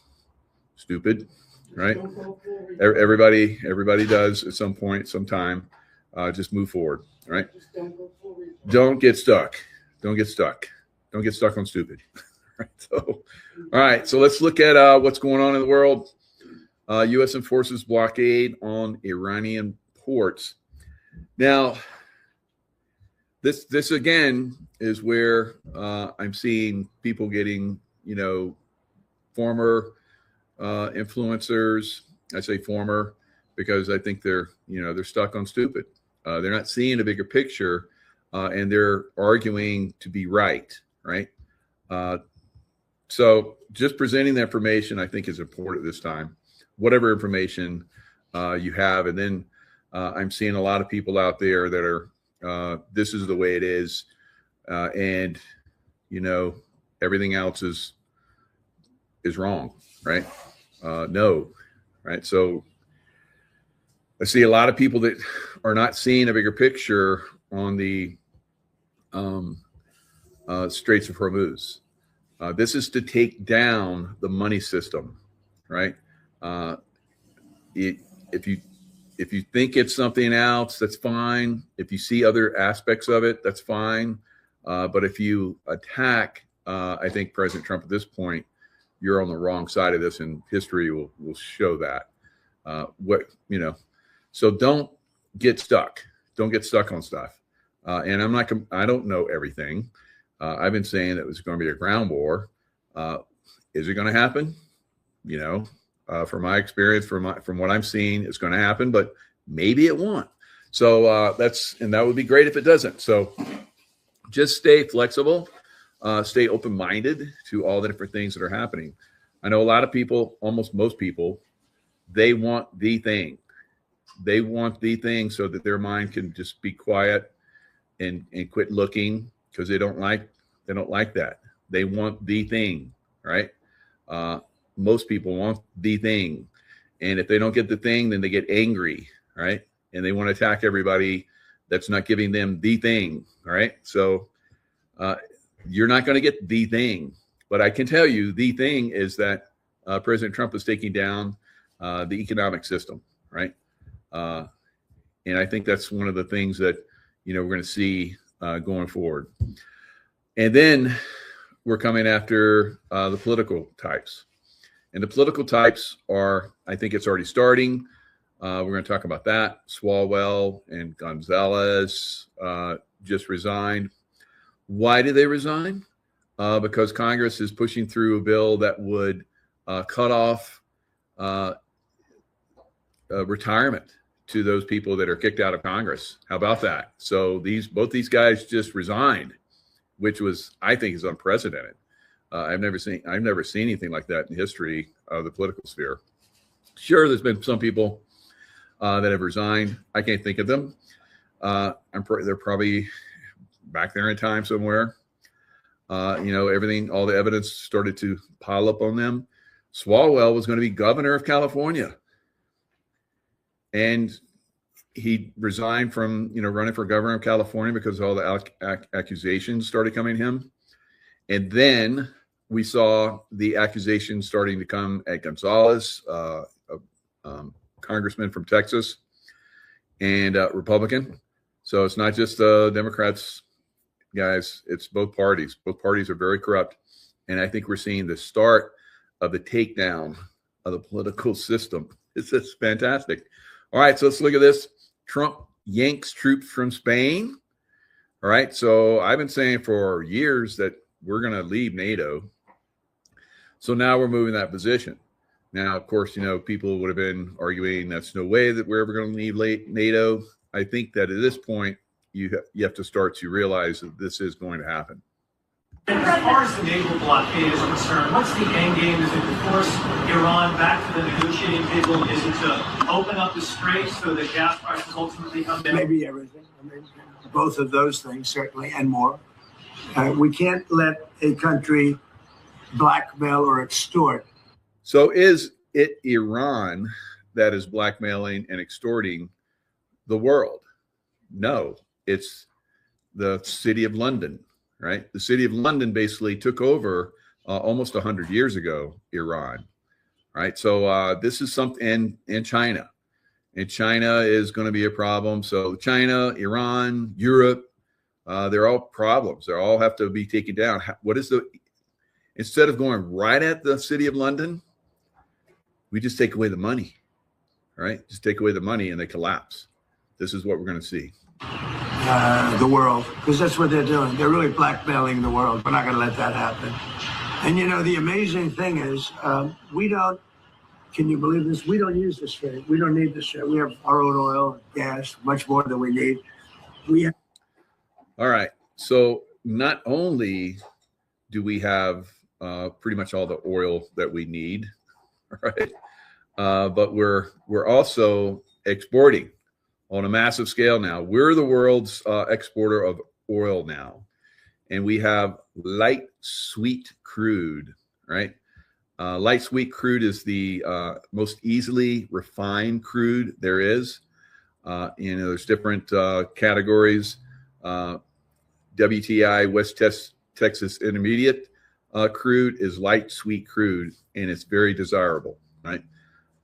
stupid, right? Everybody does at some point, sometime. Just move forward, right? Don't get stuck. Don't get stuck. Don't get stuck on stupid. All right. So let's look at what's going on in the world. U.S. enforces blockade on Iranian ports. Now, this again is where I'm seeing people getting, former influencers. I say former because I think they're stuck on stupid. They're not seeing a bigger picture, and they're arguing to be right. So just presenting the information, I think, is important this time, whatever information you have. And then I'm seeing a lot of people out there that are, this is the way it is. And, everything else is wrong, right? No, right? So I see a lot of people that are not seeing a bigger picture on the Straits of Hormuz. This is to take down the money system, right? If you think it's something else, that's fine. If you see other aspects of it, that's fine. But if you attack, I think President Trump at this point, you're on the wrong side of this, and history will show that. So don't get stuck. Don't get stuck on stuff. And I don't know everything. I've been saying that it was going to be a ground war. Is it going to happen? From my experience, from what I'm seeing, it's going to happen, but maybe it won't. So that would be great if it doesn't. So just stay flexible, stay open-minded to all the different things that are happening. I know a lot of people, almost most people, they want the thing. They want the thing so that their mind can just be quiet and quit looking, because they don't like that. They want the thing, right? Most people want the thing. And if they don't get the thing, then they get angry, right? And they want to attack everybody that's not giving them the thing, all right? So you're not going to get the thing. But I can tell you the thing is that President Trump is taking down the economic system, right? And I think that's one of the things that, we're going to see going forward. And then we're coming after the political types. And the political types are, I think it's already starting. We're going to talk about that. Swalwell and Gonzalez just resigned. Why did they resign? Because Congress is pushing through a bill that would cut off retirement to those people that are kicked out of Congress. How about that? So both these guys just resigned, which I think is unprecedented. I've never seen anything like that in history of the political sphere. Sure, there's been some people that have resigned. I can't think of them. They're probably back there in time somewhere. Everything, all the evidence started to pile up on them. Swalwell was going to be governor of California. And he resigned from, running for governor of California because all the accusations started coming to him. And then we saw the accusations starting to come at Gonzalez, congressman from Texas, and Republican. So it's not just Democrats, guys. It's both parties. Both parties are very corrupt. And I think we're seeing the start of the takedown of the political system. It's just fantastic. All right, so let's look at this. Trump yanks troops from Spain. All right, so I've been saying for years that we're going to leave NATO. So now we're moving that position. Now, of course, people would have been arguing that's no way that we're ever going to leave NATO. I think that at this point, you have to start to realize that this is going to happen. As far as the naval blockade is concerned, what's the end game? Is it to force Iran back to the negotiating table? Is it to open up the straits so that gas prices ultimately come down? Maybe everything. I mean, both of those things, certainly, and more. We can't let a country blackmail or extort. So is it Iran that is blackmailing and extorting the world? No, it's the city of London, right? The city of London basically took over almost 100 years ago, Iran, right? So this is something in China. And China is going to be a problem. So China, Iran, Europe, they're all problems. They all have to be taken down. Instead of going right at the city of London, we just take away the money, right? Just take away the money and they collapse. This is what we're going to see. The world, because that's what they're doing. They're really blackmailing the world. We're not going to let that happen. And the amazing thing is, we don't, can you believe this? We don't use this trade. We don't need this trade. We have our own oil, gas, much more than we need. All right. So not only do we have pretty much all the oil that we need, right? But we're also exporting on a massive scale now. We're the world's exporter of oil now. And we have light sweet crude, right? Light sweet crude is the most easily refined crude there is. There's different categories. WTI, West Texas Intermediate crude is light sweet crude, and it's very desirable, right?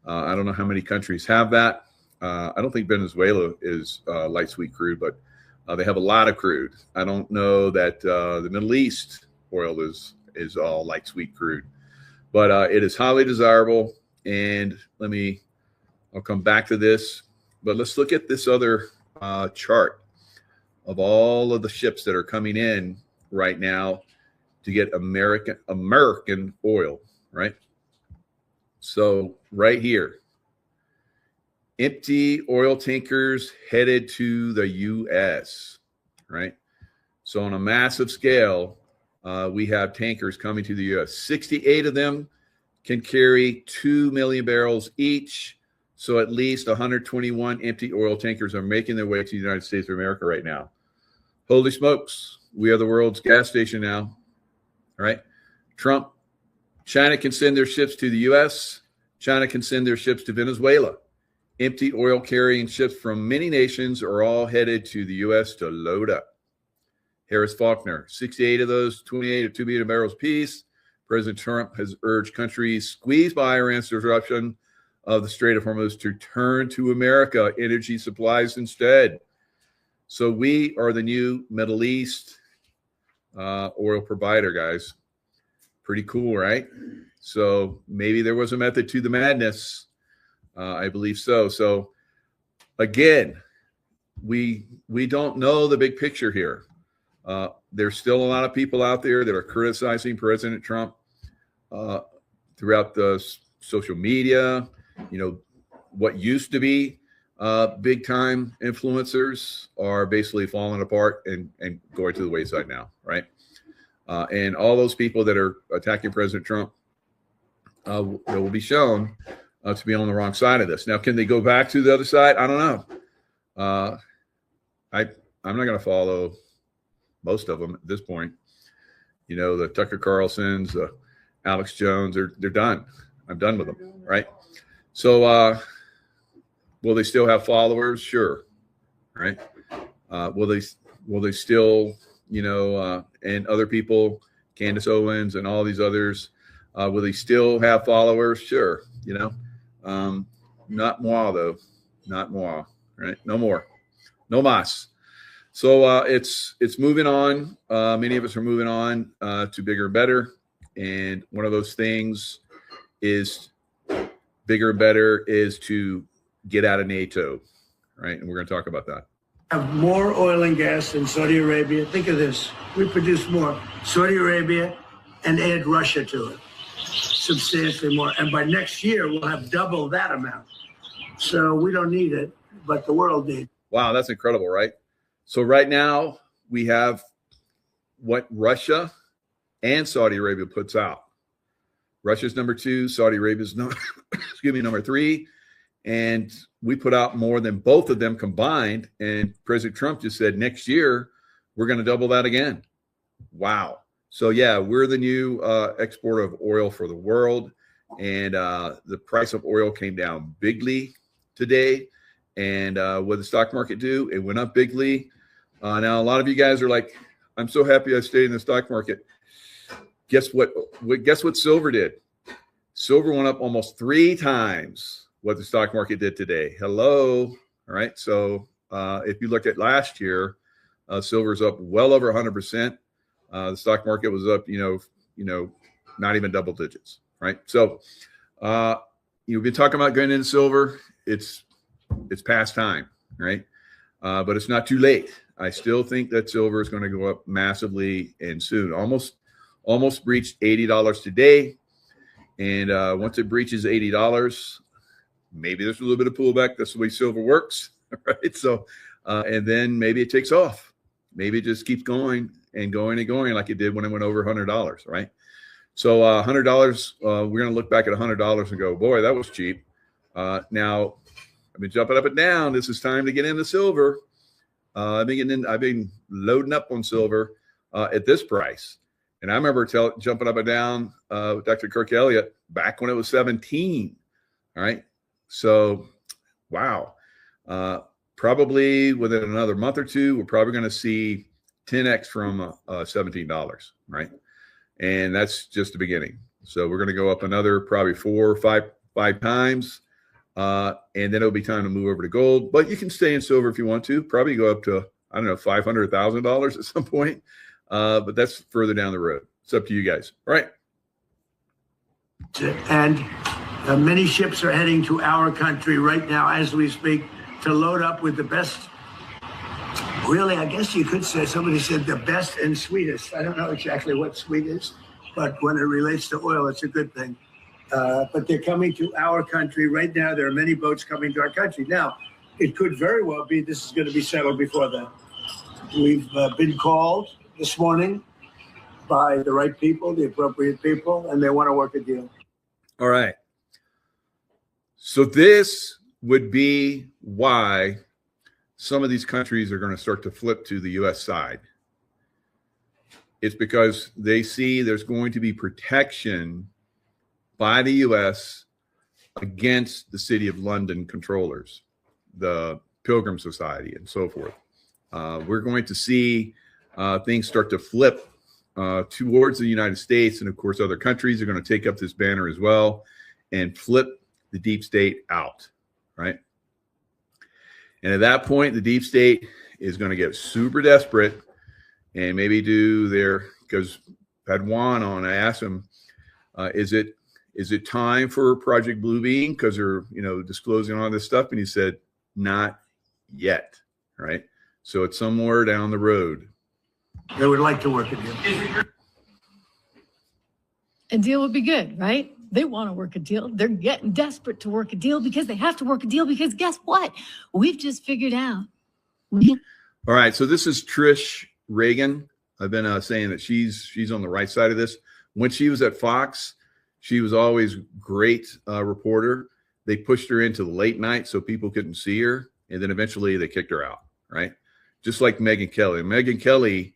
I don't know how many countries have that. I don't think Venezuela is light sweet crude, but they have a lot of crude. I don't know that the Middle East oil is all light sweet crude, but it is highly desirable. And I'll come back to this, but let's look at this other chart of all of the ships that are coming in right now to get American oil, right? So right here, empty oil tankers headed to the U.S., right? So on a massive scale, we have tankers coming to the U.S. 68 of them can carry 2 million barrels each. So at least 121 empty oil tankers are making their way to the United States of America right now. Holy smokes, we are the world's gas station now, all right? China can send their ships to the U.S. China can send their ships to Venezuela. Empty oil carrying ships from many nations are all headed to the U.S. to load up. Harris Faulkner, 68 of those, 28 at 2 million barrels apiece. President Trump has urged countries squeezed by Iran's disruption of the Strait of Hormuz to turn to America energy supplies instead. So we are the new Middle East oil provider, guys. Pretty cool, right? So maybe there was a method to the madness. I believe so. So again, we don't know the big picture here. There's still a lot of people out there that are criticizing President Trump throughout the social media. What used to be big time influencers are basically falling apart and going to the wayside now, right? And all those people that are attacking President Trump, it will be shown to be on the wrong side of this. Now, can they go back to the other side? I don't know. I'm not going to follow most of them at this point. You know, the Tucker Carlsons, Alex Jones, they're done. I'm done with them, right? So will they still have followers? Sure, right? Will they still, you know, and other people, Candace Owens and all these others, will they still have followers? Sure, you know, not moi though, not moi, right? No more, no mas. So it's moving on. Many of us are moving on to bigger and better, and one of those things is bigger and better is to get out of NATO, right? And we're going to talk about that. Have more oil and gas than Saudi Arabia. Think of this. We produce more Saudi Arabia and add Russia to it. Substantially more. And by next year, we'll have double that amount. So we don't need it, but the world needs it. Wow, that's incredible, right? So right now, we have what Russia and Saudi Arabia puts out. Russia's number 2, Saudi Arabia's number 3. And we put out more than both of them combined. And President Trump just said next year, we're going to double that again. Wow. So, yeah, we're the new exporter of oil for the world. And the price of oil came down bigly today. And what did the stock market do? It went up bigly. Now, a lot of you guys are like, I'm so happy I stayed in the stock market. Guess what? Guess what silver did? Silver went up almost 3 times what the stock market did today. Hello. All right. So if you look at last year, silver's up well over 100%. The stock market was up, you know, not even double digits. Right. So you've been talking about going into silver. It's past time. Right. But it's not too late. I still think that silver is going to go up massively and soon. Almost breached $80 today. And once it breaches $80, maybe there's a little bit of pullback. That's the way silver works, right? So, and then maybe it takes off. Maybe it just keeps going and going and going like it did when it went over $100, right? So $100, we're going to look back at $100 and go, boy, that was cheap. Now, I've been jumping up and down. This is time to get into silver. I've been loading up on silver at this price. And I remember jumping up and down with Dr. Kirk Elliott back when it was 17. All right. So, wow. Probably within another month or two, we're probably going to see 10x from $17, right? And that's just the beginning. So we're going to go up another probably 4 or 5 times. And then it'll be time to move over to gold. But you can stay in silver if you want to. Probably go up to, I don't know, $500,000 at some point. But that's further down the road. It's up to you guys. All right. And many ships are heading to our country right now as we speak to load up with the best. Really, I guess you could say, somebody said the best and sweetest. I don't know exactly what sweet is, but when it relates to oil, it's a good thing. But they're coming to our country right now. There are many boats coming to our country. Now, it could very well be this is going to be settled before then. We've been called this morning by the right people, the appropriate people, and they want to work a deal. All right. So this would be why some of these countries are going to start to flip to the U.S. side. It's because they see there's going to be protection by the U.S. against the City of London controllers, the Pilgrim Society, and so forth. We're going to see things start to flip towards the United States, and of course, other countries are going to take up this banner as well and flip the deep state out, right? And at that point, the deep state is going to get super desperate and maybe do their, because I had Juan on, I asked him, is it time for Project Bluebeam? Because they're, disclosing all this stuff. And he said, not yet, right? So it's somewhere down the road. They would like to work a deal. A deal would be good, right? They want to work a deal. They're getting desperate to work a deal because they have to work a deal because guess what? We've just figured out. All right. So this is Trish Reagan. I've been saying that she's on the right side of this. When she was at Fox, she was always great reporter. they pushed her into the late night so people couldn't see her. And then eventually they kicked her out, right? Just like Megyn Kelly. Megyn Kelly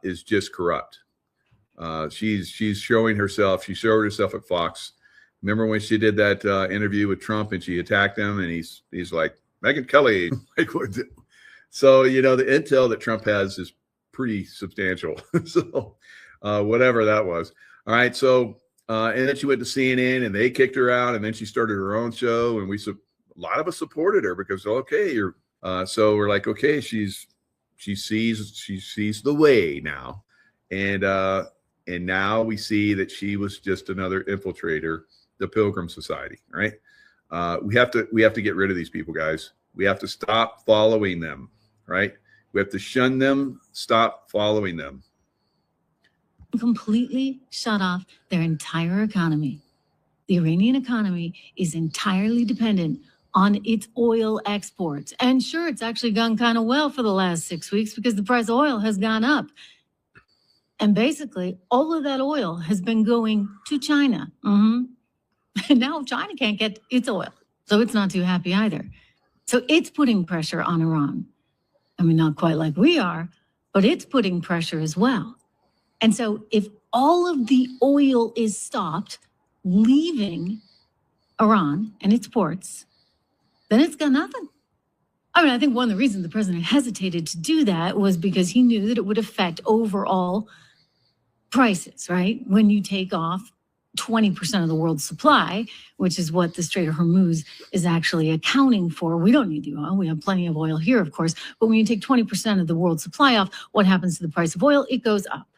is just corrupt. She's showing herself. She showed herself at Fox. Remember when she did that interview with Trump and she attacked him, and he's like, Megyn Kelly. So, you know, the intel that Trump has is pretty substantial. So whatever that was. All right. So, and then she went to CNN and they kicked her out, and then she started her own show, and a lot of us supported her because, okay, so we're like, okay, she sees the way now. And now we see that she was just another infiltrator, the Pilgrim Society, right? We have to get rid of these people, guys. We have to stop following them, right? We have to shun them, stop following them. Completely shut off their entire economy. The Iranian economy is entirely dependent on its oil exports. And sure, it's actually gone kind of well for the last 6 weeks because the price of oil has gone up. And basically, all of that oil has been going to China. And now China can't get its oil, so it's not too happy either. So it's putting pressure on Iran. I mean, not quite like we are, but it's putting pressure as well. And so if all of the oil is stopped leaving Iran and its ports, then it's got nothing. I mean, I think one of the reasons the president hesitated to do that was because he knew that it would affect overall prices, right? When you take off 20% of the world's supply, which is what the Strait of Hormuz is actually accounting for. We don't need the oil. We have plenty of oil here, of course. But when you take 20% of the world's supply off, what happens to the price of oil? It goes up.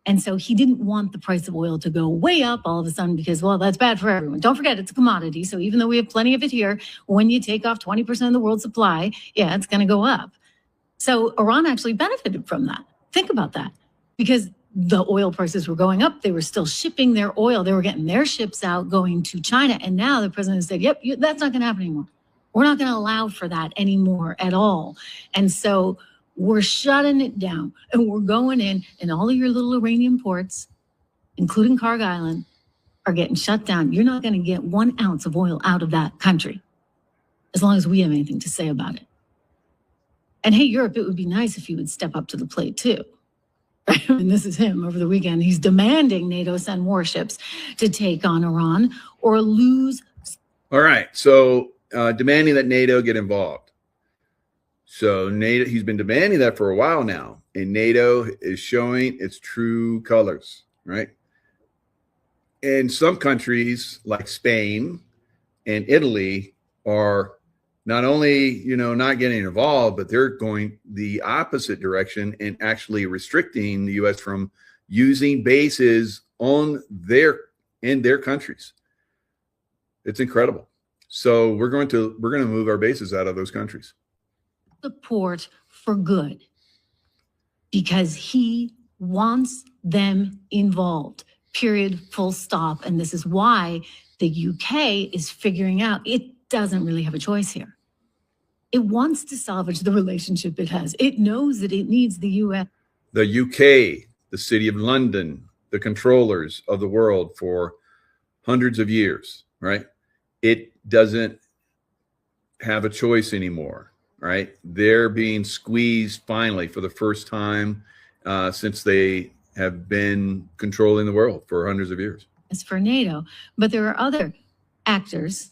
And so he didn't want the price of oil to go way up all of a sudden because, well, that's bad for everyone. Don't forget, it's a commodity. So even though we have plenty of it here, when you take off 20% of the world's supply, yeah, it's going to go up. So Iran actually benefited from that. Think about that. Because the oil prices were going up. They were still shipping their oil. They were getting their ships out going to China. And now the president said, yep, that's not going to happen anymore. We're not going to allow for that anymore at all. And so we're shutting it down, and we're going in, and all of your little Iranian ports, including Karg Island, are getting shut down. You're not going to get 1 ounce of oil out of that country as long as we have anything to say about it. And hey, Europe, it would be nice if you would step up to the plate too. And this is him over the weekend. He's demanding NATO send warships to take on Iran or lose. All right. So demanding that NATO get involved. So NATO, he's been demanding that for a while now, and NATO is showing its true colors, right? And some countries like Spain and Italy are not only, not getting involved, but they're going the opposite direction and actually restricting the U.S. from using bases in their countries. It's incredible. So we're going to move our bases out of those countries. Support for good because he wants them involved, period, full stop. And this is why the UK is figuring out it doesn't really have a choice here. It wants to salvage the relationship it has. It knows that it needs the US. The UK, the city of London, the controllers of the world for hundreds of years, right? It doesn't have a choice anymore. Right, they're being squeezed finally for the first time since they have been controlling the world for hundreds of years. As for NATO, but there are other actors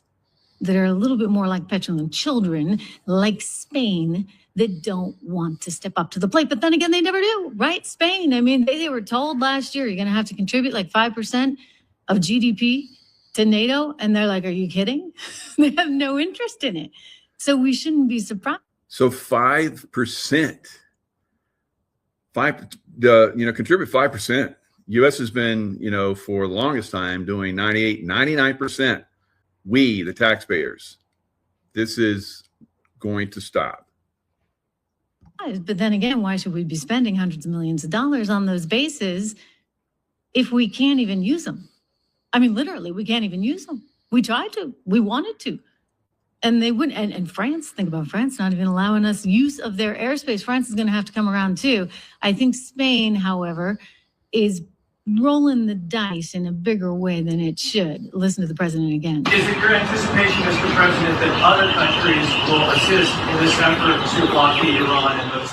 that are a little bit more like petulant children, like Spain, that don't want to step up to the plate. But then again, they never do, right? Spain, I mean, they were told last year, you're going to have to contribute like 5% of GDP to NATO. And they're like, are you kidding? They have no interest in it. So we shouldn't be surprised. So 5%, contribute 5%. U.S. has been, for the longest time doing 99%. We, the taxpayers, this is going to stop. But then again, why should we be spending hundreds of millions of dollars on those bases if we can't even use them? I mean, literally, we can't even use them. We tried to. We wanted to. And they wouldn't. And France, think about France not even allowing us use of their airspace. France is going to have to come around too. I think Spain, however, is rolling the dice in a bigger way than it should. Listen to the president again. Is it your anticipation, Mr. President, that other countries will assist in this effort to blockade Iran and those?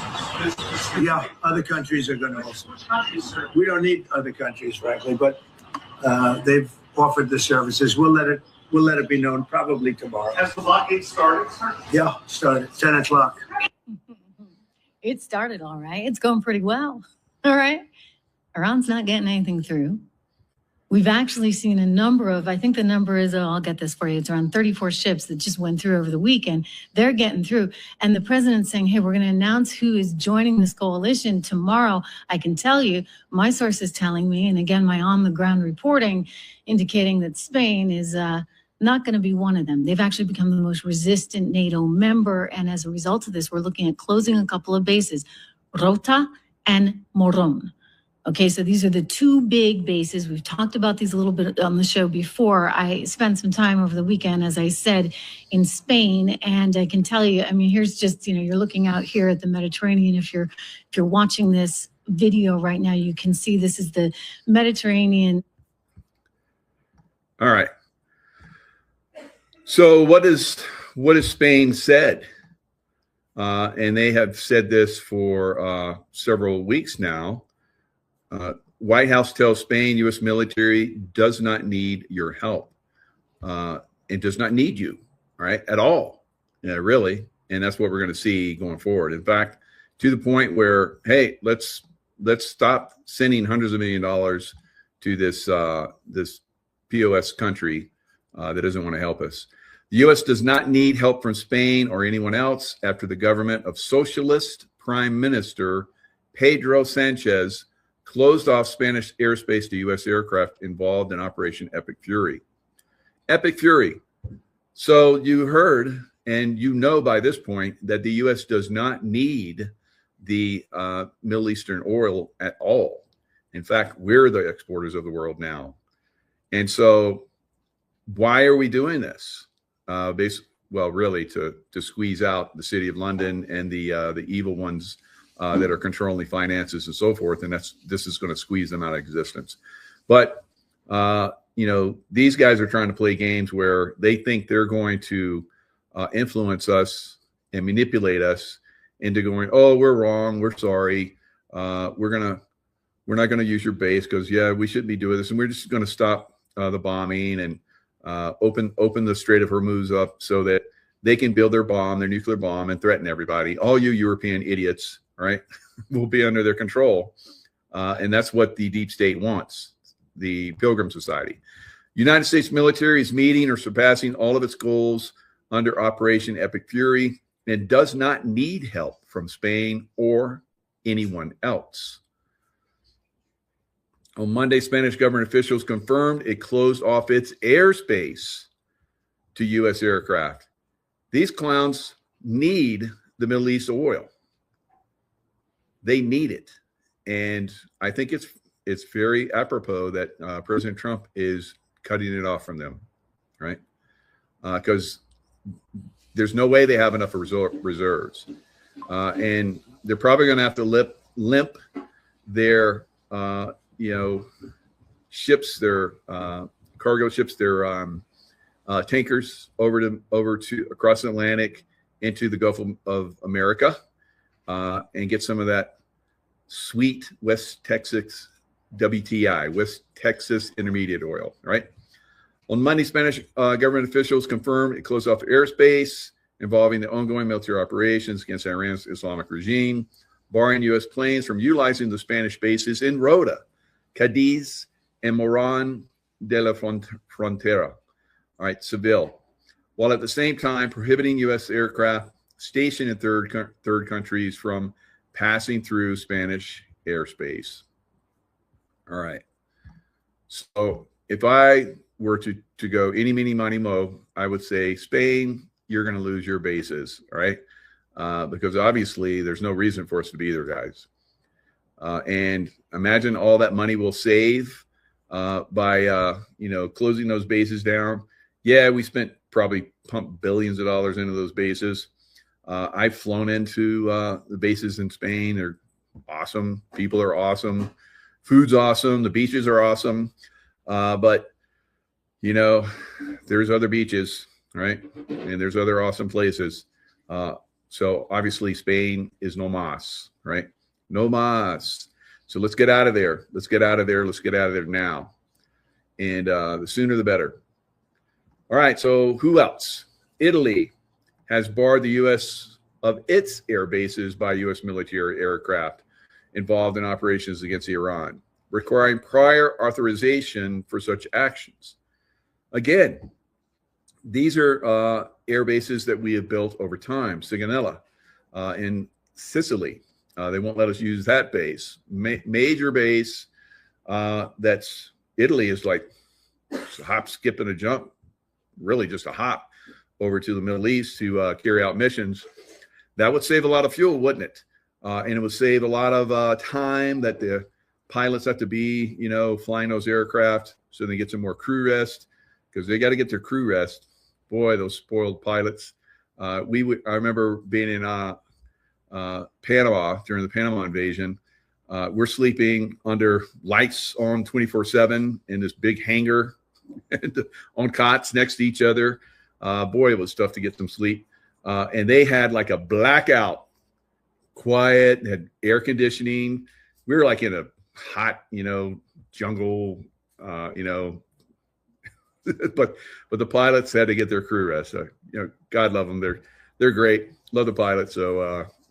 Yeah, other countries are going to also. Which countries, sir? We don't need other countries, frankly, but they've offered the services. We'll let it be known probably tomorrow. Has the blockade started, sir? Yeah, started 10 o'clock. It started all right. It's going pretty well. All right. Iran's not getting anything through. We've actually seen a number of, I think the number is, I'll get this for you, it's around 34 ships that just went through over the weekend. They're getting through. And the president's saying, hey, we're going to announce who is joining this coalition tomorrow. I can tell you, my source is telling me, and again, my on-the-ground reporting indicating that Spain is not going to be one of them. They've actually become the most resistant NATO member. And as a result of this, we're looking at closing a couple of bases, Rota and Moron. Okay, so these are the two big bases. We've talked about these a little bit on the show before. I spent some time over the weekend, as I said, in Spain, and I can tell you, I mean, here's just, you're looking out here at the Mediterranean. If you're watching this video right now, you can see this is the Mediterranean. All right. So what is Spain said? And they have said this for several weeks now. White House tells Spain U.S. military does not need your help. It does not need you, right, at all. Yeah, really. And that's what we're going to see going forward. In fact, to the point where, hey, let's stop sending hundreds of $millions dollars to this POS country that doesn't want to help us. The U.S. does not need help from Spain or anyone else after the government of Socialist Prime Minister Pedro Sanchez closed off Spanish airspace to U.S. aircraft involved in Operation Epic Fury. Epic Fury. So you heard, and you know by this point, that the U.S. does not need the Middle Eastern oil at all. In fact, we're the exporters of the world now. And so why are we doing this? Really to squeeze out the City of London and the evil ones that are controlling finances and so forth, and this is going to squeeze them out of existence. But these guys are trying to play games where they think they're going to influence us and manipulate us into going, oh, we're wrong, we're sorry, we're not going to use your base because we shouldn't be doing this, and we're just going to stop the bombing and open the Strait of Hormuz up so that they can build their nuclear bomb, and threaten everybody. All you European idiots, right, will be under their control. And that's what the deep state wants, the Pilgrim Society. United States military is meeting or surpassing all of its goals under Operation Epic Fury and does not need help from Spain or anyone else. On Monday, Spanish government officials confirmed it closed off its airspace to U.S. aircraft. These clowns need the Middle East oil. They need it. And I think it's very apropos that President Trump is cutting it off from them, right? Because there's no way they have enough reserves. And they're probably going to have to limp their ships, their cargo ships, their tankers over to across the Atlantic into the Gulf of America, and get some of that sweet West Texas WTI, West Texas Intermediate oil, right? On Monday, Spanish government officials confirmed it closed off airspace involving the ongoing military operations against Iran's Islamic regime, barring U.S. planes from utilizing the Spanish bases in Rota, Cadiz, and Moran de la Frontera, all right, Seville, while at the same time prohibiting U.S. aircraft stationed in third countries from passing through Spanish airspace. All right. So if I were to go any, mini, money, mo, I would say, Spain, you're going to lose your bases, all right? Because obviously there's no reason for us to be there, guys. And imagine all that money we'll save by closing those bases down. Yeah, we pumped billions of dollars into those bases. I've flown into the bases in Spain. They're awesome. People are awesome. Food's awesome. The beaches are awesome. But, you know, there's other beaches, right? And there's other awesome places. So obviously Spain is no mas, right? No mas. So let's get out of there. Let's get out of there. Let's get out of there now. And the sooner the better. All right. So who else? Italy has barred the U.S. of its air bases by U.S. military aircraft involved in operations against Iran, requiring prior authorization for such actions. Again, these are air bases that we have built over time. Sigonella in Sicily. They won't let us use that base. Major base that's Italy is like a hop, skip, and a jump. Really just a hop over to the Middle East to carry out missions. That would save a lot of fuel, wouldn't it? And it would save a lot of time that the pilots have to be, you know, flying those aircraft so they get some more crew rest, because they got to get their crew rest. Boy, those spoiled pilots. I remember being in Panama during the Panama invasion. We're sleeping under lights on 24/7 in this big hangar and on cots next to each other. Boy, it was tough to get some sleep. And they had like a blackout, quiet, had air conditioning. We were like in a hot, you know, jungle, you know, but the pilots had to get their crew rest. So, you know, God love them. They're great. Love the pilots. So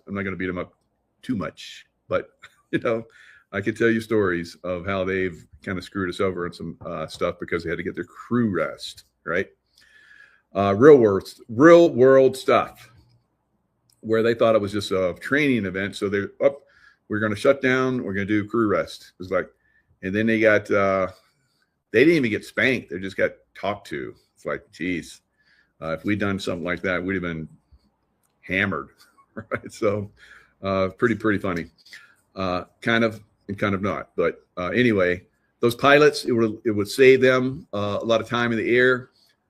I'm not going to beat them up too much, but you know, I could tell you stories of how they've kind of screwed us over on some stuff because they had to get their crew rest, right? Real world stuff where they thought it was just a training event. So they're up, we're going to shut down. We're going to do crew rest. It was like, and then they got, they didn't even get spanked. They just got talked to. It's like, geez, if we'd done something like that, we'd have been hammered. Right. So pretty funny. Kind of and kind of not. But anyway, those pilots, it would save them a lot of time in the air.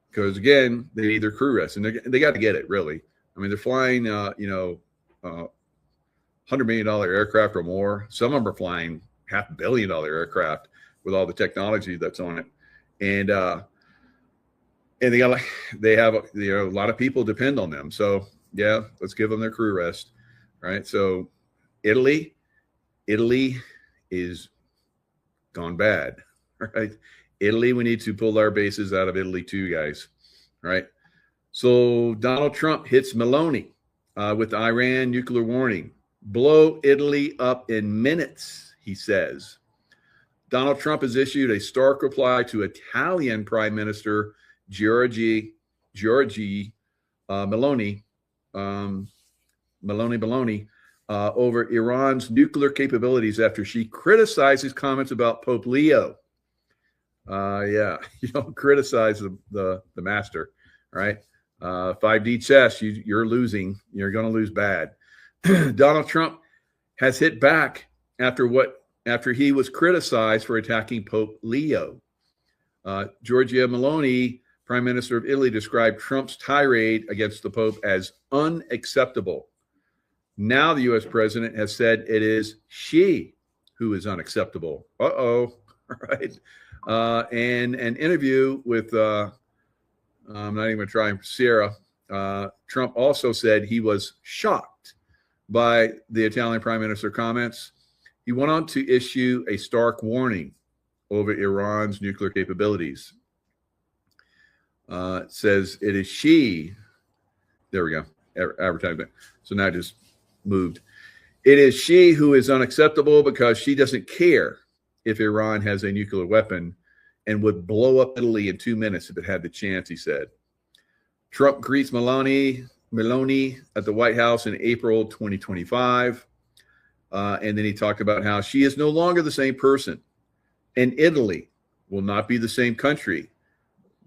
Because again, they need their crew rest, and they got to get it. Really, I mean, they're flying, you know, $100 million aircraft or more. Some of them are flying $500 million aircraft with all the technology that's on it, and they have you know, a lot of people depend on them. So yeah, let's give them their crew rest, right? So Italy is gone bad, right? Italy, we need to pull our bases out of Italy too, guys. Right. So Donald Trump hits Meloni with the Iran nuclear warning. Blow Italy up in minutes, he says. Donald Trump has issued a stark reply to Italian Prime Minister Giorgia Meloni over Iran's nuclear capabilities after she criticized his comments about Pope Leo. Yeah, you don't criticize the master, right? 5D chess, you're losing. You're going to lose bad. Donald Trump has hit back after he was criticized for attacking Pope Leo. Giorgia Meloni, Prime Minister of Italy, described Trump's tirade against the Pope as unacceptable. Now the U.S. president has said it is she who is unacceptable. Right? And an interview with, I'm not even going to try and Sierra, Trump also said he was shocked by the Italian Prime Minister comments. He went on to issue a stark warning over Iran's nuclear capabilities. It says it is she. There we go. Advertisement. So now I just moved. It is she who is unacceptable because she doesn't care if Iran has a nuclear weapon and would blow up Italy in 2 minutes if it had the chance, he said. Trump greets Meloni at the White House in April 2025. And then he talked about how she is no longer the same person. And Italy will not be the same country.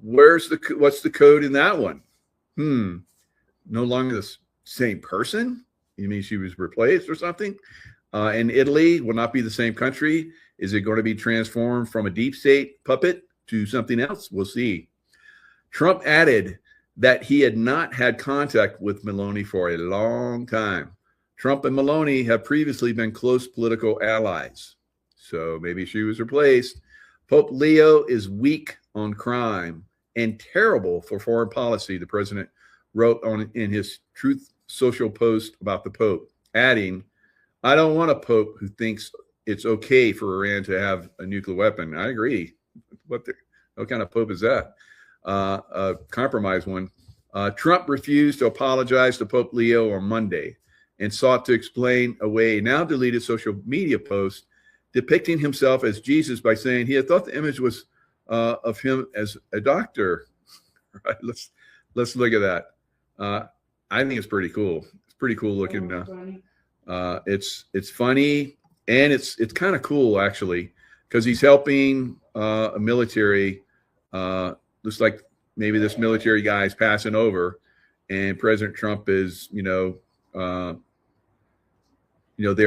What's the code in that one? No longer the same person? You mean she was replaced or something? And Italy will not be the same country. Is it going to be transformed from a deep state puppet to something else? We'll see. Trump added that he had not had contact with Meloni for a long time. Trump and Meloni have previously been close political allies. So maybe she was replaced. Pope Leo is weak on crime and terrible for foreign policy, the president wrote in his Truth Social post about the Pope, adding, I don't want a Pope who thinks it's okay for Iran to have a nuclear weapon. I agree. What kind of Pope is that? A compromised one. Trump refused to apologize to Pope Leo on Monday and sought to explain away a now deleted social media post depicting himself as Jesus by saying he had thought the image was of him as a doctor. Right? Let's look at that. I think it's pretty cool. It's pretty cool looking. It's funny, and it's kind of cool actually, because he's helping a military. Looks like maybe this military guy is passing over, and President Trump is there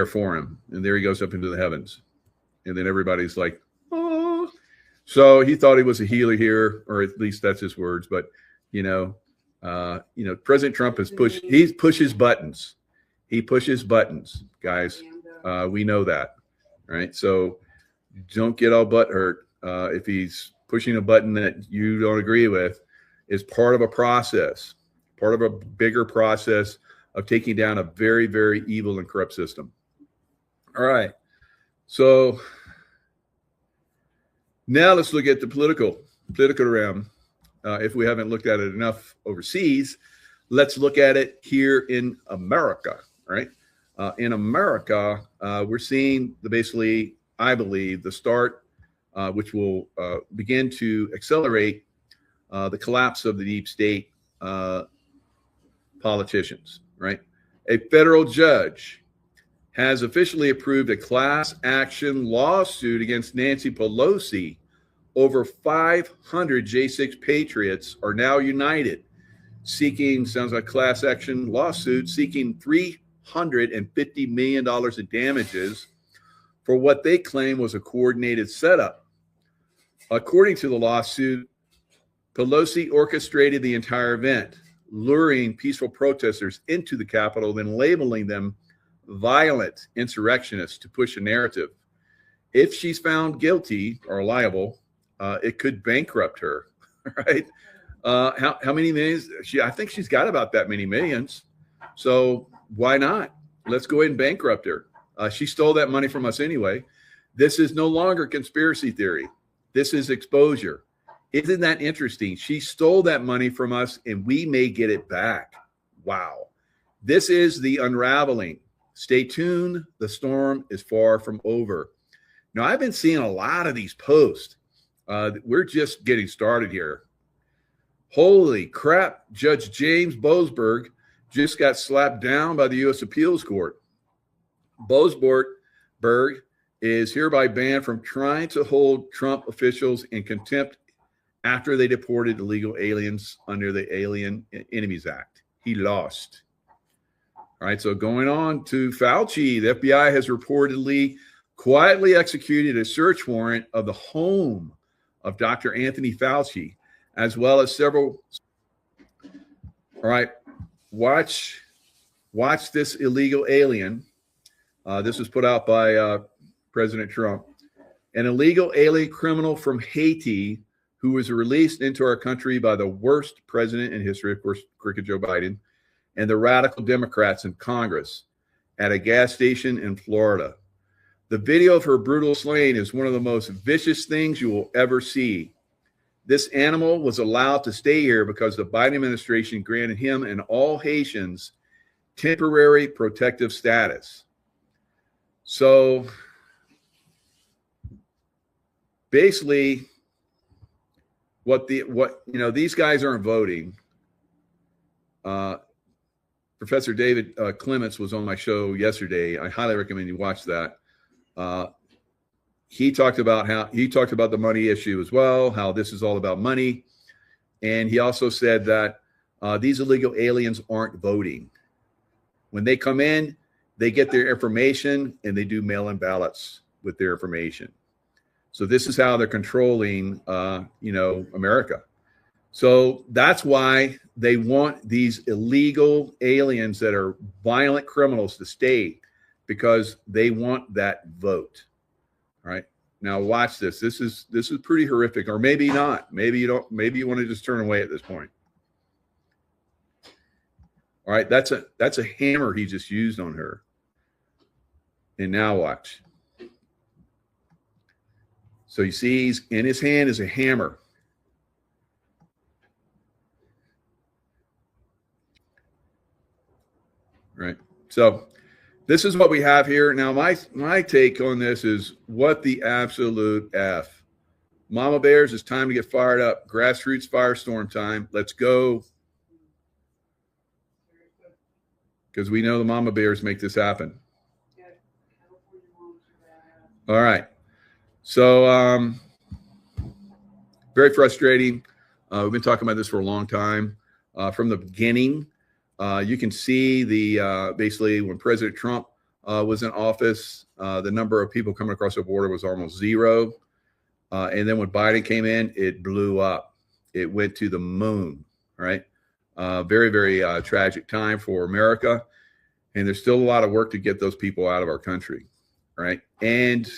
for him, and there he goes up into the heavens, and then everybody's like, oh. So he thought he was a healer here, or at least that's his words. But President Trump he pushes buttons. He pushes buttons, guys. We know that, right? So don't get all butthurt if he's pushing a button that you don't agree with. Is part of a process, part of a bigger process of taking down a very, very evil and corrupt system. All right. So now let's look at the political realm. If we haven't looked at it enough overseas, let's look at it here in America, right? In America, we're seeing I believe, the start, which will begin to accelerate the collapse of the deep state politicians, right? A federal judge has officially approved a class action lawsuit against Nancy Pelosi. Over 500 J6 patriots are now united, sounds like class action lawsuit, seeking $350 million in damages for what they claim was a coordinated setup. According to the lawsuit, Pelosi orchestrated the entire event, luring peaceful protesters into the Capitol, then labeling them violent insurrectionists to push a narrative. If she's found guilty or liable, it could bankrupt her, right? How many millions? I think she's got about that many millions. So why not? Let's go ahead and bankrupt her. She stole that money from us anyway. This is no longer conspiracy theory. This is exposure. Isn't that interesting? She stole that money from us and we may get it back. Wow. This is the unraveling. Stay tuned. The storm is far from over. Now, I've been seeing a lot of these posts. We're just getting started here. Holy crap. Judge James Boasberg just got slapped down by the U.S. Appeals Court. Boasberg is hereby banned from trying to hold Trump officials in contempt after they deported illegal aliens under the Alien Enemies Act. He lost. All right, so going on to Fauci, the FBI has reportedly quietly executed a search warrant of the home of Dr. Anthony Fauci, as well as several. All right, watch this illegal alien. This was put out by President Trump. An illegal alien criminal from Haiti who was released into our country by the worst president in history, of course, crooked Joe Biden, and the radical Democrats in Congress at a gas station in Florida. The video of her brutal slaying is one of the most vicious things you will ever see. This animal was allowed to stay here because the Biden administration granted him and all Haitians temporary protective status. So basically, these guys aren't voting. Professor David Clements was on my show yesterday. I highly recommend you watch that. He talked about the money issue as well, how this is all about money. And he also said that these illegal aliens aren't voting. When they come in, they get their information and they do mail-in ballots with their information. So this is how they're controlling, America. So that's why they want these illegal aliens that are violent criminals to stay, because they want that vote. All right. Now watch this. This is pretty horrific, or maybe not. Maybe you don't. Maybe you want to just turn away at this point. All right. That's a hammer he just used on her. And now watch. So you see, he's in his hand is a hammer. Right. So this is what we have here. Now, my take on this is what the absolute F. Mama Bears, it's time to get fired up. Grassroots firestorm time. Let's go. Because we know the Mama Bears make this happen. All right. So very frustrating. We've been talking about this for a long time. From the beginning, you can see the basically when President Trump was in office, the number of people coming across the border was almost zero. And then when Biden came in, it blew up. It went to the moon, right? Very, very tragic time for America. And there's still a lot of work to get those people out of our country, right? And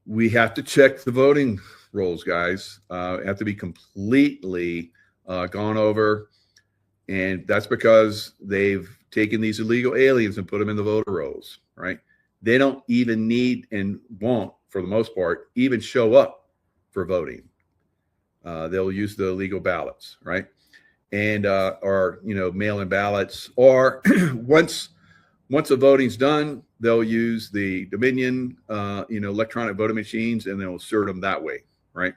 we have to check the voting rolls, guys. Have to be completely gone over. And that's because they've taken these illegal aliens and put them in the voter rolls, right? They don't even need and won't, for the most part, even show up for voting. They'll use the illegal ballots, right? And or mail-in ballots, or once the voting's done, they'll use the Dominion electronic voting machines, and they'll insert them that way, right?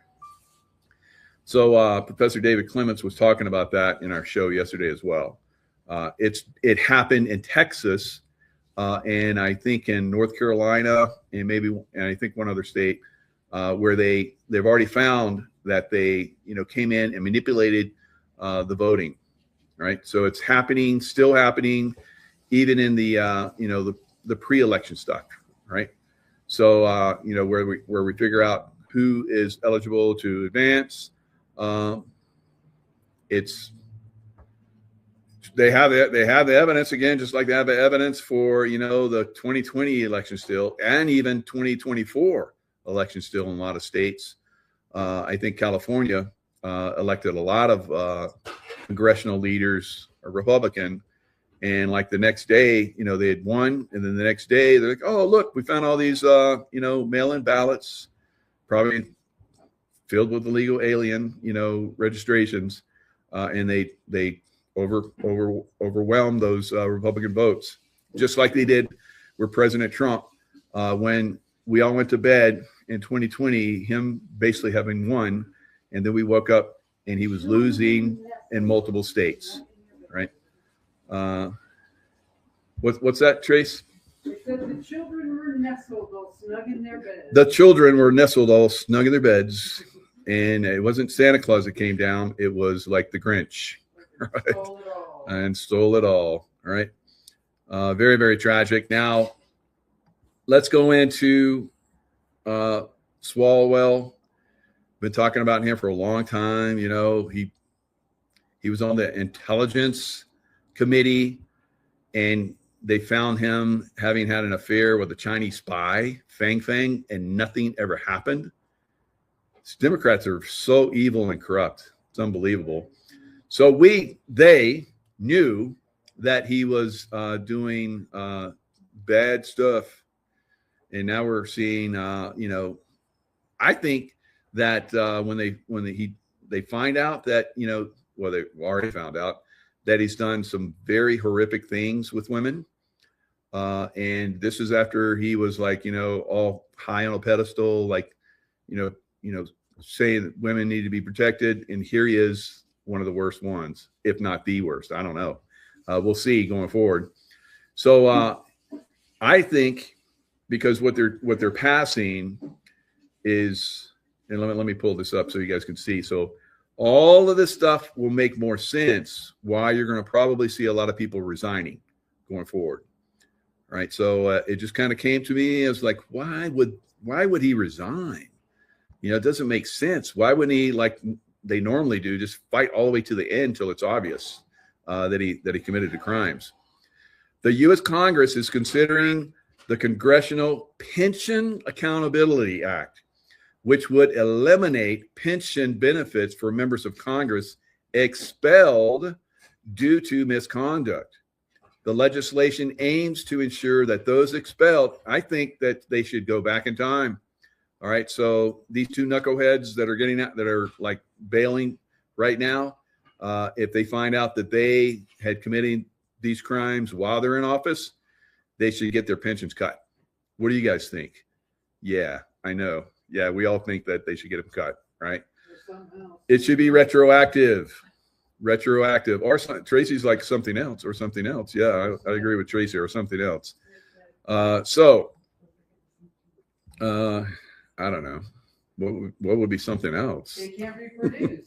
So Professor David Clements was talking about that in our show yesterday as well. It happened in Texas, and I think in North Carolina, and I think one other state, where they've already found that they came in and manipulated the voting, right? So it's happening, still happening, even in the pre-election stuff, right? So where we figure out who is eligible to advance. They have the evidence again, just like they have the evidence for the 2020 election still, and even 2024 election still in a lot of states. I think California elected a lot of congressional leaders, Republican, and like the next day, they had won, and then the next day they're like, oh look, we found all these mail-in ballots, probably filled with illegal alien, registrations, and they overwhelmed those Republican votes, just like they did with President Trump when we all went to bed in 2020, him basically having won, and then we woke up and he was losing in multiple states, right? What's that, Trace? They said the children were nestled all snug in their beds. The children were nestled all snug in their beds. And it wasn't Santa Claus that came down. It was like the Grinch, right? Stole it all, right? Very, very tragic. Now, let's go into Swalwell. Been talking about him for a long time. He was on the intelligence committee, and they found him having had an affair with a Chinese spy, Fang Fang, and nothing ever happened. Democrats are so evil and corrupt. It's unbelievable. So they knew that he was doing bad stuff. And now we're seeing, I think that when they find out that, they've already found out that he's done some very horrific things with women. And this is after he was like, all high on a pedestal, like, saying that women need to be protected. And here he is, one of the worst ones, if not the worst. I don't know. We'll see going forward. So I think because what they're passing is, and let me pull this up so you guys can see. So all of this stuff will make more sense why you're going to probably see a lot of people resigning going forward. Right. So it just kind of came to me as like, why would he resign? It doesn't make sense. Why wouldn't he, like they normally do, just fight all the way to the end till it's obvious that he committed the crimes? The U.S. Congress is considering the Congressional Pension Accountability Act, which would eliminate pension benefits for members of Congress expelled due to misconduct. The legislation aims to ensure that those expelled, I think that they should go back in time. All right. So these two knuckleheads that are getting out, that are like bailing right now, if they find out that they had committed these crimes while they're in office, they should get their pensions cut. What do you guys think? Yeah, I know. Yeah, we all think that they should get them cut, right? It should be retroactive. Retroactive. Or Tracy's like something else or something else. Yeah, I agree with Tracy, or something else. I don't know. What would be something else? They can't reproduce.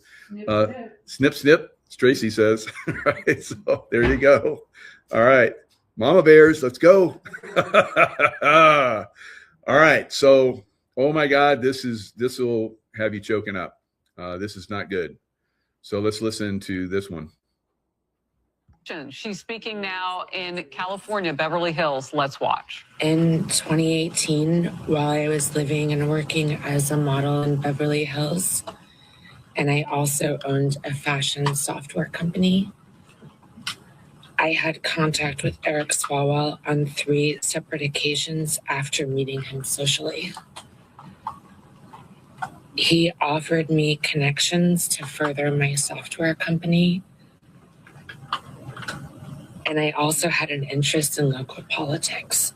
Snip, snip, as Tracy says. Right. So there you go. All right. Mama bears, let's go. All right. So, oh my God, this will have you choking up. This is not good. So let's listen to this one. She's speaking now in California, Beverly Hills. Let's watch. In 2018, while I was living and working as a model in Beverly Hills, and I also owned a fashion software company, I had contact with Eric Swalwell on 3 separate occasions after meeting him socially. He offered me connections to further my software company, and I also had an interest in local politics.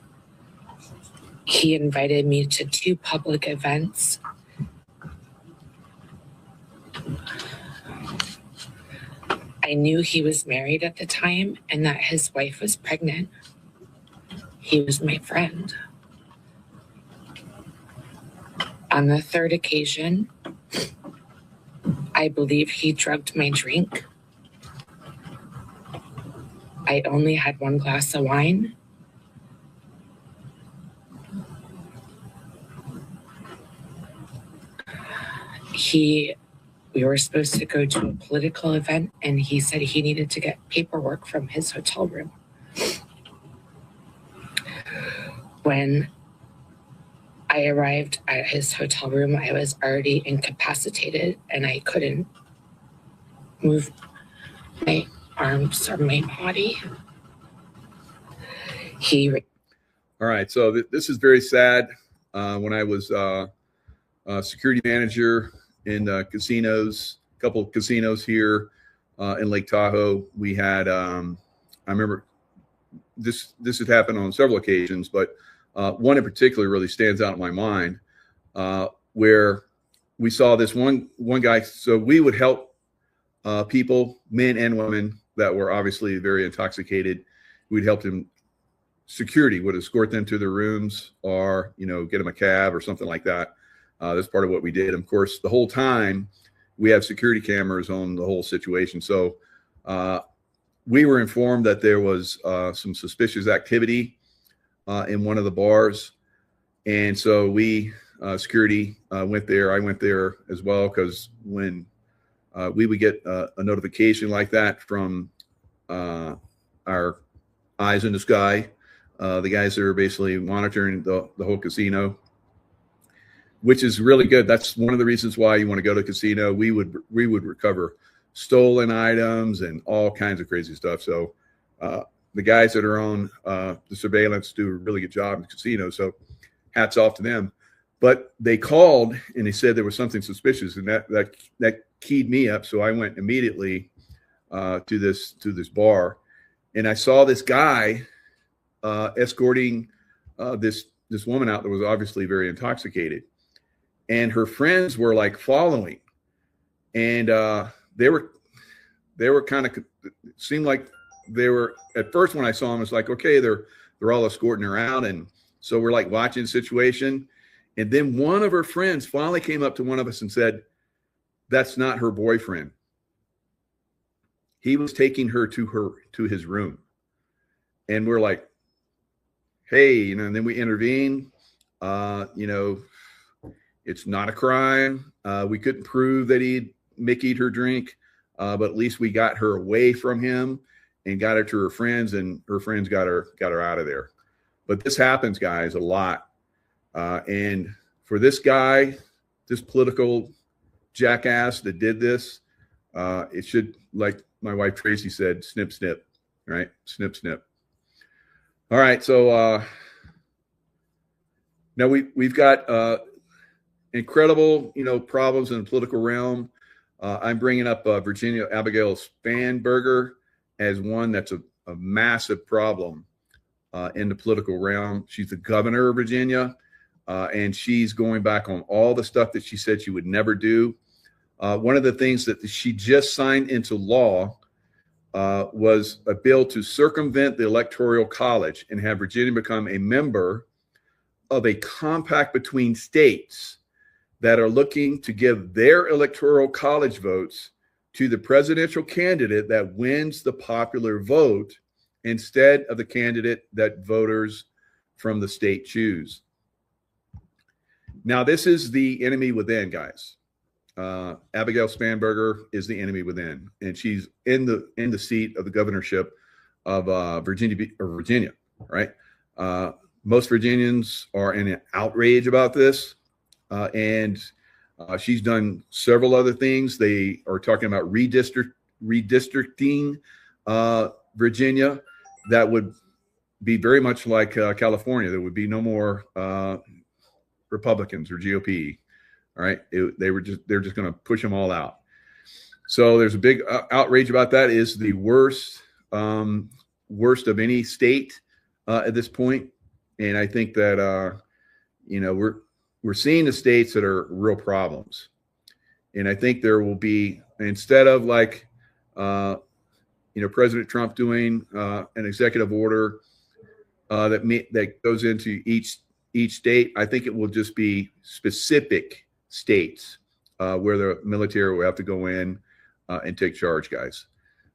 He invited me to 2 public events. I knew he was married at the time and that his wife was pregnant. He was my friend. On the 3rd occasion, I believe he drugged my drink. I only had 1 glass of wine. We were supposed to go to a political event, and he said he needed to get paperwork from his hotel room. When I arrived at his hotel room, I was already incapacitated, and I couldn't move my arms or my body. All right, so this is very sad. When I was security manager in casinos, a couple of casinos here in Lake Tahoe, we had, I remember this had happened on several occasions, but one in particular really stands out in my mind, where we saw this one guy. So we would help people, men and women, that were obviously very intoxicated. We'd help them. Security would escort them to their rooms, or get them a cab or something like that. That's part of what we did. Of course, the whole time we have security cameras on the whole situation. So we were informed that there was some suspicious activity in one of the bars, and so we security went there. I went there as well, because when we would get a notification like that from our eyes in the sky, the guys that are basically monitoring the whole casino, which is really good. That's one of the reasons why you want to go to a casino. We would recover stolen items and all kinds of crazy stuff. So the guys that are on the surveillance do a really good job in the casino. So hats off to them. But they called and they said there was something suspicious, and that keyed me up. So I went immediately to this bar, and I saw this guy escorting this woman out that was obviously very intoxicated, and her friends were like following, and they were kind of, seemed like they were, at first when I saw them, it's like, okay, they're all escorting her out, and so we're like watching the situation. And then one of her friends finally came up to one of us and said, "That's not her boyfriend. He was taking her to his room." And we're like, hey, and then we intervene. It's not a crime. We couldn't prove that he'd Mickey'd her drink, but at least we got her away from him and got her to her friends, and her friends got her out of there. But this happens, guys, a lot. And for this guy, this political jackass that did this, it should, like my wife Tracy said, snip, snip, right? Snip, snip. All right. So now we've got incredible, problems in the political realm. I'm bringing up Virginia Abigail Spanberger as one that's a massive problem in the political realm. She's the governor of Virginia, and she's going back on all the stuff that she said she would never do. One of the things that she just signed into law was a bill to circumvent the Electoral College and have Virginia become a member of a compact between states that are looking to give their Electoral College votes to the presidential candidate that wins the popular vote instead of the candidate that voters from the state choose. Now, this is the enemy within, guys. Abigail Spanberger is the enemy within, and she's in the seat of the governorship of Virginia, right? Most Virginians are in an outrage about this, and she's done several other things. They are talking about redistricting Virginia. That would be very much like California. There would be no more Republicans or GOP. All right, they're just going to push them all out. So there's a big outrage about that. Is the worst of any state at this point, and I think that we're seeing the states that are real problems, and I think there will be, instead of like President Trump doing an executive order that goes into each state, I think it will just be specific states where the military will have to go in and take charge, guys.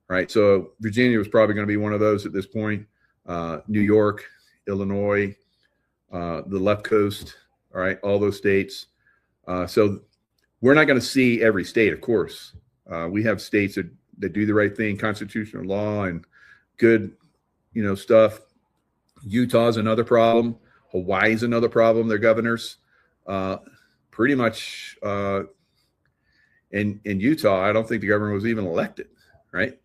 Right. So Virginia was probably going to be one of those at this point. New York, Illinois, the left coast. All right. All those states. So we're not going to see every state, of course. We have states that do the right thing, constitutional law and good, stuff. Utah's another problem. Hawaii's another problem. Their governors. Pretty much in Utah, I don't think the governor was even elected, right?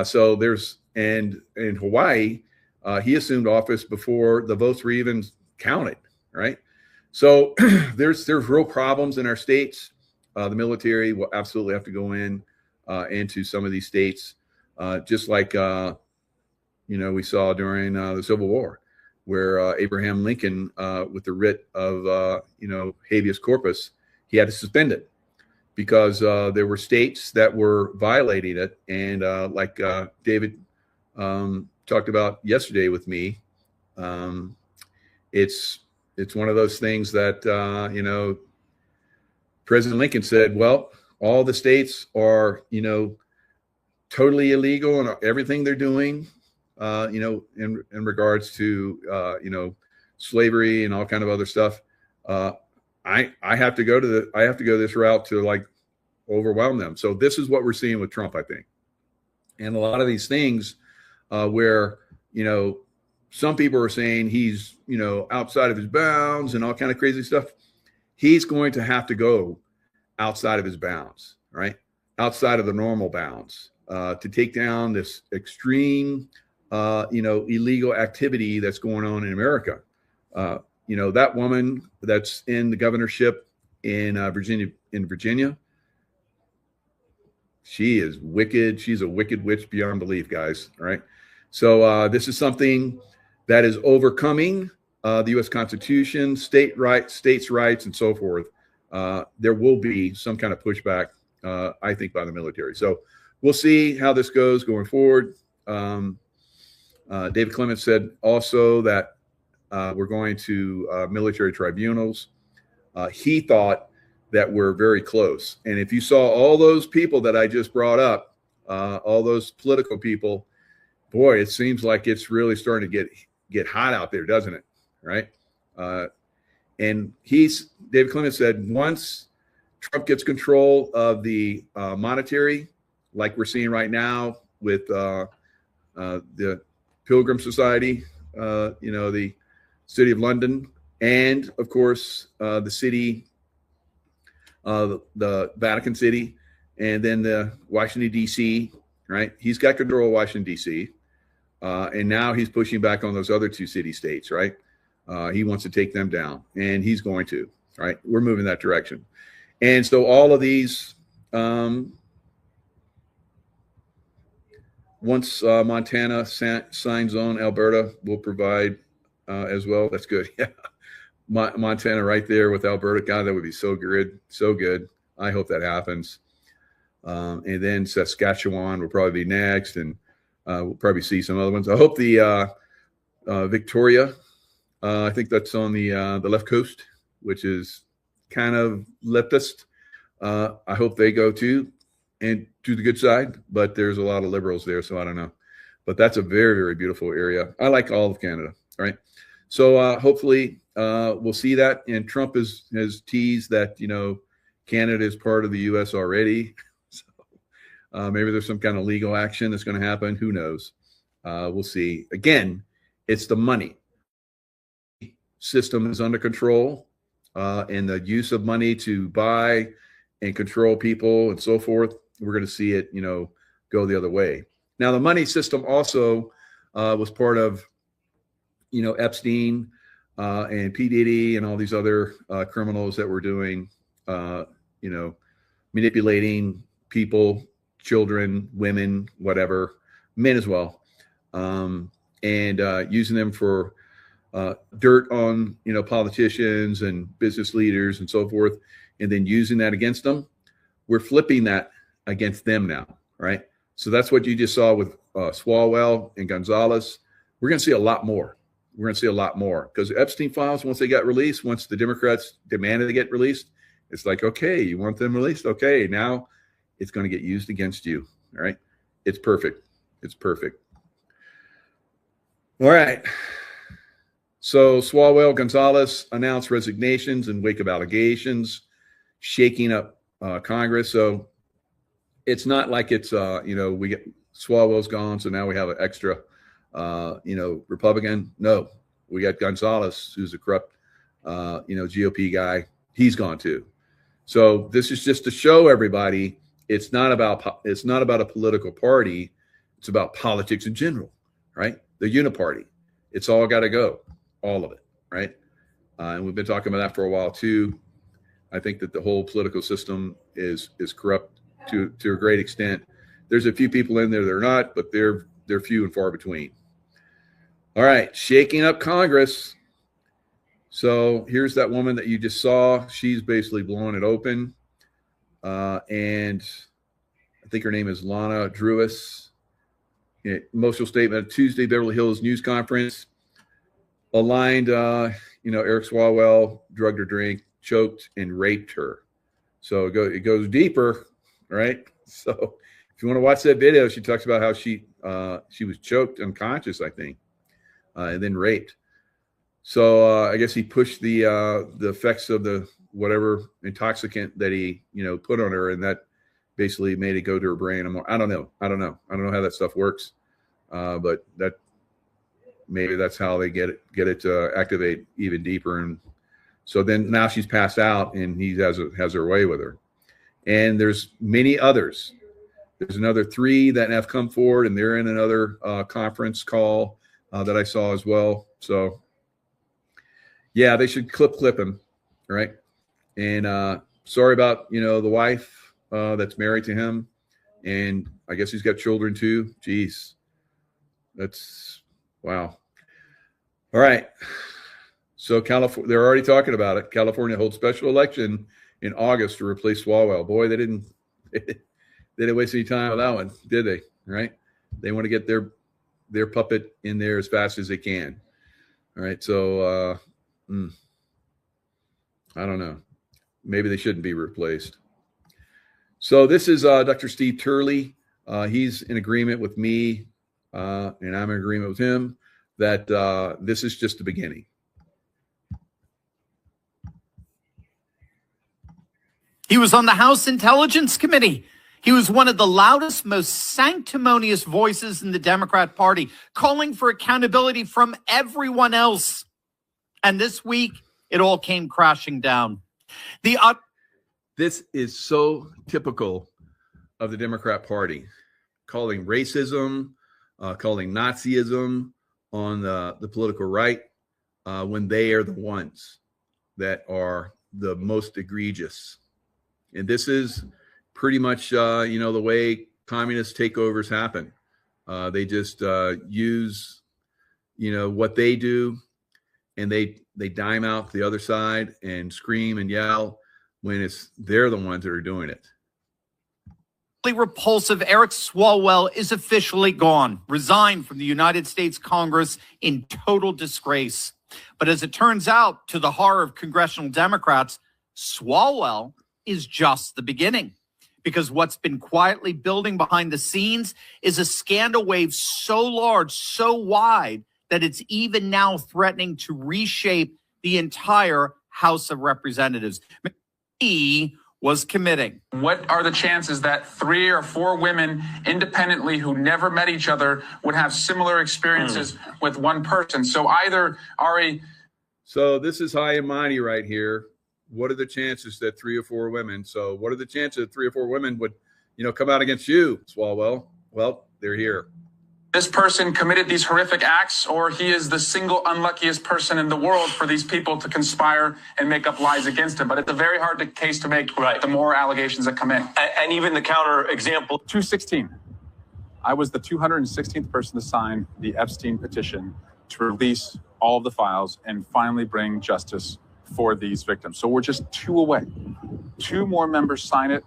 So there's, and in Hawaii, he assumed office before the votes were even counted, right? So there's real problems in our states. The military will absolutely have to go into some of these states, just like we saw during the Civil War, where Abraham Lincoln, with the writ of, habeas corpus, he had to suspend it because there were states that were violating it. And like David talked about yesterday with me, it's one of those things that, President Lincoln said, well, all the states are, totally illegal and everything they're doing, in regards to, slavery and all kind of other stuff. I have to go this route to like overwhelm them. So this is what we're seeing with Trump, I think. And a lot of these things where, some people are saying he's, outside of his bounds and all kind of crazy stuff. He's going to have to go outside of his bounds, right? Outside of the normal bounds to take down this extreme, illegal activity that's going on in America. That woman that's in the governorship in Virginia, she is wicked. She's a wicked witch beyond belief, guys. All right. So this is something that is overcoming the U.S. Constitution, states' rights, and so forth. There will be some kind of pushback, I think, by the military. So we'll see how this goes going forward. David Clements said also that we're going to military tribunals. He thought that we're very close. And if you saw all those people that I just brought up, all those political people, boy, it seems like it's really starting to get hot out there, doesn't it? Right? And David Clements said, once Trump gets control of the monetary, like we're seeing right now with the Pilgrim Society, the city of London, and of course the city, the Vatican City, and then the Washington D.C. Right, he's got control of Washington D.C. And now he's pushing back on those other two city states. Right, he wants to take them down, and he's going to. Right, we're moving that direction, and so all of these. Once Montana signs on, Alberta will provide as well. That's good. Yeah, Montana right there with Alberta. God, that would be so good, so good. I hope that happens. And then Saskatchewan will probably be next, and we'll probably see some other ones. I hope the Victoria. I think that's on the left coast, which is kind of leftist. I hope they go too. And to the good side, but there's a lot of liberals there, so I don't know. But that's a very, very beautiful area. I like all of Canada, right? So hopefully we'll see that. And Trump has teased that, Canada is part of the U.S. already. So maybe there's some kind of legal action that's going to happen. Who knows? We'll see. Again, it's the money. System is under control, and the use of money to buy and control people and so forth. We're going to see it, go the other way. Now, the money system also was part of, Epstein and P. Diddy and all these other criminals that were doing, manipulating people, children, women, whatever, men as well, and using them for dirt on, politicians and business leaders and so forth, and then using that against them. We're flipping that against them now, right? So that's what you just saw with Swalwell and Gonzalez. We're going to see a lot more. We're going to see a lot more because Epstein files, once they got released, once the Democrats demanded they get released, it's like, okay, you want them released? Okay, now it's going to get used against you, all right? It's perfect. It's perfect. All right. So Swalwell, Gonzalez announced resignations in wake of allegations, shaking up Congress. So it's not like it's, we get Swalwell's gone, so now we have an extra, Republican. No, we got Gonzalez, who's a corrupt, GOP guy. He's gone too. So this is just to show everybody it's not about a political party. It's about politics in general, right? The uniparty. It's all got to go, all of it, right? And we've been talking about that for a while too. I think that the whole political system is corrupt to a great extent. There's a few people in there that are not, but they're few and far between. All right, shaking up Congress. So here's that woman that you just saw. She's basically blowing it open. And I think her name is Lana Drewis. Emotional statement at Tuesday Beverly Hills news conference. Aligned, Eric Swalwell drugged her drink, choked, and raped her. So it goes deeper, right? So if you want to watch that video, she talks about how she was choked unconscious, I think, and then raped. So I guess he pushed the effects of the whatever intoxicant that he put on her, and that basically made it go to her brain. I don't know how that stuff works, but that maybe that's how they get it to activate even deeper. And so then now she's passed out, and he has her way with her. And there's many others. There's another 3 that have come forward, and they're in another conference call that I saw as well. So yeah, they should clip him, right? And sorry about the wife that's married to him, and I guess he's got children too. Jeez, that's wow. All right. So California, they're already talking about it. California holds special election in August to replace Swalwell. Boy, they didn't waste any time with that one, did they? Right? They want to get their puppet in there as fast as they can. All right. So I don't know. Maybe they shouldn't be replaced. So this is Dr. Steve Turley. He's in agreement with me, and I'm in agreement with him that this is just the beginning. He was on the House Intelligence Committee. He was one of the loudest, most sanctimonious voices in the Democrat Party, calling for accountability from everyone else. And this week, it all came crashing down. This is so typical of the Democrat Party, calling racism, calling Nazism on the political right, when they are the ones that are the most egregious. And this is pretty much, the way communist takeovers happen. They just use, what they do, and they dime out the other side and scream and yell when they're the ones that are doing it. Repulsive Eric Swalwell is officially gone, resigned from the United States Congress in total disgrace. But as it turns out, to the horror of congressional Democrats, Swalwell is just the beginning. Because what's been quietly building behind the scenes is a scandal wave so large, so wide, that it's even now threatening to reshape the entire House of Representatives. He was committing. What are the chances that 3 or 4 women independently who never met each other would have similar experiences with one person? So either Ari. So this is high and mighty right here. What are the chances that 3 or 4 women? So what are the chances that 3 or 4 women would, come out against you, Swalwell? Well, they're here. This person committed these horrific acts, or he is the single unluckiest person in the world for these people to conspire and make up lies against him. But it's a very hard case to make, the more allegations that come in. And even the counter example. 216. I was the 216th person to sign the Epstein petition to release all of the files and finally bring justice for these victims. So we're just 2 away. 2 more members sign it,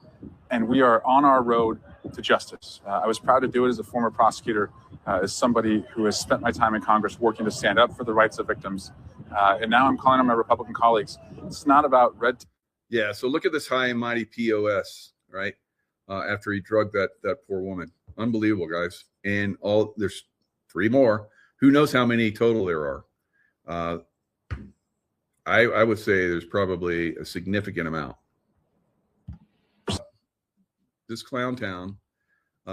and we are on our road to justice. I was proud to do it as a former prosecutor, as somebody who has spent my time in Congress working to stand up for the rights of victims. And now I'm calling on my Republican colleagues. It's not about red tape. Yeah, so look at this high and mighty POS, right? After he drugged that poor woman. Unbelievable, guys. And there's 3 more. Who knows how many total there are? I would say there's probably a significant amount. This clown town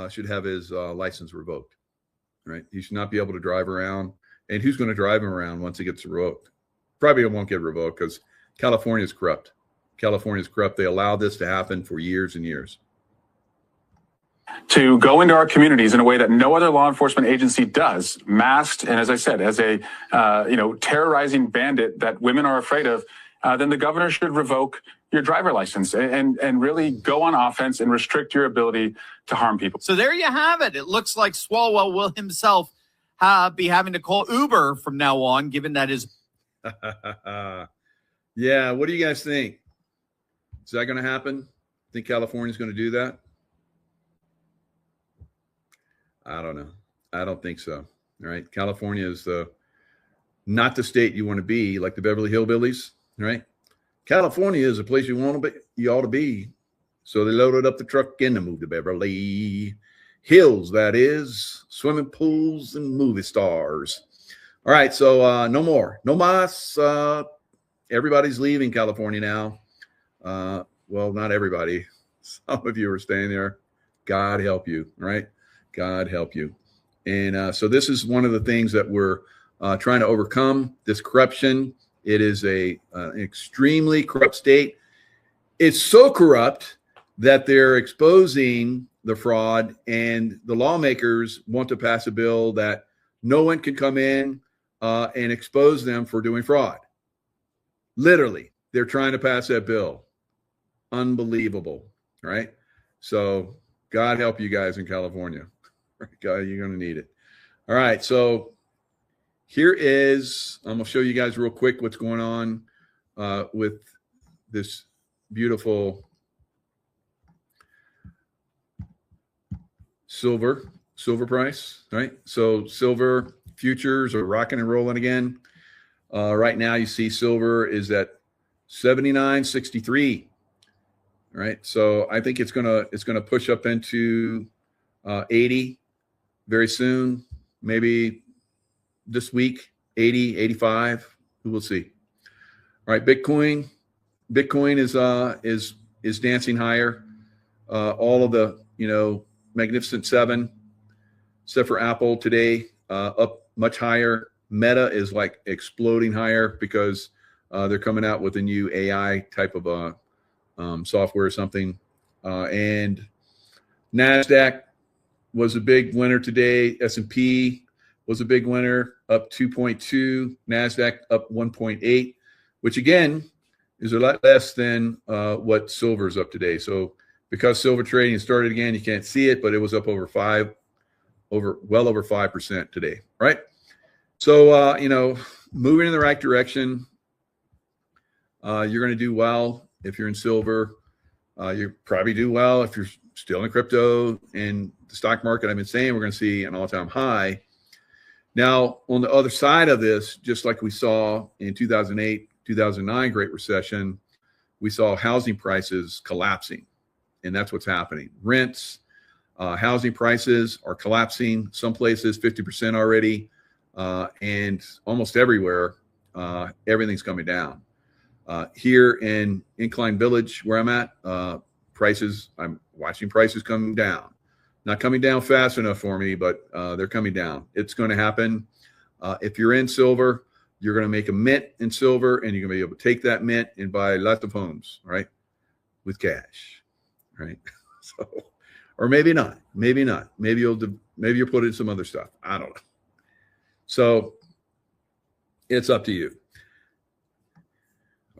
should have his license revoked, right? He should not be able to drive around. And who's going to drive him around once it gets revoked? Probably it won't get revoked because California is corrupt. California is corrupt. They allowed this to happen for years and years. To go into our communities in a way that no other law enforcement agency does, masked, and as I said, as a terrorizing bandit that women are afraid of, then the governor should revoke your driver license and really go on offense and restrict your ability to harm people. So there you have it. It looks like Swalwell will himself be having to call Uber from now on, given that his. Yeah, what do you guys think? Is that going to happen? Think California's going to do that? I don't know. I don't think so. All right. California is not the state you want to be, like the Beverly Hillbillies, right? California is a place you ought to be. So they loaded up the truck and they moved to Beverly Hills, that is, swimming pools and movie stars. All right. So no more. No mas. Everybody's leaving California now. Well, not everybody. Some of you are staying there. God help you, right? God help you. And so this is one of the things that we're trying to overcome, this corruption. It is an extremely corrupt state. It's so corrupt that they're exposing the fraud, and the lawmakers want to pass a bill that no one can come in and expose them for doing fraud. Literally, they're trying to pass that bill. Unbelievable, right? So God help you guys in California. God, you're going to need it. All right, so here is, I'm going to show you guys real quick what's going on with this beautiful silver price, right? So silver futures are rocking and rolling again. Right now you see silver is at 79.63. Right. So I think it's gonna push up into 80 very soon, maybe this week, 80, 85. We will see. All right, Bitcoin is dancing higher. All of the Magnificent Seven, except for Apple today, up much higher Meta is like exploding higher because they're coming out with a new AI type of software or something. And NASDAQ was a big winner today. S&P was a big winner, up 2.2. NASDAQ up 1.8, which again is a lot less than what silver is up today. So because silver trading started again, you can't see it, but it was up well over 5% today, right? So, moving in the right direction. You're going to do well if you're in silver. You probably do well if you're still in crypto and the stock market. I've been saying we're going to see an all-time high. Now, on the other side of this, just like we saw in 2008, 2009 Great Recession, we saw housing prices collapsing, and that's what's happening. Rents, housing prices are collapsing. Some places 50% already, and almost everywhere, everything's coming down. Here in Incline Village, where I'm at, I'm watching prices coming down. Not coming down fast enough for me, but they're coming down. It's going to happen. If you're in silver, you're going to make a mint in silver, and you're going to be able to take that mint and buy lots of homes, right, with cash, right? So, or maybe not. Maybe not. Maybe you'll put in some other stuff. I don't know. So it's up to you.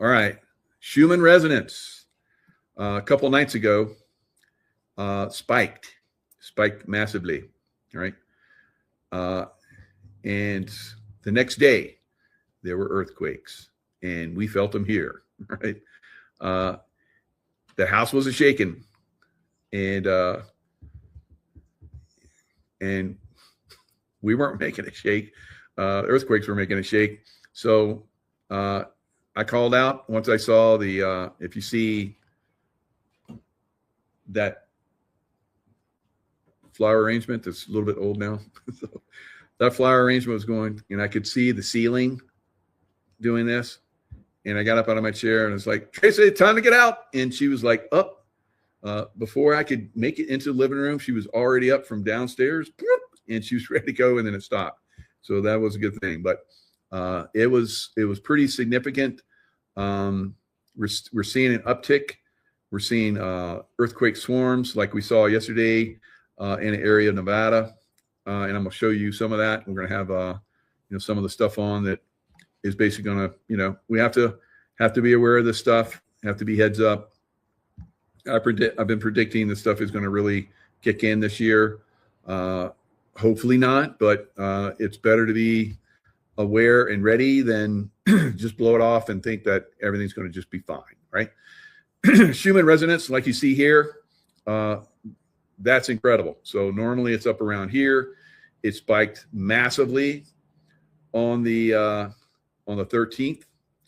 All right. Schumann resonance. A couple nights ago, spiked massively. All right. And the next day, there were earthquakes, and we felt them here. Right. The house wasn't shaking, and we weren't making it shake. Earthquakes were making it shake. So I called out once I saw the, if you see that flower arrangement that's a little bit old now. So that flower arrangement was going, and I could see the ceiling doing this. And I got up out of my chair and it's like, Tracy, time to get out. And she was like up. Before I could make it into the living room, she was already up from downstairs, and she was ready to go, and then it stopped. So that was a good thing. But it was pretty significant. We're seeing an uptick. We're seeing earthquake swarms like we saw yesterday in an area of Nevada, and I'm going to show you some of that. We're going to have some of the stuff on that is basically going to, we have to be aware of this stuff. Have to be heads up. I've been predicting this stuff is going to really kick in this year. Hopefully not, but it's better to be aware and ready than just blow it off and think that everything's going to just be fine, right? Schumann resonance, like you see here, that's incredible. So normally it's up around here. It spiked massively on the 13th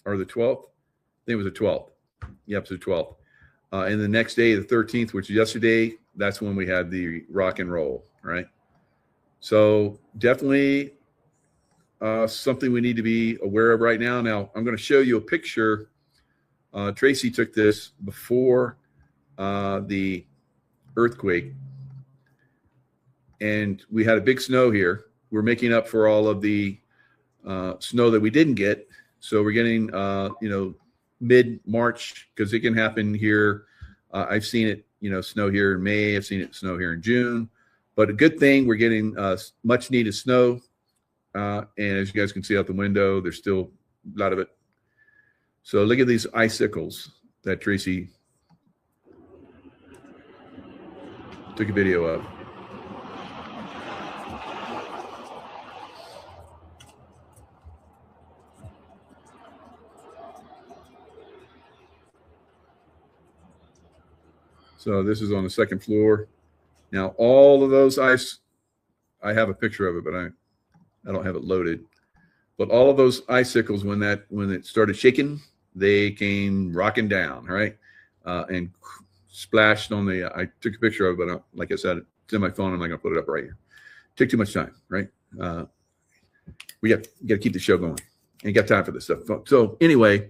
or the 12th. I think it was the 12th. Yep, it's the 12th. And the next day, the 13th, which is yesterday, that's when we had the rock and roll, right? So definitely something we need to be aware of right now. Now, I'm going to show you a picture. Tracy took this before the earthquake, and we had a big snow here. We're making up for all of the snow that we didn't get. So we're getting, mid-March, because it can happen here. I've seen it, snow here in May. I've seen it snow here in June. But a good thing, we're getting much needed snow. And as you guys can see out the window, there's still a lot of it. So look at these icicles that Tracy took a video of. So this is on the second floor. Now, all of those ice, I have a picture of it, but I don't have it loaded. But all of those icicles, when it started shaking, they came rocking down, right? And splashed on the, I took a picture of it, but like I said, it's in my phone. I'm not going to put it up right here. Took too much time, right? We got to keep the show going. Ain't got time for this stuff. So anyway,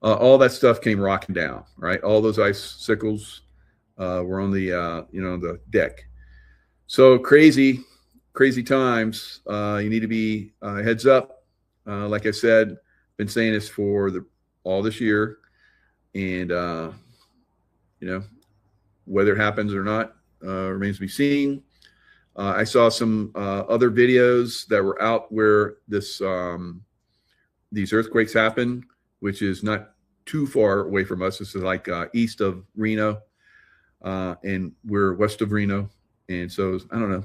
all that stuff came rocking down, right? All those icicles were on the, the deck. So crazy times. You need to be heads up. like I said, been saying this for all this year, and whether it happens or not remains to be seen. I saw some other videos that were out where these earthquakes happen, which is not too far away from us. This is like east of Reno, and we're west of Reno, and so I don't know,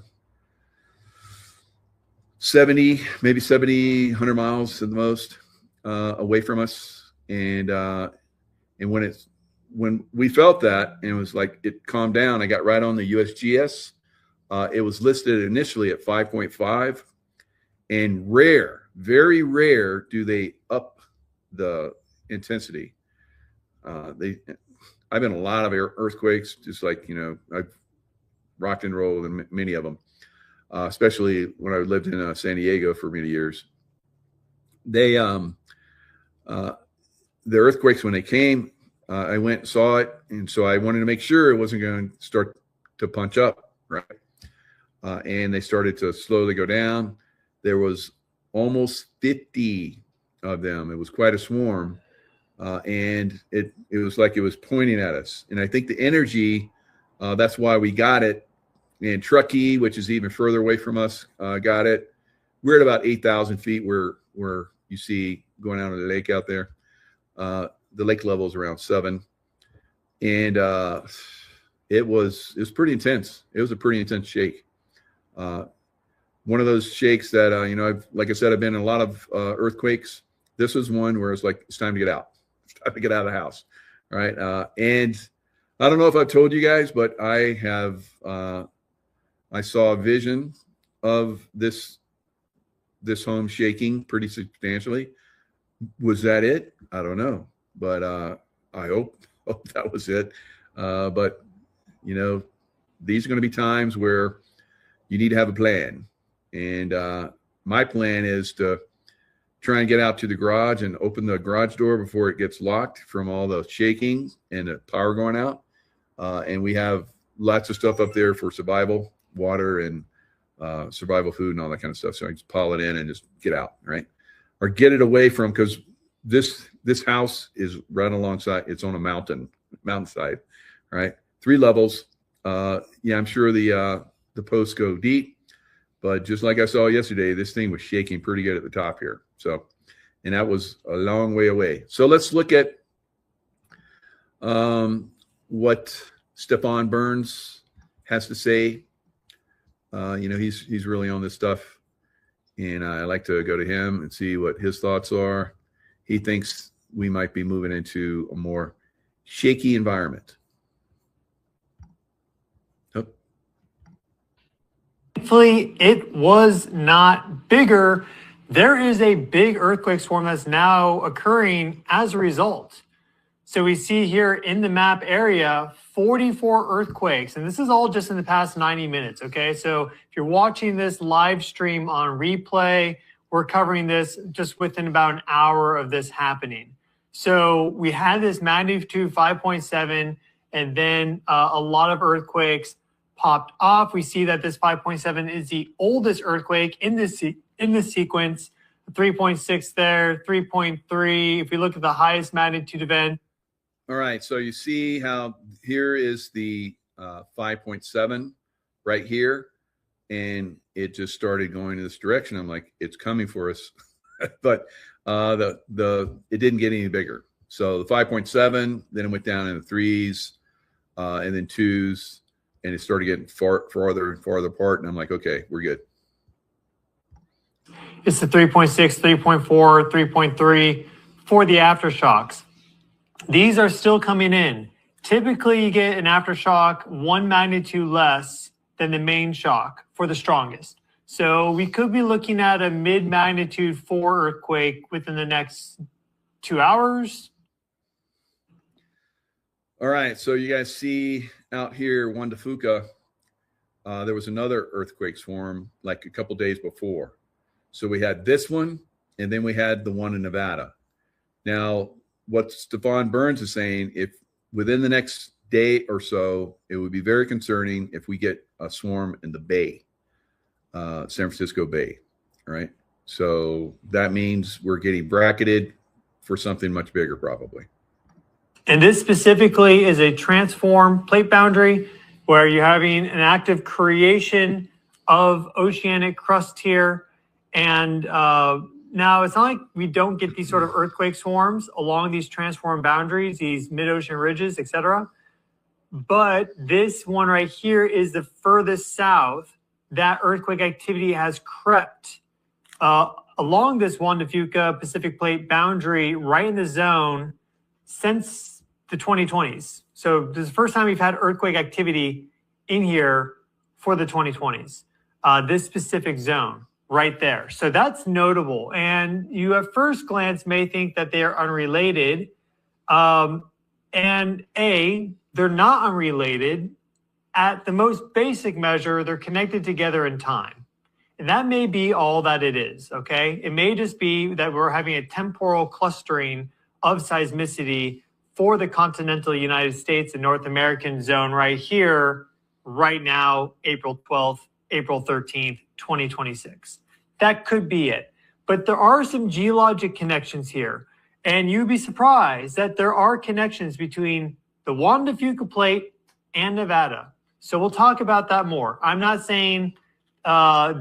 70, maybe 70, 100 miles at the most away from us. And when we felt that, and it was like it calmed down, I got right on the USGS. It was listed initially at 5.5, and very rare do they up the intensity. I've been in a lot of earthquakes, just like, I've rocked and rolled in many of them, especially when I lived in San Diego for many years. The earthquakes, when they came, I went and saw it, and so I wanted to make sure it wasn't going to start to punch up, right? And they started to slowly go down. There was almost 50 of them. It was quite a swarm, and it was like it was pointing at us. And I think the energy, that's why we got it. And Truckee, which is even further away from us, got it. We're at about 8,000 feet where you see going out of the lake out there. The lake level is around 7. And it was pretty intense. It was a pretty intense shake. One of those shakes that, like I said, I've been in a lot of earthquakes. This was one where it's like, it's time to get out. It's time to get out of the house. Right. And I don't know if I've told you guys, but I saw a vision of this home shaking pretty substantially. Was that it? I don't know, but I hope that was it. But these are going to be times where you need to have a plan. And my plan is to try and get out to the garage and open the garage door before it gets locked from all the shaking and the power going out. And we have lots of stuff up there for survival, water and survival food and all that kind of stuff. So I can just pile it in and just get out, right? Or get it away from, because this house is right alongside, it's on a mountainside, right? 3 levels. I'm sure the posts go deep, but just like I saw yesterday, this thing was shaking pretty good at the top here. So, and that was a long way away. So let's look at what Stefan Burns has to say. He's really on this stuff, and I like to go to him and see what his thoughts are. He thinks we might be moving into a more shaky environment. Thankfully, it was not bigger. There is a big earthquake swarm that's now occurring as a result. So we see here in the map area, 44 earthquakes, and this is all just in the past 90 minutes, okay? So if you're watching this live stream on replay, we're covering this just within about an hour of this happening. So we had this magnitude 5.7, and then a lot of earthquakes popped off. We see that this 5.7 is the oldest earthquake in this sequence. 3.6 there, 3.3. If we look at the highest magnitude event. All right, so you see how here is the 5.7 right here, and it just started going in this direction. I'm like, it's coming for us, but it didn't get any bigger. So the 5.7, then it went down in the 3s, and then 2s, and it started getting farther and farther apart. And I'm like, okay, we're good. It's the 3.6, 3.4, 3.3 for the aftershocks. These are still coming in. Typically, you get an aftershock 1 magnitude less than the main shock for the strongest. So we could be looking at a mid-magnitude 4 earthquake within the next 2 hours. All right, so you guys see out here, Juan de Fuca, there was another earthquake swarm like a couple days before. So we had this one, and then we had the one in Nevada. Now, what Stefan Burns is saying, if within the next day or so, it would be very concerning if we get a swarm in the Bay, San Francisco Bay, all right? So that means we're getting bracketed for something much bigger, probably. And this specifically is a transform plate boundary where you're having an active creation of oceanic crust here. And now it's not like we don't get these sort of earthquake swarms along these transform boundaries, these mid-ocean ridges, etc. But this one right here is the furthest south that earthquake activity has crept along this Juan de Fuca Pacific Plate boundary right in the zone since the 2020s. So this is the first time we've had earthquake activity in here for the 2020s, this specific zone right there. So that's notable. And you at first glance may think that they are unrelated. And they're not unrelated. At the most basic measure, they're connected together in time. And that may be all that it is, okay? It may just be that we're having a temporal clustering of seismicity for the continental United States and North American zone right here, right now, April 12th, April 13th, 2026. That could be it. But there are some geologic connections here. And you'd be surprised that there are connections between the Juan de Fuca Plate and Nevada. So we'll talk about that more. I'm not saying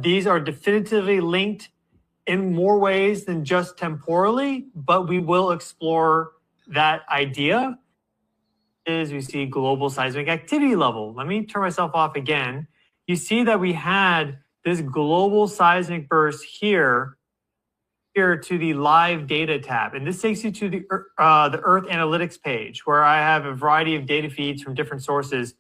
these are definitively linked in more ways than just temporally, but we will explore that idea. Is we see global seismic activity level. Let me turn myself off again. You see that we had this global seismic burst here to the live data tab. And this takes you to the Earth Analytics page where I have a variety of data feeds from different sources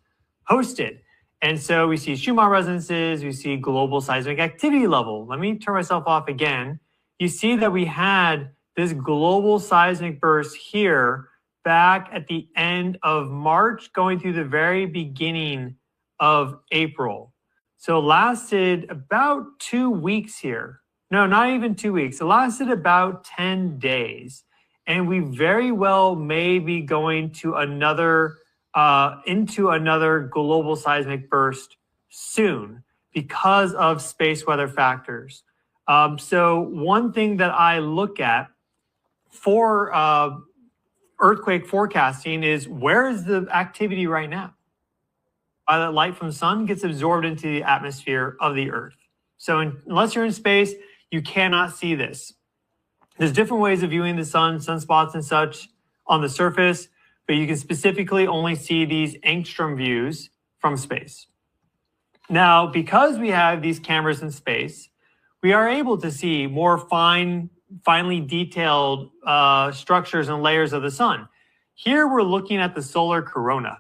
hosted. And so we see Schumann resonances, we see global seismic activity level. Let me turn myself off again. You see that we had this global seismic burst here back at the end of March, going through the very beginning of April. So it lasted about 2 weeks here. No, not even 2 weeks. It lasted about 10 days. And we very well may be going to into another global seismic burst soon because of space weather factors. So one thing that I look at for earthquake forecasting is where is the activity right now? Violet light from the sun gets absorbed into the atmosphere of the Earth. So unless you're in space, you cannot see this. There's different ways of viewing the sun, sunspots and such on the surface, but you can specifically only see these angstrom views from space. Now, because we have these cameras in space, we are able to see more finely detailed structures and layers of the sun. Here we're looking at the solar corona.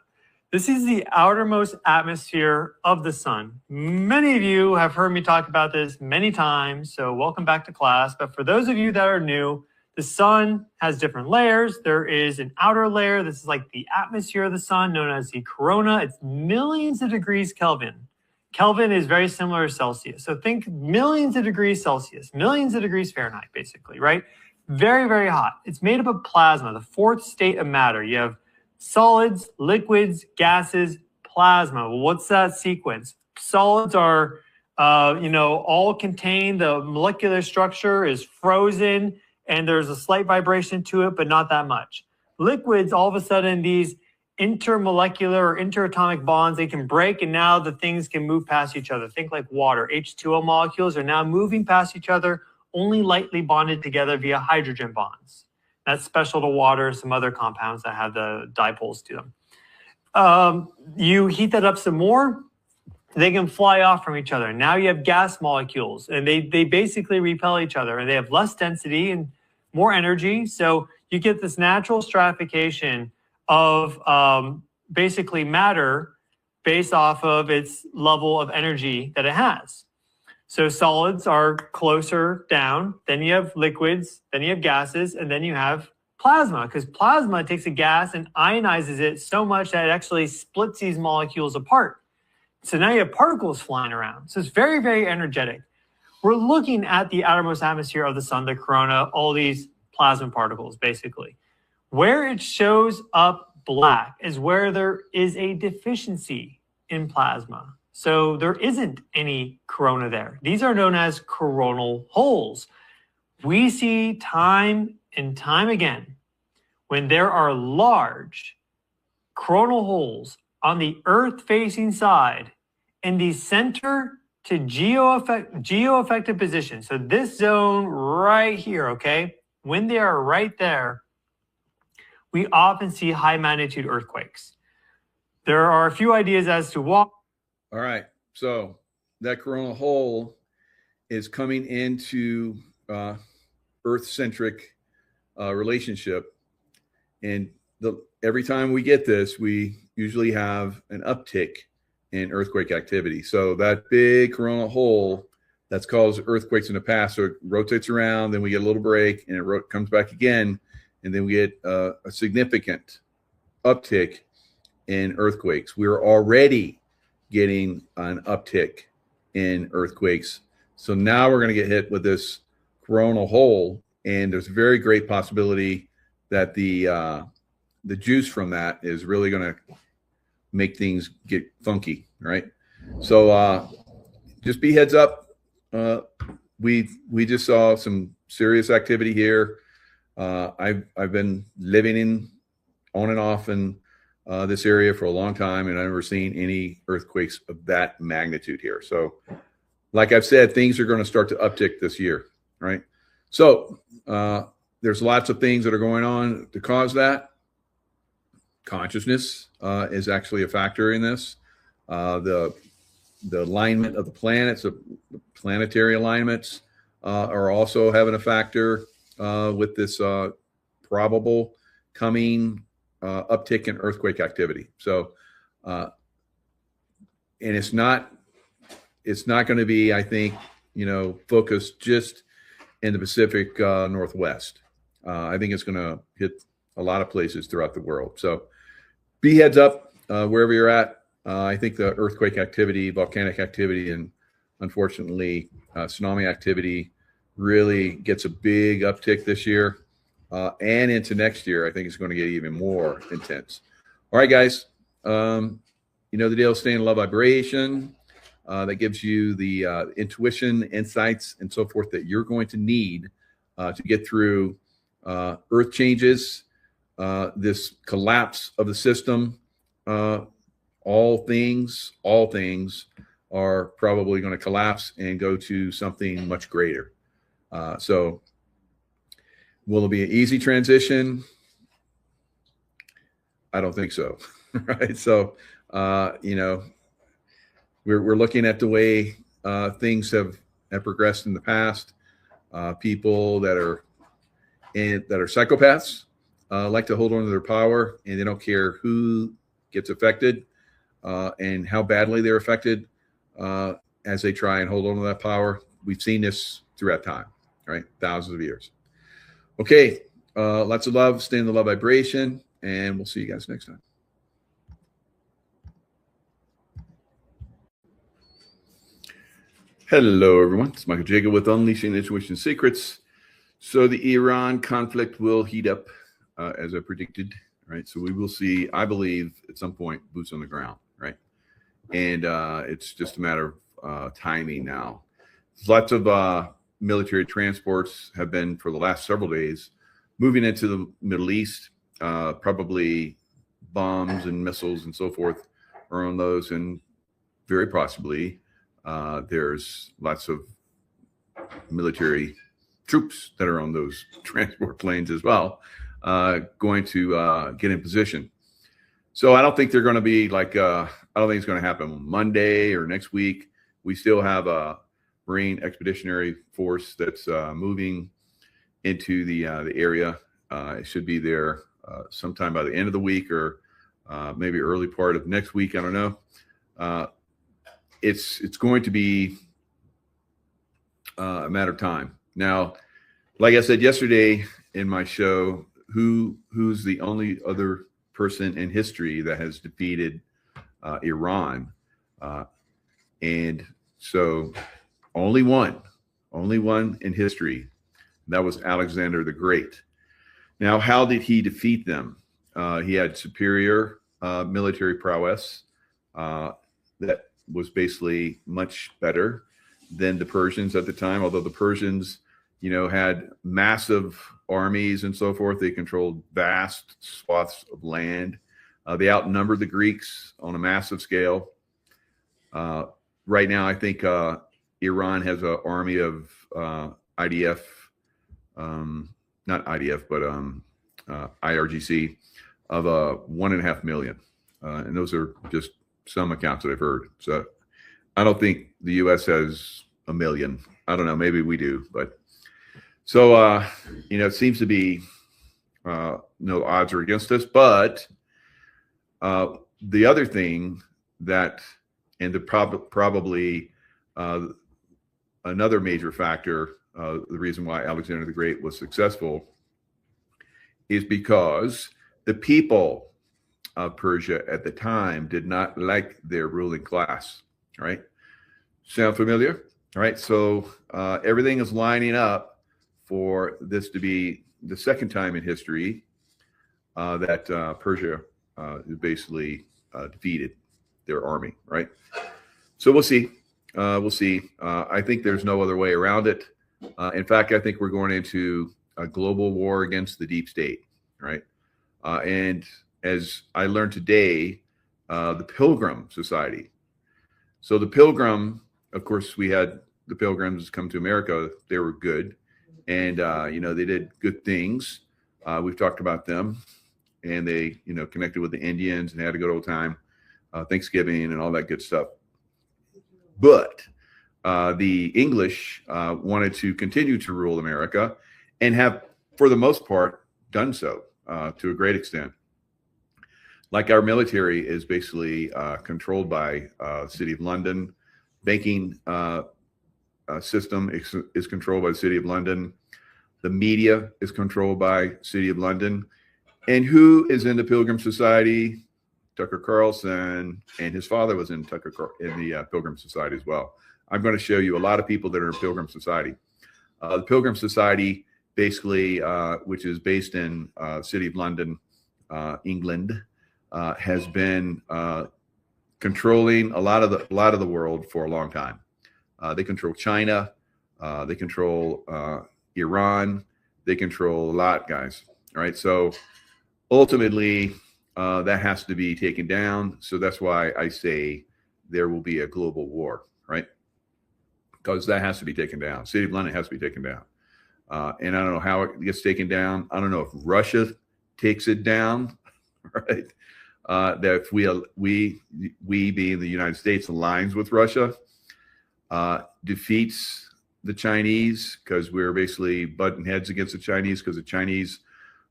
This is the outermost atmosphere of the sun. Many of you have heard me talk about this many times, so welcome back to class. But for those of you that are new, the sun has different layers. There is an outer layer. This is like the atmosphere of the sun, known as the corona. It's millions of degrees Kelvin. Kelvin is very similar to Celsius. So think millions of degrees Celsius, millions of degrees Fahrenheit, basically, right? Very, very hot. It's made up of plasma, the fourth state of matter. You have solids, liquids, gases, plasma. Well, what's that sequence? Solids are, all contained. The molecular structure is frozen, and there's a slight vibration to it, but not that much. Liquids, all of a sudden, these intermolecular or interatomic bonds, they can break, and now the things can move past each other. Think like water. H2O molecules are now moving past each other, only lightly bonded together via hydrogen bonds. That's special to water and some other compounds that have the dipoles to them. You heat that up some more, they can fly off from each other. Now you have gas molecules, and they basically repel each other, and they have less density and more energy. So you get this natural stratification of basically matter based off of its level of energy that it has. So solids are closer down, then you have liquids, then you have gases, and then you have plasma, because plasma takes a gas and ionizes it so much that it actually splits these molecules apart. So now you have particles flying around. So it's very, very energetic. We're looking at the outermost atmosphere of the sun, the corona, all these plasma particles, basically. Where it shows up black is where there is a deficiency in plasma. So there isn't any corona there. These are known as coronal holes. We see time and time again when there are large coronal holes on the Earth-facing side in the center to geo-effective position. So this zone right here, okay, when they are right there, we often see high magnitude earthquakes. There are a few ideas as to why. All right. So that coronal hole is coming into Earth-centric relationship. And every time we get this, we usually have an uptick in earthquake activity. So that big coronal hole that's caused earthquakes in the past, so it rotates around, then we get a little break, and it comes back again, and then we get a significant uptick in earthquakes. We're already getting an uptick in earthquakes. So now we're going to get hit with this coronal hole, and there's a very great possibility that the juice from that is really going to make things get funky, right? So just be heads up. We just saw some serious activity here. I've been living on and off in this area for a long time, and I've never seen any earthquakes of that magnitude here. So like I've said, things are going to start to uptick this year, right? So there's lots of things that are going on to cause that. Consciousness is actually a factor in this. The alignment of the planets, the planetary alignments are also having a factor with this probable coming uptick in earthquake activity. So, and it's not going to be, I think, focused just in the Pacific Northwest. I think it's going to hit a lot of places throughout the world. So be heads up wherever you're at. I think the earthquake activity, volcanic activity, and unfortunately tsunami activity really gets a big uptick this year and into next year. I think it's going to get even more intense. All right, guys. You know the deal. Stay in love vibration. That gives you the intuition, insights, and so forth that you're going to need to get through earth changes, this collapse of the system. All things are probably going to collapse and go to something much greater. So will it be an easy transition? I don't think so. Right. So, we're looking at the way things have progressed in the past. People that are psychopaths like to hold on to their power, and they don't care who gets affected and how badly they're affected as they try and hold on to that power. We've seen this throughout time, right? Thousands of years. Okay, lots of love. Stay in the love vibration, and we'll see you guys next time. Hello, everyone. It's Michael Jacob with Unleashing Intuition Secrets. So the Iran conflict will heat up as I predicted, right? So we will see, I believe, at some point, boots on the ground, right? And it's just a matter of timing now. Lots of military transports have been, for the last several days, moving into the Middle East. Probably bombs and missiles and so forth are on those, and very possibly there's lots of military troops that are on those transport planes as well, going to get in position. So I don't think they're going to be like, I don't think it's going to happen Monday or next week. We still have a Marine Expeditionary Force that's moving into the area. It should be there sometime by the end of the week or maybe early part of next week. I don't know. It's going to be a matter of time. Now, like I said yesterday in my show, who's the only other person in history that has defeated Iran? And so only one in history. That was Alexander the Great. Now, how did he defeat them? He had superior military prowess that was basically much better than the Persians at the time, although the Persians, had massive armies and so forth. They controlled vast swaths of land. They outnumbered the Greeks on a massive scale. Right now, I think Iran has an army of IDF, not IDF, but IRGC of 1.5 million. And those are just some accounts that I've heard. So I don't think the U.S. has 1 million. I don't know. Maybe we do. But so, it seems to be no odds are against us. But the other thing that, and probably another major factor, the reason why Alexander the Great was successful is because the people of Persia at the time did not like their ruling class. Right? Sound familiar? All right. So everything is lining up for this to be the second time in history that Persia is basically defeated their army. Right. So we'll see. We'll see. I think there's no other way around it. In fact, I think we're going into a global war against the deep state. Right. And as I learned today, the Pilgrim Society. So the Pilgrim, of course, we had the Pilgrims come to America. They were good. And, they did good things. We've talked about them. And they, connected with the Indians and had a good old time, Thanksgiving and all that good stuff. But the English wanted to continue to rule America and have, for the most part, done so to a great extent. Like our military is basically controlled by City of London. Banking system is controlled by the City of London. The media is controlled by City of London. And who is in the Pilgrim Society? Tucker Carlson, and his father was in the Pilgrim Society as well. I'm going to show you a lot of people that are in Pilgrim Society. The Pilgrim Society, basically, which is based in City of London, England, has been controlling a lot of the world for a long time. They control China, they control Iran, they control a lot, guys. All right, so ultimately, that has to be taken down. So that's why I say there will be a global war, right? Because that has to be taken down. City of London has to be taken down. And I don't know how it gets taken down. I don't know if Russia takes it down, right? That if we being the United States aligns with Russia, defeats the Chinese, because we're basically butting heads against the Chinese because the Chinese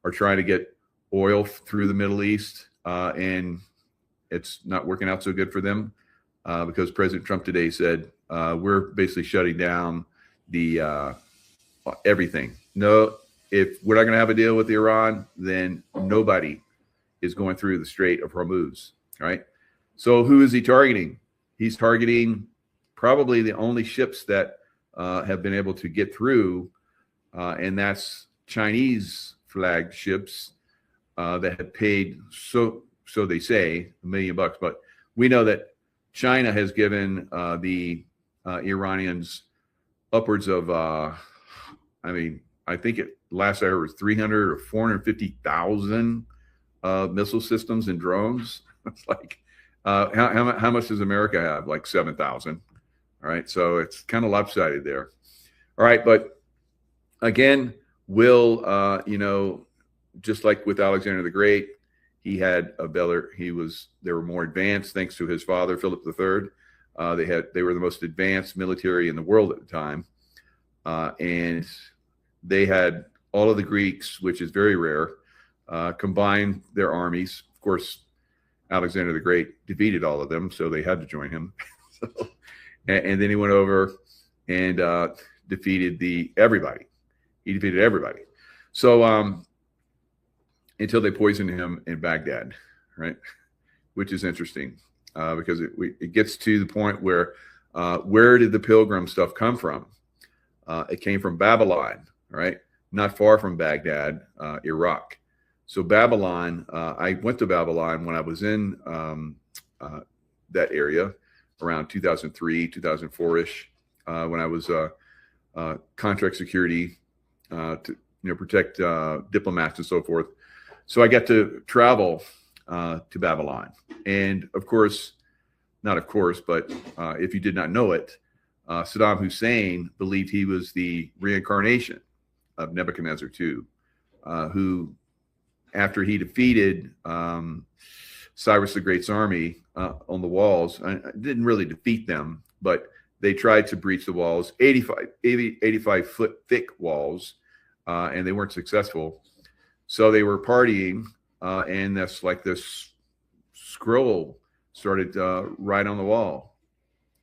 are trying to get oil through the Middle East, and it's not working out so good for them because President Trump today said we're basically shutting down the everything. No, if we're not going to have a deal with Iran, then nobody is going through the Strait of Hormuz, right? So who is he targeting? He's targeting probably the only ships that have been able to get through, and that's Chinese flagged ships that have paid, so they say, $1 million. But we know that China has given the Iranians upwards of, I think last I heard was 300 or 450,000 missile systems and drones. It's like, how much does America have? Like 7,000. All right. So it's kind of lopsided there. All right. But again, just like with Alexander the Great, he had a better, they were more advanced thanks to his father, Philip III. They were the most advanced military in the world at the time. And they had all of the Greeks, which is very rare, combine their armies. Of course, Alexander the Great defeated all of them, so they had to join him. And then he went over and defeated everybody. He defeated everybody. So until they poisoned him in Baghdad, right? Which is interesting because it gets to the point where did the Pilgrim stuff come from? It came from Babylon, right? Not far from Baghdad, Iraq. So Babylon, I went to Babylon when I was in that area. around 2003, 2004-ish, when I was contract security to protect diplomats and so forth. So I got to travel to Babylon. And of course, not of course, but if you did not know it, Saddam Hussein believed he was the reincarnation of Nebuchadnezzar II, who, after he defeated Cyrus the Great's army on the walls, didn't really defeat them, but they tried to breach the walls, 85 foot thick walls, and they weren't successful. So they were partying, and that's like this scroll started right on the wall,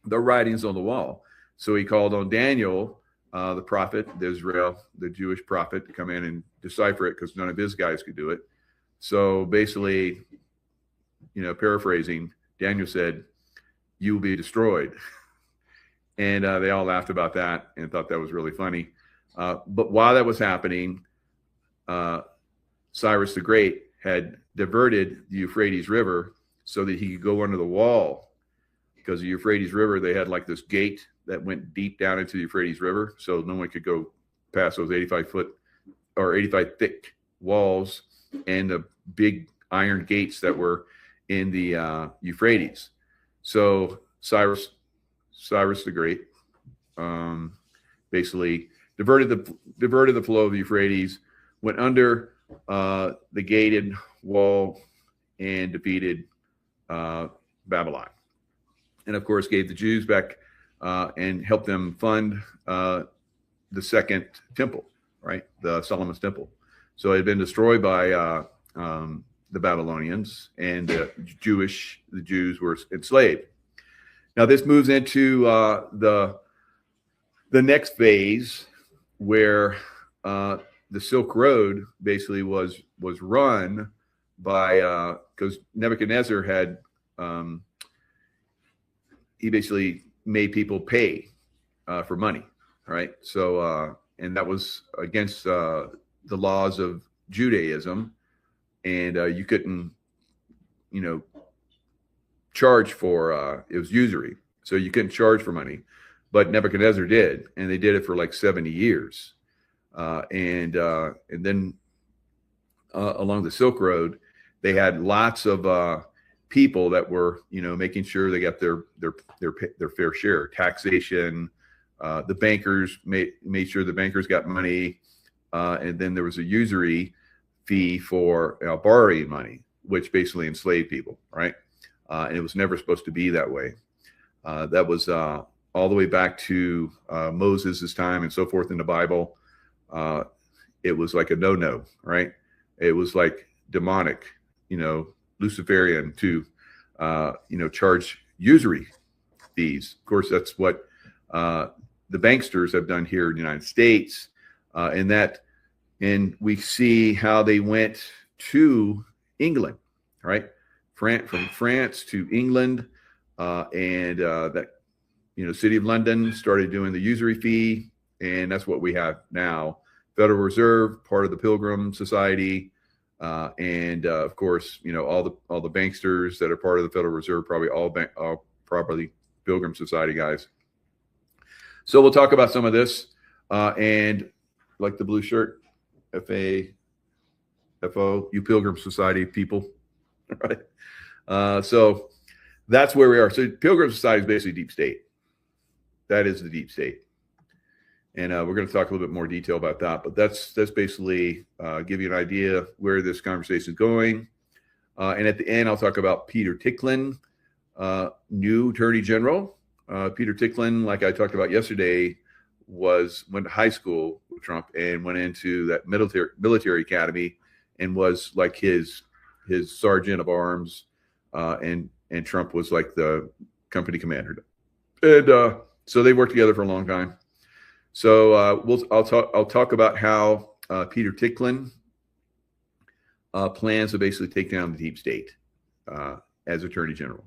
the writings on the wall. So he called on Daniel, the prophet, Israel, the Jewish prophet, to come in and decipher it, because none of his guys could do it. So basically, paraphrasing, Daniel said, "You will be destroyed." And they all laughed about that and thought that was really funny. But while that was happening, Cyrus the Great had diverted the Euphrates River so that he could go under the wall, because the Euphrates River, they had like this gate that went deep down into the Euphrates River, so no one could go past those 85 foot or 85 thick walls and the big iron gates that were in the Euphrates. So Cyrus the Great basically diverted the flow of the Euphrates, went under the gated wall, and defeated Babylon, and of course gave the Jews back and helped them fund the second temple, right, the Solomon's temple. So it had been destroyed by the Babylonians, and the Jews were enslaved. Now this moves into the next phase, where the Silk Road basically was run by, because Nebuchadnezzar had he basically made people pay for money, right? So and that was against the laws of Judaism, and you couldn't, charge for it was usury, so you couldn't charge for money, but Nebuchadnezzar did, and they did it for like 70 years, and then along the Silk Road, they had lots of people that were, making sure they got their fair share, taxation. The bankers made sure the bankers got money, and then there was a usury fee for borrowing money, which basically enslaved people, right? And it was never supposed to be that way. That was all the way back to Moses' time and so forth in the Bible. It was like a no-no, right? It was like demonic, Luciferian to, charge usury fees. Of course, that's what the banksters have done here in the United States. And we see how they went to England, right? From France to England, and that, City of London started doing the usury fee, and that's what we have now. Federal Reserve, part of the Pilgrim Society, and of course, all the banksters that are part of the Federal Reserve, probably Pilgrim Society guys. So we'll talk about some of this, and like the blue shirt, FO, you Pilgrim Society people, right? So that's where we are. So Pilgrim Society is basically deep state. That is the deep state. And we're going to talk a little bit more detail about that, but that's basically give you an idea where this conversation is going. And at the end, I'll talk about Peter Tickton, new Attorney General. Peter Tickton, like I talked about yesterday, went to high school with Trump and went into that military academy and was like his sergeant of arms, and Trump was like the company commander. And so they worked together for a long time. So I'll talk about how Peter Tickton plans to basically take down the deep state as Attorney General.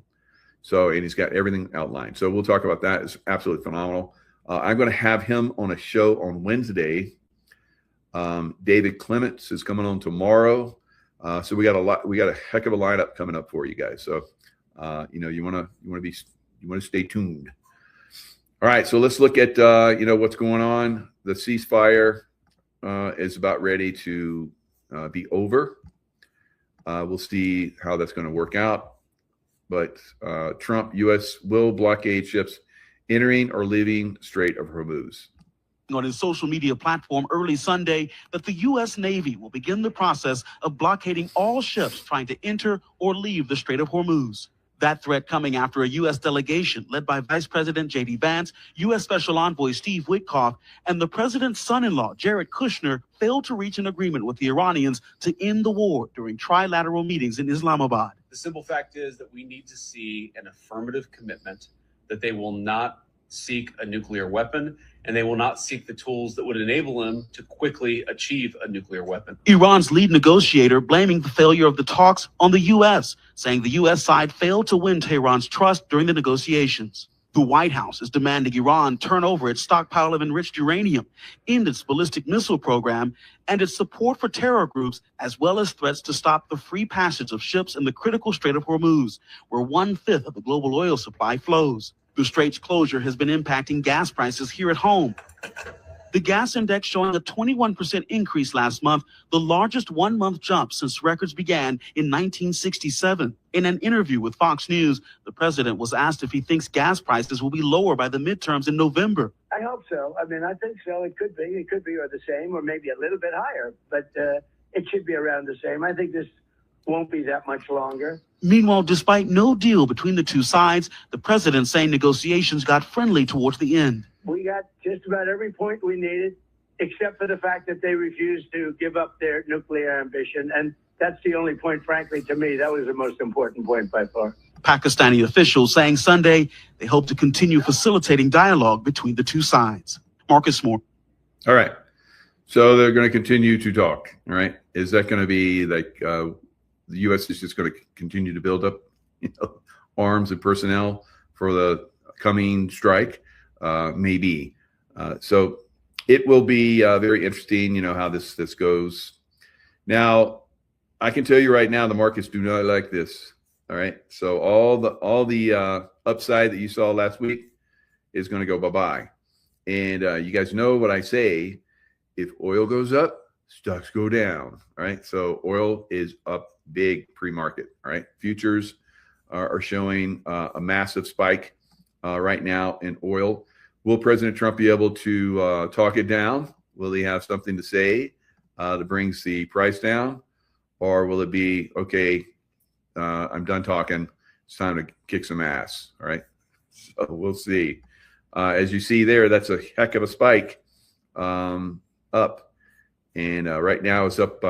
So, and he's got everything outlined. So we'll talk about that. It's absolutely phenomenal. I'm going to have him on a show on Wednesday. David Clements is coming on tomorrow. So we got a heck of a lineup coming up for you guys. So, you want to You want to stay tuned. All right, so let's look at what's going on. The ceasefire is about ready to be over. We'll see how that's going to work out. But Trump, U.S. will blockade ships entering or leaving Strait of Hormuz. On his social media platform early Sunday that the U.S. Navy will begin the process of blockading all ships trying to enter or leave the Strait of Hormuz. That threat coming after a U.S. delegation led by Vice President J.D. Vance, U.S. Special Envoy Steve Witkoff, and the president's son-in-law, Jared Kushner, failed to reach an agreement with the Iranians to end the war during trilateral meetings in Islamabad. The simple fact is that we need to see an affirmative commitment that they will not seek a nuclear weapon, and they will not seek the tools that would enable them to quickly achieve a nuclear weapon. Iran's lead negotiator blaming the failure of the talks on the U.S., saying the U.S. side failed to win Tehran's trust during the negotiations. The White House is demanding Iran turn over its stockpile of enriched uranium, end its ballistic missile program, and its support for terror groups, as well as threats to stop the free passage of ships in the critical Strait of Hormuz, where 1/5 of the global oil supply flows. The strait's closure has been impacting gas prices here at home. The gas index showing a 21% increase last month, the largest one-month jump since records began in 1967. In an interview with Fox News, the president was asked if he thinks gas prices will be lower by the midterms in November. I hope so. I mean, I think so. It could be or the same, or maybe a little bit higher, but it should be around the same. I think this won't be that much longer. Meanwhile, despite no deal between the two sides, the president saying negotiations got friendly towards the end. We got just about every point we needed, except for the fact that they refused to give up their nuclear ambition. And that's the only point, frankly, to me, that was the most important point by far. Pakistani officials saying Sunday they hope to continue facilitating dialogue between the two sides. Marcus Moore. All right. So they're going to continue to talk. All right. Is that going to be like the U.S. is just going to continue to build up arms and personnel for the coming strike? Maybe. So it will be very interesting, how this goes. Now, I can tell you right now, the markets do not like this. All right. So all the upside that you saw last week is going to go bye-bye. And you guys know what I say. If oil goes up, stocks go down. All right. So oil is up big pre-market. All right. Futures are showing a massive spike right now in oil. Will President Trump be able to talk it down? Will he have something to say that brings the price down? Or will it be, okay, I'm done talking. It's time to kick some ass. All right. So we'll see. As you see there, that's a heck of a spike up. And right now it's up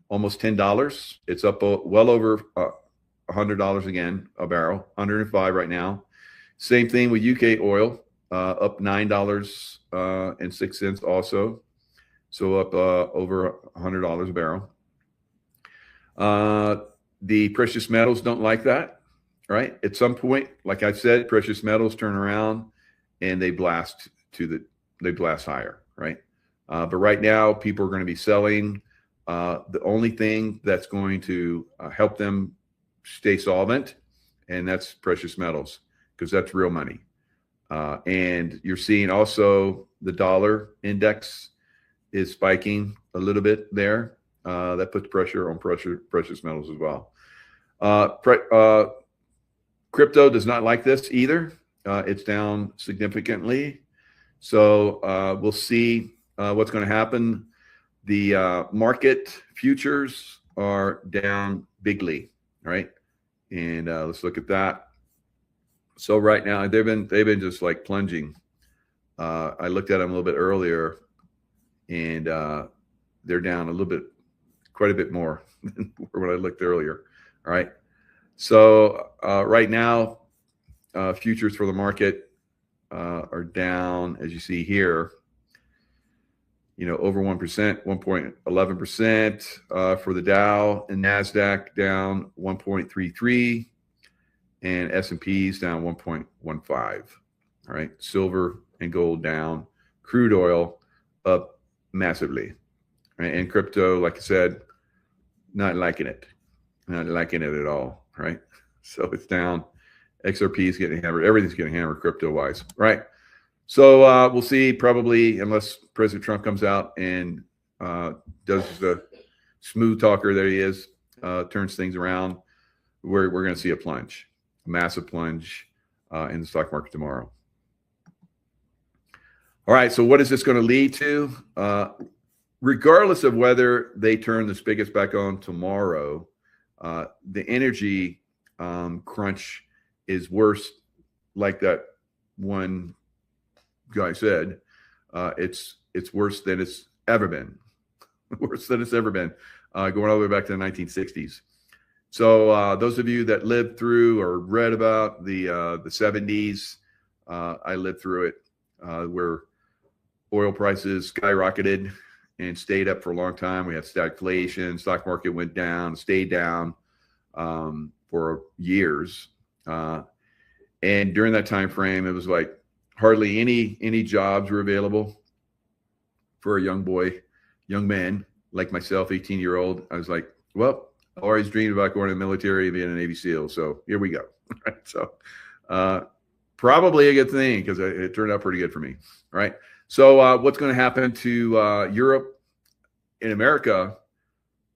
almost $10. It's up well over $100 again, a barrel, 105 right now. Same thing with UK oil, up $9.06 also. So up over $100 a barrel. The precious metals don't like that, right? At some point, like I said, precious metals turn around and they blast higher, right? But right now, people are going to be selling. The only thing that's going to help them stay solvent, and that's precious metals, because that's real money. And you're seeing also the dollar index is spiking a little bit there. That puts pressure on precious metals as well. Crypto does not like this either. It's down significantly. So we'll see what's going to happen. The market futures are down bigly, right? And let's look at that. So right now they've been just like plunging. I looked at them a little bit earlier, and they're down a little bit, quite a bit more than when I looked earlier. All right. So right now, futures for the market are down, as you see here. Over 1%, 1.11% for the Dow, and NASDAQ down 1.33, and S&P's down 1.15. All right, silver and gold down, crude oil up massively, right? And crypto, like I said, not liking it at all, right? So it's down XRP is getting hammered. Everything's getting hammered crypto-wise, right? So we'll see, probably, unless President Trump comes out and does the smooth talker that he is, turns things around, we're going to see a plunge, a massive plunge in the stock market tomorrow. All right, so what is this going to lead to? Regardless of whether they turn the spigots back on tomorrow, the energy crunch is worse, like that one guy said. It's worse than it's ever been. Worse than it's ever been, going all the way back to the 1960s. So those of you that lived through or read about the 70s, I lived through it, where oil prices skyrocketed and stayed up for a long time. We had stagflation, stock market went down, stayed down for years. And during that time frame, it was like hardly any jobs were available for a young man like myself, 18-year-old. I was like, well, I always dreamed about going to the military and being a Navy SEAL. So here we go. Right? So probably a good thing, because it turned out pretty good for me. Right. So what's going to happen to Europe? In America,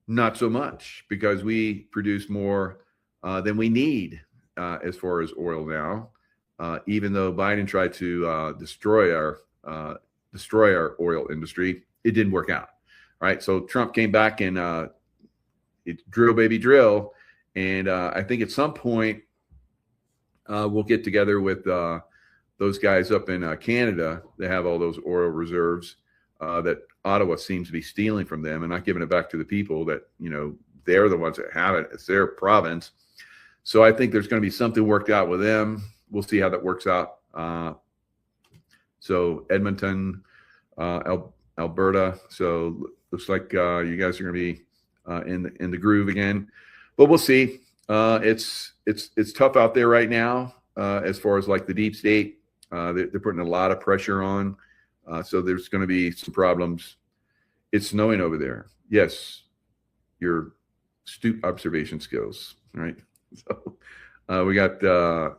not so much, because we produce more than we need as far as oil now. Even though Biden tried to destroy our oil industry, it didn't work out. Right. So Trump came back and it's drill, baby, drill. And I think at some point we'll get together with those guys up in Canada. They have all those oil reserves that Ottawa seems to be stealing from them and not giving it back to the people that, they're the ones that have it. It's their province. So I think there's going to be something worked out with them. We'll see how that works out. So Edmonton, Alberta. So looks like you guys are going to be in the groove again, but we'll see. It's tough out there right now as far as like the deep state. They're putting a lot of pressure on. So there's going to be some problems. It's snowing over there. Yes, your astute observation skills, right? So we got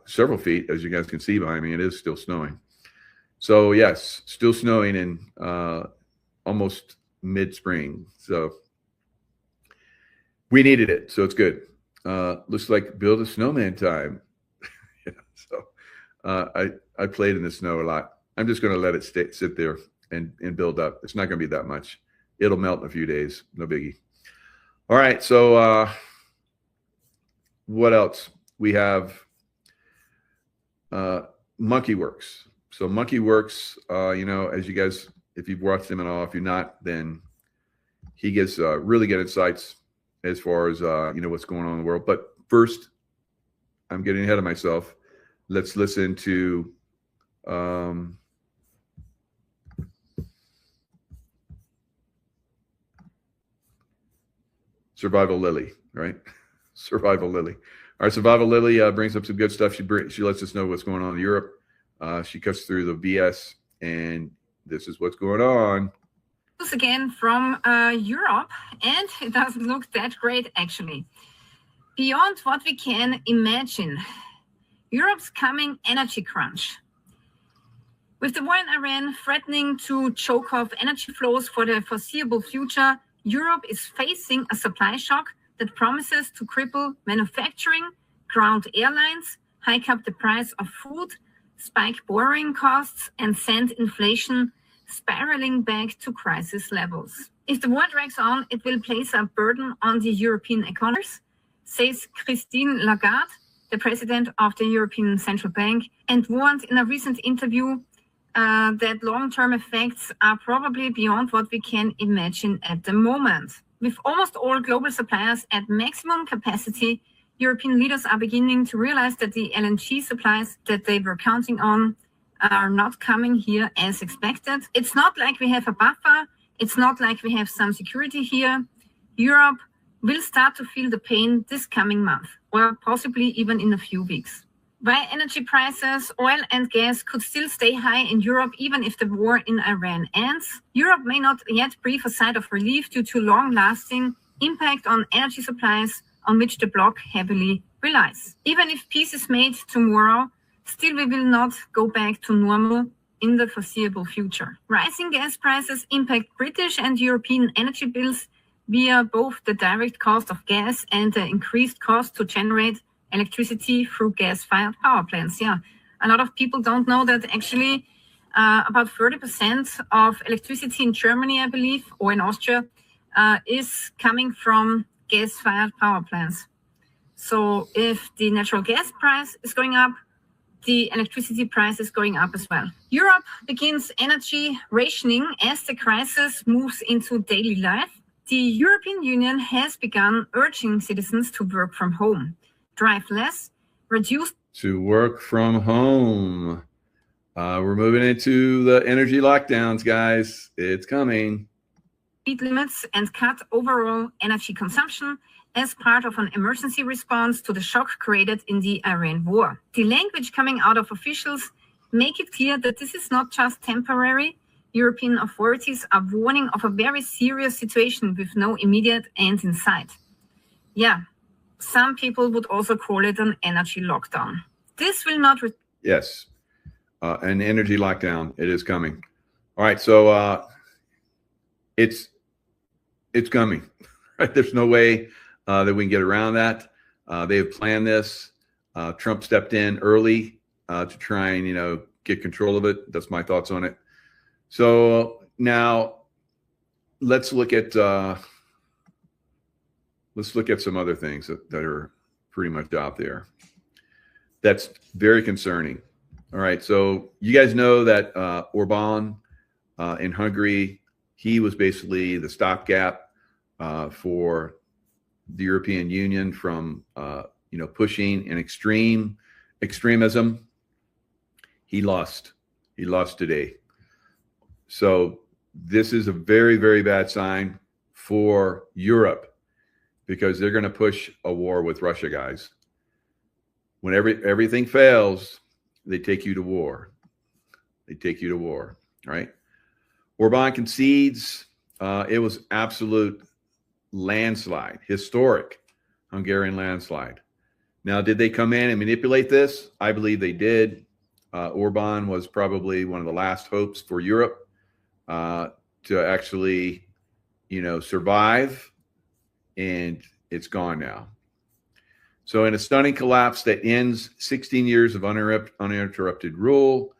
several feet, as you guys can see behind me. It is still snowing. So yes, still snowing in almost mid-spring. So we needed it, so it's good. Looks like build a snowman time. Yeah, so I played in the snow a lot. I'm just going to let it sit there and build up. It's not going to be that much. It'll melt in a few days. No biggie. All right. So what else? We have MonkeyWorks. So MonkeyWorks, as you guys, if you've watched him at all, if you're not, then he gives really good insights as far as, what's going on in the world. But first, I'm getting ahead of myself. Let's listen to Survival Lily, right? Survival Lily. All right, Survival Lily brings up some good stuff. She lets us know what's going on in Europe. She cuts through the BS, and this is what's going on. Again from Europe, and it doesn't look that great, actually. Beyond what we can imagine, Europe's coming energy crunch. With the war in Iran threatening to choke off energy flows for the foreseeable future, Europe is facing a supply shock that promises to cripple manufacturing, ground airlines, hike up the price of food, spike borrowing costs, and send inflation spiraling back to crisis levels. If the war drags on, it will place a burden on the European economies, says Christine Lagarde, the president of the European Central Bank, and warned in a recent interview that long-term effects are probably beyond what we can imagine at the moment. With almost all global suppliers at maximum capacity, European leaders are beginning to realize that the LNG supplies that they were counting on are not coming here as expected. It's not like we have a buffer. It's not like we have some security here. Europe will start to feel the pain this coming month, or possibly even in a few weeks. While energy prices, oil and gas could still stay high in Europe even if the war in Iran ends, Europe may not yet breathe a sigh of relief due to long-lasting impact on energy supplies on which the bloc heavily relies. Even if peace is made tomorrow, still we will not go back to normal in the foreseeable future. Rising gas prices impact British and European energy bills via both the direct cost of gas and the increased cost to generate electricity through gas-fired power plants. Yeah, a lot of people don't know that actually about 30% of electricity in Germany, I believe, or in Austria, is coming from gas-fired power plants. So if the natural gas price is going up, the electricity price is going up as well. Europe begins energy rationing as the crisis moves into daily life. The European Union has begun urging citizens to work from home, drive less, reduce... To work from home. We're moving into the energy lockdowns, guys. It's coming. Speed limits and cut overall energy consumption as part of an emergency response to the shock created in the Iran war. The language coming out of officials make it clear that this is not just temporary. European authorities are warning of a very serious situation with no immediate end in sight. Yeah, some people would also call it an energy lockdown. This will not... Yes, an energy lockdown. It is coming. All right, so it's coming. Right? There's no way that we can get around that. They have planned this. Trump stepped in early to try and get control of it. That's my thoughts on it. So now let's look at some other things that are pretty much out there. That's very concerning. All right, so you guys know that Orban in Hungary, he was basically the stopgap for the European Union from pushing an extremism. He lost today. So this is a very, very bad sign for Europe because they're going to push a war with Russia, guys. When everything fails, they take you to war. They take you to war, right? Orban concedes. It was absolute landslide, historic Hungarian landslide. Now, did they come in and manipulate this? I believe they did. Orban was probably one of the last hopes for Europe to actually, survive, and it's gone now. So in a stunning collapse that ends 16 years of uninterrupted rule,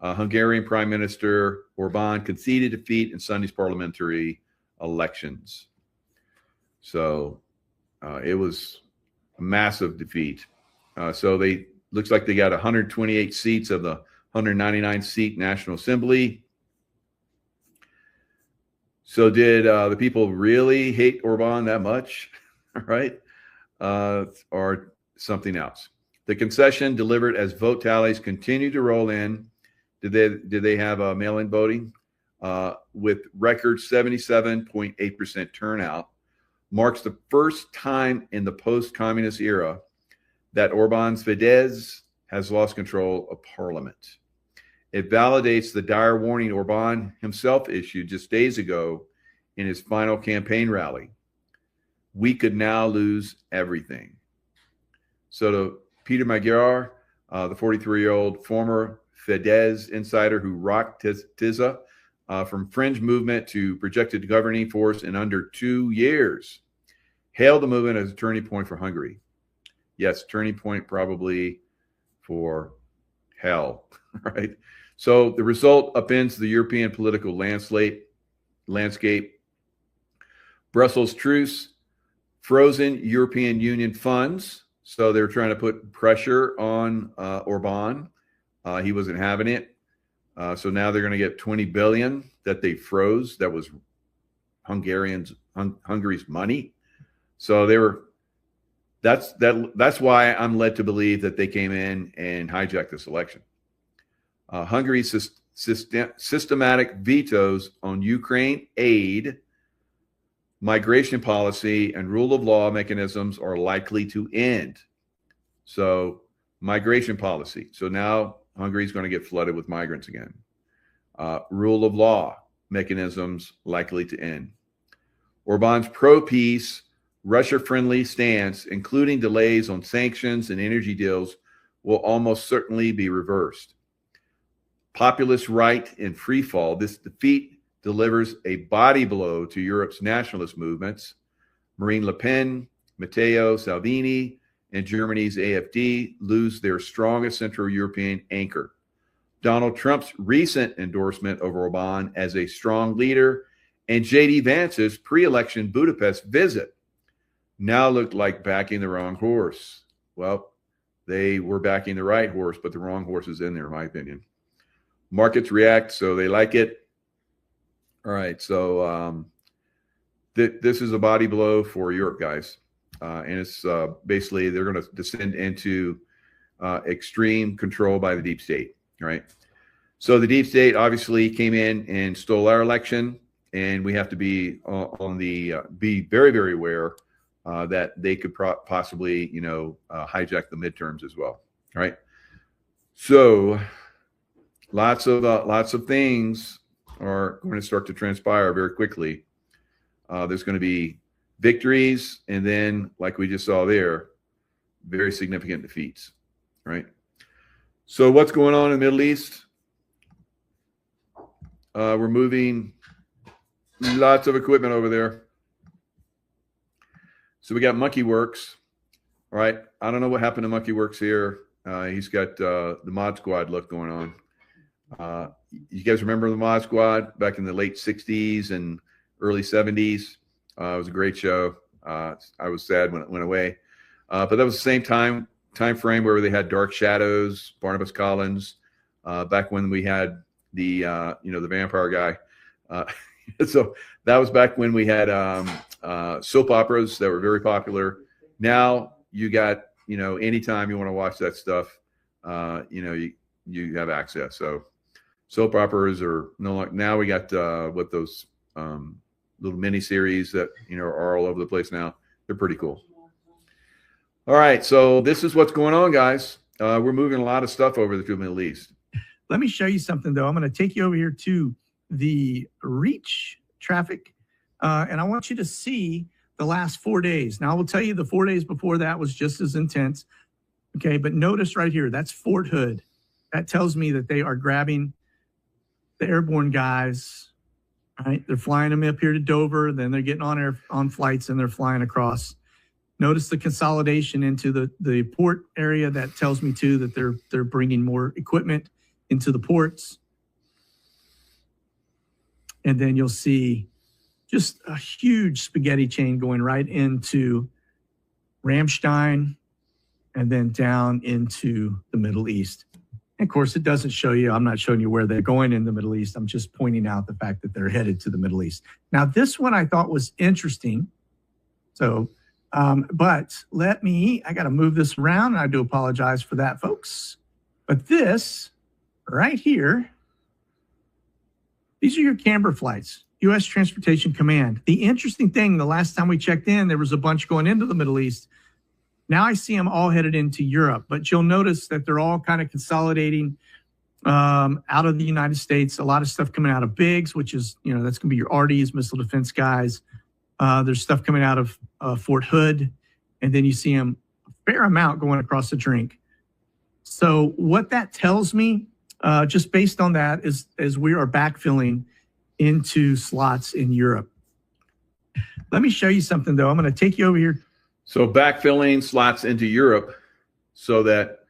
Hungarian Prime Minister Orban conceded defeat in Sunday's parliamentary elections. So it was a massive defeat. So looks like they got 128 seats of the 199 seat National Assembly. So did the people really hate Orban that much? All right. Or something else? The concession delivered as vote tallies continue to roll in. Did they have mail-in voting? With record 77.8% turnout, marks the first time in the post-communist era that Orban's Fidesz has lost control of parliament. It validates the dire warning Orban himself issued just days ago in his final campaign rally. We could now lose everything. So to Peter Magyar, the 43-year-old former Fidesz insider who rocked Tisza from fringe movement to projected governing force in under 2 years, hailed the movement as a turning point for Hungary. Yes, turning point probably for hell, right? So the result upends the European political landscape. Brussels truce, frozen European Union funds. So they're trying to put pressure on Orban. He wasn't having it. So now they're going to get 20 billion that they froze. That was Hungary's money. So they were. That's why I'm led to believe that they came in and hijacked this election. Hungary's systematic vetoes on Ukraine aid, migration policy, and rule of law mechanisms are likely to end. So migration policy. So now Hungary's going to get flooded with migrants again. Rule of law mechanisms likely to end. Orban's pro-peace, Russia-friendly stance, including delays on sanctions and energy deals, will almost certainly be reversed. Populist right in free fall, this defeat delivers a body blow to Europe's nationalist movements. Marine Le Pen, Matteo Salvini, and Germany's AfD lose their strongest Central European anchor. Donald Trump's recent endorsement of Orbán as a strong leader and J.D. Vance's pre-election Budapest visit now looked like backing the wrong horse. Well, they were backing the right horse, but the wrong horse is in there, in my opinion. Markets react, so they like it. All right, so this is a body blow for Europe, guys. And it's basically they're going to descend into extreme control by the deep state, right? So the deep state obviously came in and stole our election, and we have to be be very, very aware that they could possibly, hijack the midterms as well, right? So lots of things are going to start to transpire very quickly. There's going to be victories, and then, like we just saw there, very significant defeats, right? So what's going on in the Middle East? We're moving lots of equipment over there. So we got Monkey Works, all right? I don't know what happened to Monkey Works here. He's got the Mod Squad look going on. You guys remember the Mod Squad back in the late 60s and early 70s? It was a great show. I was sad when it went away. But that was the same time frame where they had Dark Shadows, Barnabas Collins, back when we had the the vampire guy. So that was back when we had soap operas that were very popular. Now you got, anytime you want to watch that stuff, you have access. So soap operas are no longer, now we got those little mini series that are all over the place now. They're pretty cool. All right, so this is what's going on, guys. We're moving a lot of stuff over to the Middle East. Let me show you something, though. I'm going to take you over here to the reach traffic, and I want you to see the last 4 days. Now, I will tell you the 4 days before that was just as intense. Okay, but notice right here, that's Fort Hood. That tells me that they are grabbing the airborne guys. Right, they're flying them up here to Dover, then they're getting on flights and they're flying across. Notice the consolidation into the port area. That tells me too that they're bringing more equipment into the ports. And then you'll see just a huge spaghetti chain going right into Ramstein and then down into the Middle East. And of course, it doesn't show you, I'm not showing you where they're going in the Middle East. I'm just pointing out the fact that they're headed to the Middle East. Now, this one I thought was interesting. So, but I got to move this around. And I do apologize for that, folks. But this right here, these are your camber flights, U.S. Transportation Command. The interesting thing, the last time we checked in, there was a bunch going into the Middle East. Now I see them all headed into Europe, but you'll notice that they're all kind of consolidating out of the United States. A lot of stuff coming out of Biggs, which is, that's going to be your RDs, missile defense guys. There's stuff coming out of Fort Hood, and then you see them a fair amount going across the drink. So what that tells me, just based on that, is we are backfilling into slots in Europe. Let me show you something, though. I'm going to take you over here. So backfilling slots into Europe so that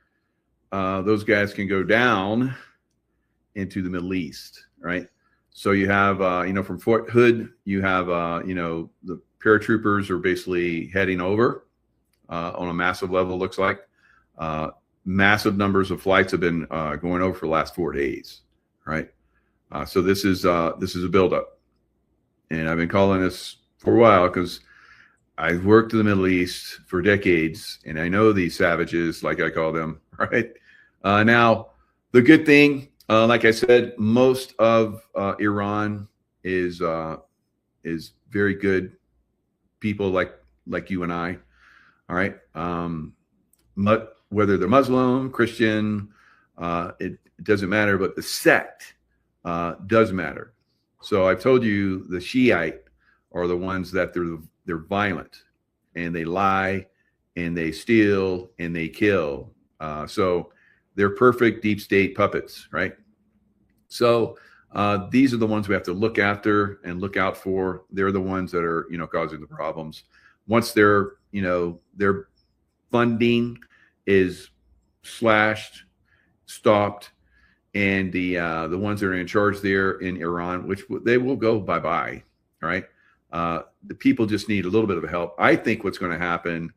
those guys can go down into the Middle East, right? So you have, from Fort Hood, you have, the paratroopers are basically heading over on a massive level, looks like. Massive numbers of flights have been going over for the last 4 days, right? So this is a buildup. And I've been calling this for a while because I've worked in the Middle East for decades, and I know these savages, like I call them, right? Now, the good thing, like I said, most of Iran is very good people like you and I, all right? Whether they're Muslim, Christian, it doesn't matter, but the sect does matter. So I've told you the Shiite are the ones that they're violent, and they lie and they steal and they kill. So they're perfect deep state puppets, right? So these are the ones we have to look after and look out for. They're the ones that are, causing the problems. Once their funding is slashed, stopped, and the ones that are in charge there in Iran, which they will go bye-bye, right? The people just need a little bit of help. I think what's going to happen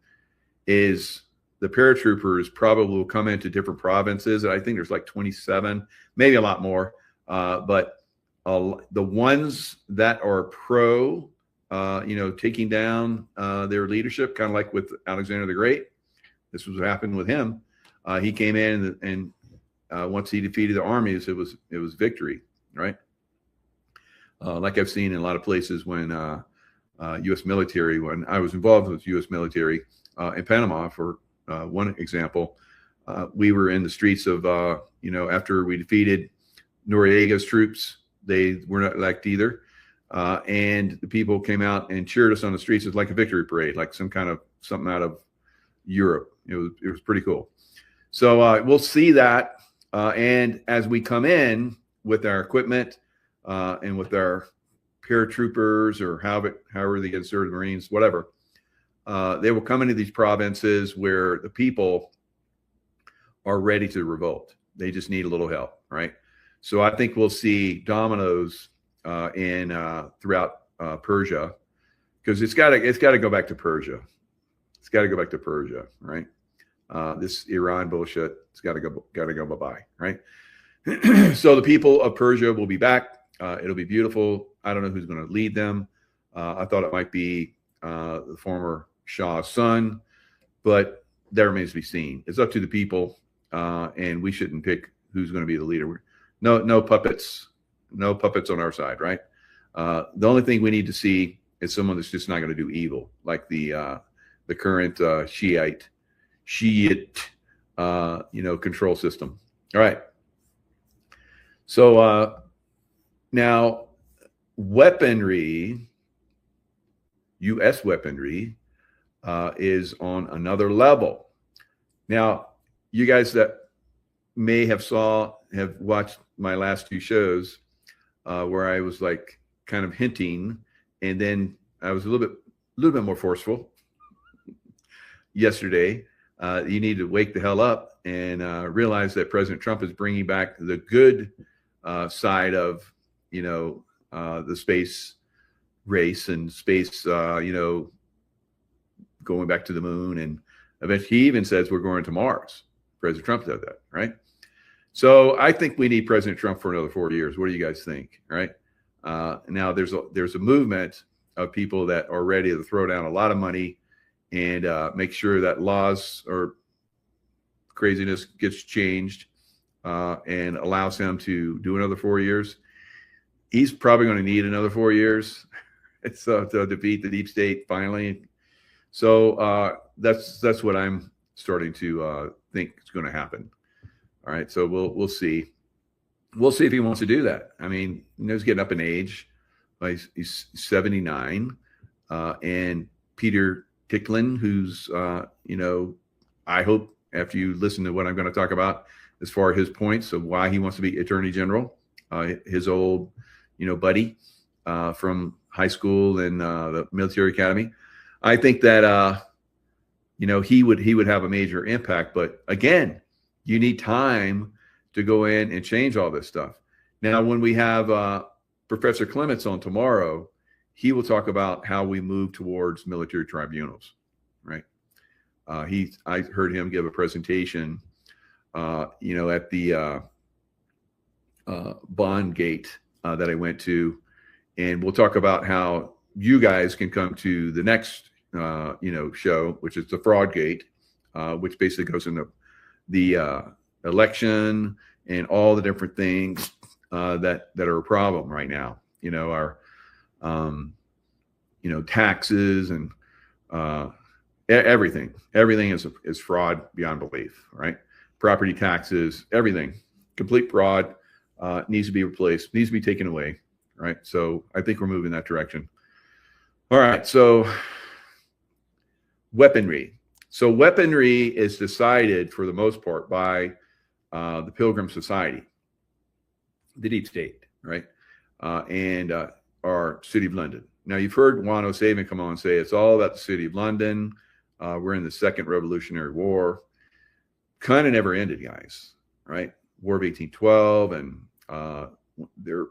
is the paratroopers probably will come into different provinces. And I think there's like 27, maybe a lot more. But the ones that are pro, taking down their leadership, kind of like with Alexander the Great, this was what happened with him. He came in and once he defeated the armies, it was victory, right? Like I've seen in a lot of places when U.S. military, when I was involved with U.S. military in Panama, for one example, we were in the streets of, after we defeated Noriega's troops, they were not elected either. And the people came out and cheered us on the streets. It's like a victory parade, like something out of Europe. It was pretty cool. So we'll see that. And as we come in with our equipment and with our paratroopers, or however they get started, Marines, whatever, they will come into these provinces where the people are ready to revolt. They just need a little help, right? So I think we'll see dominoes throughout Persia, because it's got to go back to Persia. It's got to go back to Persia, right? This Iran bullshit, it's got to go bye-bye, right? So the people of Persia will be back. It'll be beautiful. I don't know who's going to lead them. I thought it might be the former Shah's son, but that remains to be seen. It's up to the people, and we shouldn't pick who's going to be the leader. No puppets on our side, right? The only thing we need to see is someone that's just not going to do evil, like the current Shiite control system. All right. So now weaponry, U.S. weaponry, is on another level. Now, you guys that may have watched my last two shows where I was like kind of hinting, and then I was a little bit more forceful yesterday. You need to wake the hell up and realize that President Trump is bringing back the good side of, the space race and space, going back to the moon. And eventually he even says we're going to Mars. President Trump said that, right? So I think we need President Trump for another 4 years. What do you guys think, right? Now there's a movement of people that are ready to throw down a lot of money and make sure that laws or craziness gets changed and allows him to do another 4 years. He's probably going to need another 4 years to defeat the deep state finally. So that's what I'm starting to think is going to happen. All right, so we'll see. We'll see if he wants to do that. I mean, he's getting up in age. He's 79, and Peter Tickton, who's I hope after you listen to what I'm going to talk about as far as his points of why he wants to be Attorney General, his old buddy from high school and the military academy. I think that he would have a major impact. But again, you need time to go in and change all this stuff. Now, when we have Professor Clements on tomorrow, he will talk about how we move towards military tribunals, right? I heard him give a presentation, at the Bond Gate that I went to, and we'll talk about how you guys can come to the next, show, which is the Fraud Gate, which basically goes into the election and all the different things that are a problem right now. Our taxes and everything is fraud beyond belief, right? Property taxes, everything, complete fraud, needs to be replaced, needs to be taken away, right? So I think we're moving that direction. All right, so weaponry. So weaponry is decided for the most part by the Pilgrim Society, the deep state, right? And our City of London. Now, you've heard Juan O'Savin come on and say it's all about the City of London. We're in the Second Revolutionary War. Kind of never ended, guys, right? War of 1812, and they're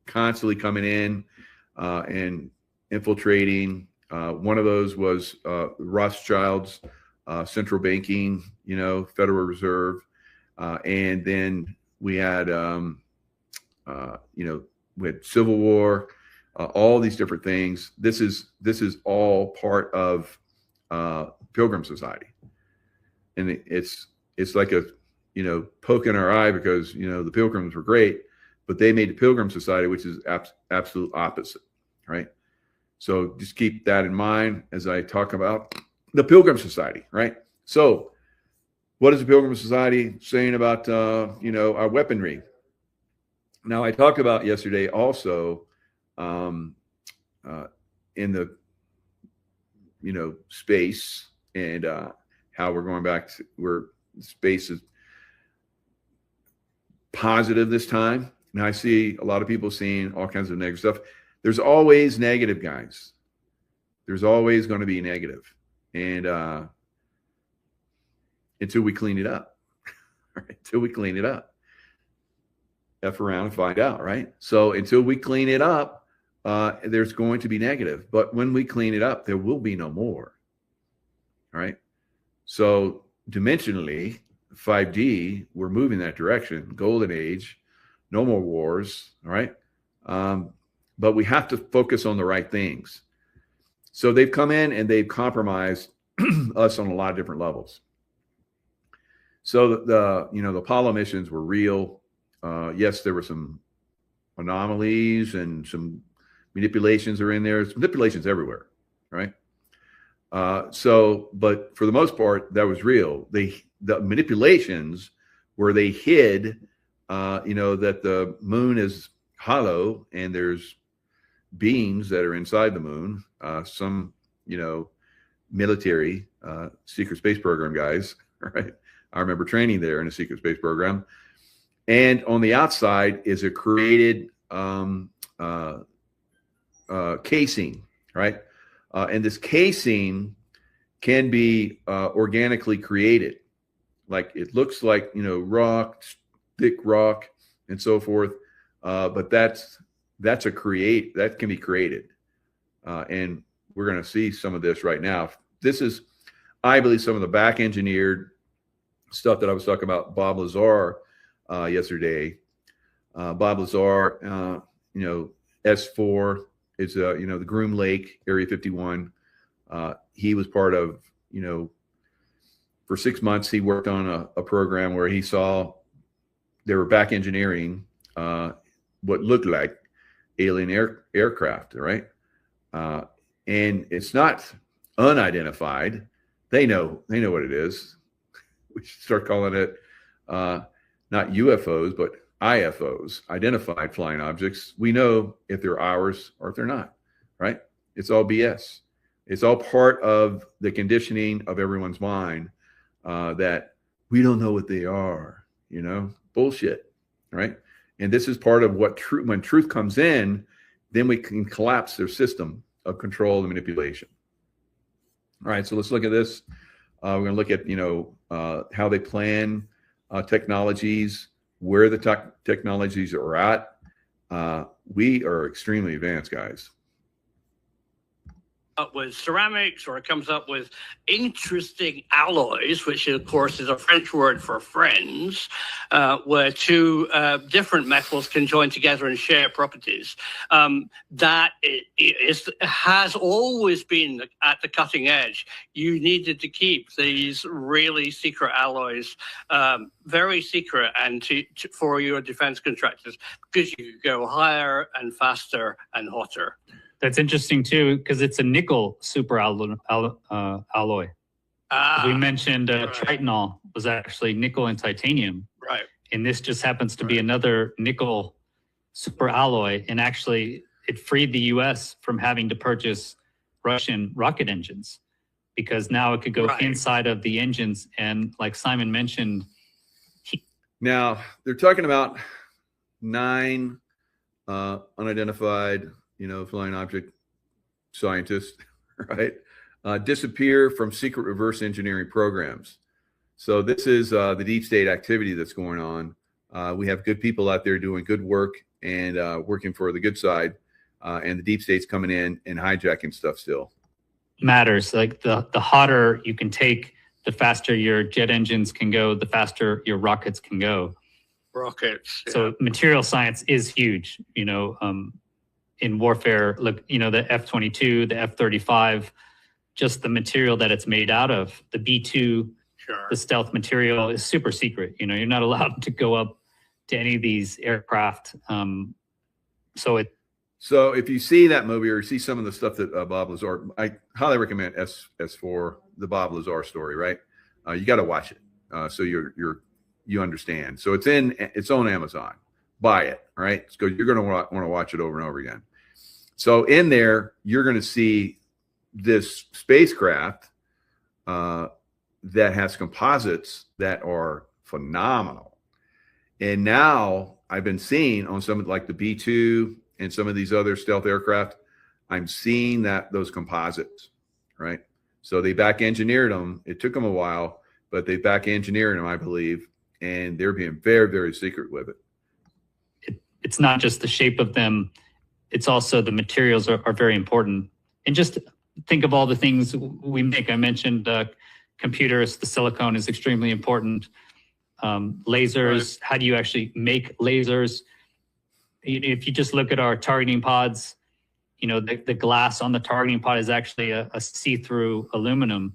constantly coming in and infiltrating. One of those was Rothschild's central banking, Federal Reserve. And then we had, we had Civil War, all these different things. This is all part of Pilgrim Society. And it's like a, poke in our eye because, the Pilgrims were great, but they made the Pilgrim Society, which is absolute opposite, right? So just keep that in mind as I talk about the Pilgrim Society, right? So what is the Pilgrim Society saying about, our weaponry? Now, I talked about yesterday also in the, space and how we're going back to where space is positive this time. Now, I see a lot of people seeing all kinds of negative stuff. There's always negative, guys. There's always going to be negative. And until we clean it up, right? Until we clean it up. F around and find out, right? So until we clean it up, there's going to be negative. But when we clean it up, there will be no more, right? So dimensionally, 5D, we're moving that direction. Golden age, no more wars, all right? But we have to focus on the right things. So they've come in and they've compromised us on a lot of different levels. So the Apollo missions were real. Yes, there were some anomalies and some manipulations are in there. There's manipulations everywhere, right? But for the most part, that was real. The manipulations where they hid, that the moon is hollow and there's beings that are inside the moon. Some, military secret space program guys, right? I remember training there in a secret space program. And on the outside is a created casing, right? And this casing can be organically created. Like it looks like, rock, thick rock and so forth. But that can be created. And we're going to see some of this right now. This is, I believe, some of the back engineered stuff that I was talking about Bob Lazar yesterday. Bob Lazar, S4 is, the Groom Lake, Area 51. He was part of, for 6 months, he worked on a program where he saw they were back engineering what looked like alien aircraft, right? And it's not unidentified. They know what it is. We should start calling it not UFOs, but IFOs, identified flying objects. We know if they're ours or if they're not, right? It's all BS. It's all part of the conditioning of everyone's mind that we don't know what they are, bullshit, right? And this is part of what when truth comes in, then we can collapse their system of control and manipulation. All right, so let's look at this. We're going to look at, how they plan technologies, where the technologies are at. We are extremely advanced, guys. Up with ceramics, or it comes up with interesting alloys, which of course is a French word for friends, where two different metals can join together and share properties. That has always been at the cutting edge. You needed to keep these really secret alloys very secret, and for your defense contractors, because you could go higher and faster and hotter. That's interesting too, because it's a nickel super alloy. We mentioned Tritonol was actually nickel and titanium. Right. And this just happens to be another nickel super alloy. And actually, it freed the U.S. from having to purchase Russian rocket engines, because now it could go inside of the engines. And like Simon mentioned, now they're talking about 9 unidentified, flying object scientists, right? Disappear from secret reverse engineering programs. So this is the deep state activity that's going on. We have good people out there doing good work and working for the good side, and the deep state's coming in and hijacking stuff still. Matters. Like the hotter you can take, the faster your jet engines can go, the faster your rockets can go. Rockets. Yeah. So material science is huge, in warfare. Look, the F-22, the F-35, just the material that it's made out of, the B-2, the stealth material is super secret. You're not allowed to go up to any of these aircraft. So if you see that movie or you see some of the stuff that Bob Lazar, I highly recommend S4, the Bob Lazar story, right? You got to watch it so you understand. So it's on Amazon. Buy it, right? You're going to want to watch it over and over again. So in there, you're going to see this spacecraft that has composites that are phenomenal. And now I've been seeing on some like the B-2 and some of these other stealth aircraft, I'm seeing those composites, right? So they back engineered them. It took them a while, but they back engineered them, I believe, and they're being very, very secret with it. It's not just the shape of them. It's also the materials are very important. And just think of all the things we make. I mentioned computers, the silicone is extremely important. Lasers, how do you actually make lasers? If you just look at our targeting pods, the glass on the targeting pod is actually a see-through aluminum,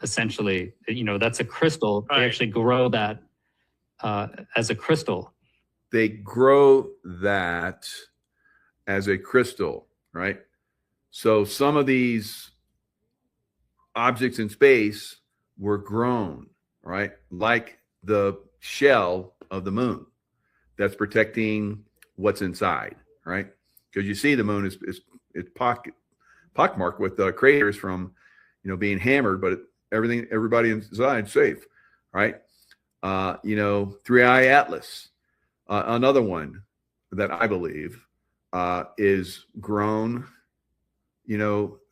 essentially. That's a crystal. They actually grow that as a crystal. They grow that as a crystal, right? So some of these objects in space were grown, right? Like the shell of the moon that's protecting what's inside, right? Because you see the moon is pockmarked with craters from, being hammered, but everybody inside safe, right? 3i Atlas, another one that I believe is grown,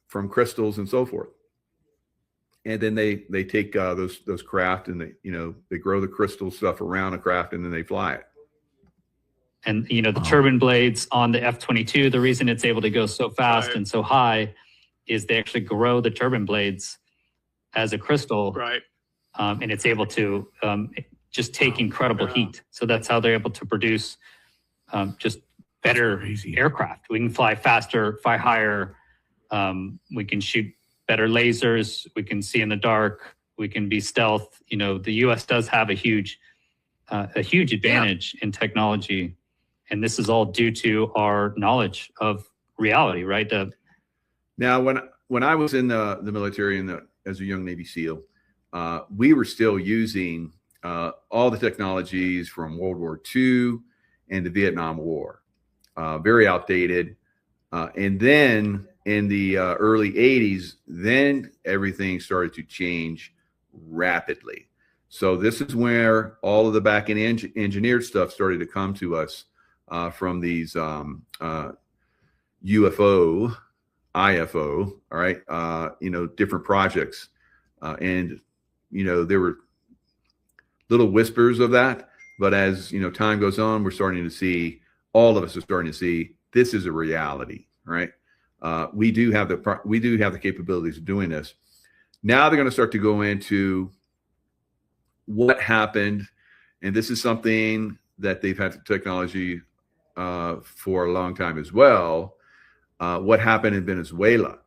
from crystals and so forth. And then they take those craft and they grow the crystal stuff around a craft and then they fly it. And, the turbine blades on the F-22, the reason it's able to go so fast and so high is they actually grow the turbine blades as a crystal. Right. And it's able to just take incredible heat. So that's how they're able to produce just better aircraft. We can fly faster, fly higher. We can shoot better lasers. We can see in the dark. We can be stealth. The U.S. does have a huge advantage in technology. And this is all due to our knowledge of reality, right? Now, when I was in the military and as a young Navy SEAL, we were still using all the technologies from World War II and the Vietnam War. Very outdated. And then in the early 80s, then everything started to change rapidly. So this is where all of the back-end engineered stuff started to come to us from these UFO, IFO, all right, different projects. And, there were little whispers of that. But as, time goes on, we're starting to see, all of us are starting to see, this is a reality, right? We do have the capabilities of doing this. Now they're going to start to go into what happened, and this is something that they've had technology for a long time as well. What happened in Venezuela?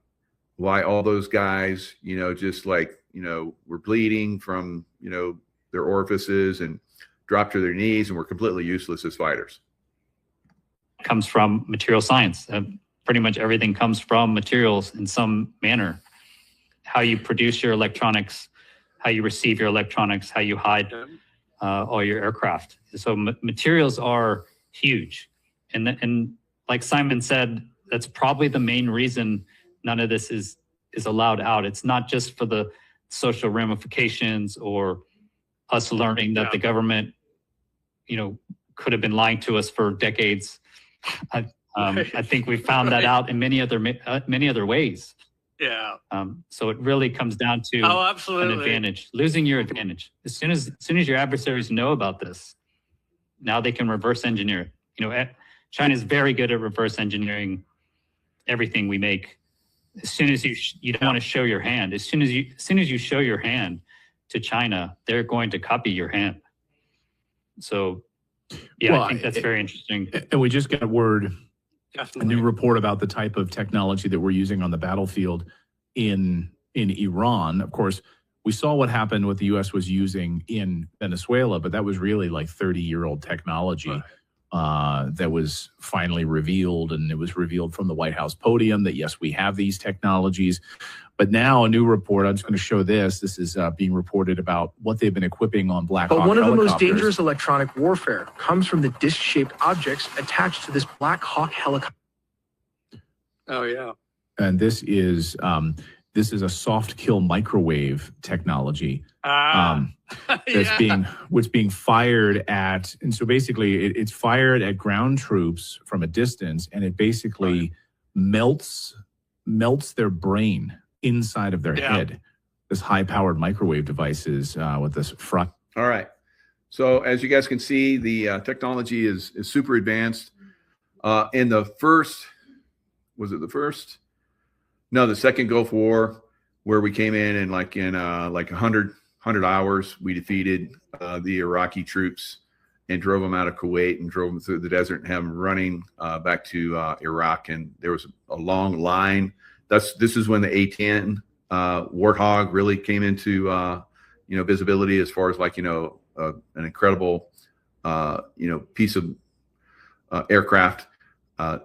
Why all those guys, just like, were bleeding from, their orifices and dropped to their knees and were completely useless as fighters. Comes from material science. Pretty much everything comes from materials in some manner. How you produce your electronics, how you receive your electronics, how you hide all your aircraft. So materials are huge. And like Simon said, that's probably the main reason none of this is is allowed out, it's not just for the social ramifications or us learning that the government, could have been lying to us for decades. I think we found that out in many other ways. Yeah. So it really comes down to an advantage, losing your advantage. As soon as your adversaries know about this, now they can reverse engineer it. China is very good at reverse engineering everything we make. As soon as you don't want to show your hand, as soon as you show your hand to China, they're going to copy your hand. So, I think that's very interesting. And we just got word, a new report about the type of technology that we're using on the battlefield in Iran. Of course, we saw what happened, what the U.S. was using in Venezuela, but that was really like 30-year-old technology that was finally revealed, and it was revealed from the White House podium that, yes, we have these technologies. But now a new report, I'm just going to show this. This is being reported about what they've been equipping on Black Hawk helicopters. But one of the most helicopters. dangerous electronic warfare comes from the disc-shaped objects attached to this Black Hawk helicopter. Oh, yeah. And this is a soft kill microwave technology. What's being fired at, and so basically it's fired at ground troops from a distance, and it basically melts their brain inside of their head. This high-powered microwave devices with this front. All right. So as you guys can see, the technology is super advanced. In the first, was it the first? No, the second Gulf War, where we came in and like 100 hours, we defeated the Iraqi troops and drove them out of Kuwait and drove them through the desert and have them running back to Iraq. And there was a long line. This is when the A-10 Warthog really came into visibility as far as an incredible piece of aircraft.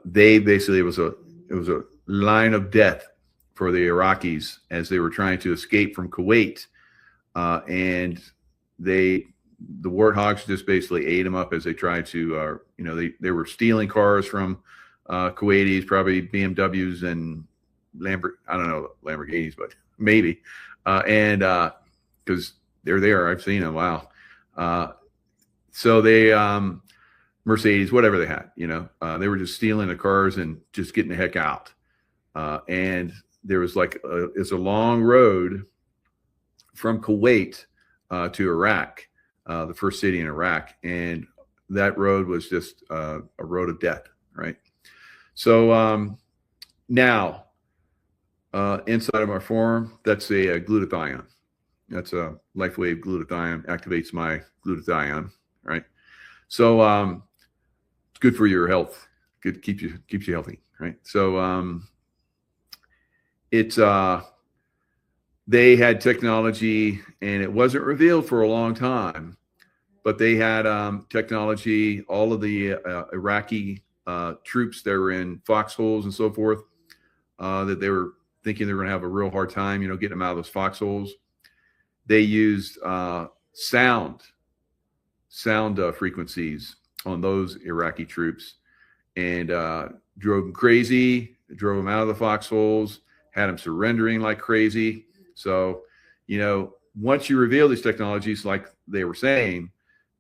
They basically, it was a line of death for the Iraqis as they were trying to escape from Kuwait, and the Warthogs just basically ate them up as they tried to. They were stealing cars from Kuwaitis, probably BMWs and Lamborghinis, but maybe, and because they're there, I've seen them. Wow. So they Mercedes, whatever they had, they were just stealing the cars and just getting the heck out. And there was it's a long road from Kuwait to Iraq, the first city in Iraq. And that road was just a road of death, right? So now inside of our form, that's a glutathione. That's a LifeWave glutathione, activates my glutathione, right? So it's good for your health. Good, keeps you healthy, right? So they had technology, and it wasn't revealed for a long time, but they had technology. All of the Iraqi troops that were in foxholes and so forth, that they were thinking they were going to have a real hard time, getting them out of those foxholes. They used sound frequencies on those Iraqi troops, and drove them crazy, drove them out of the foxholes, had them surrendering like crazy. So, once you reveal these technologies, like they were saying,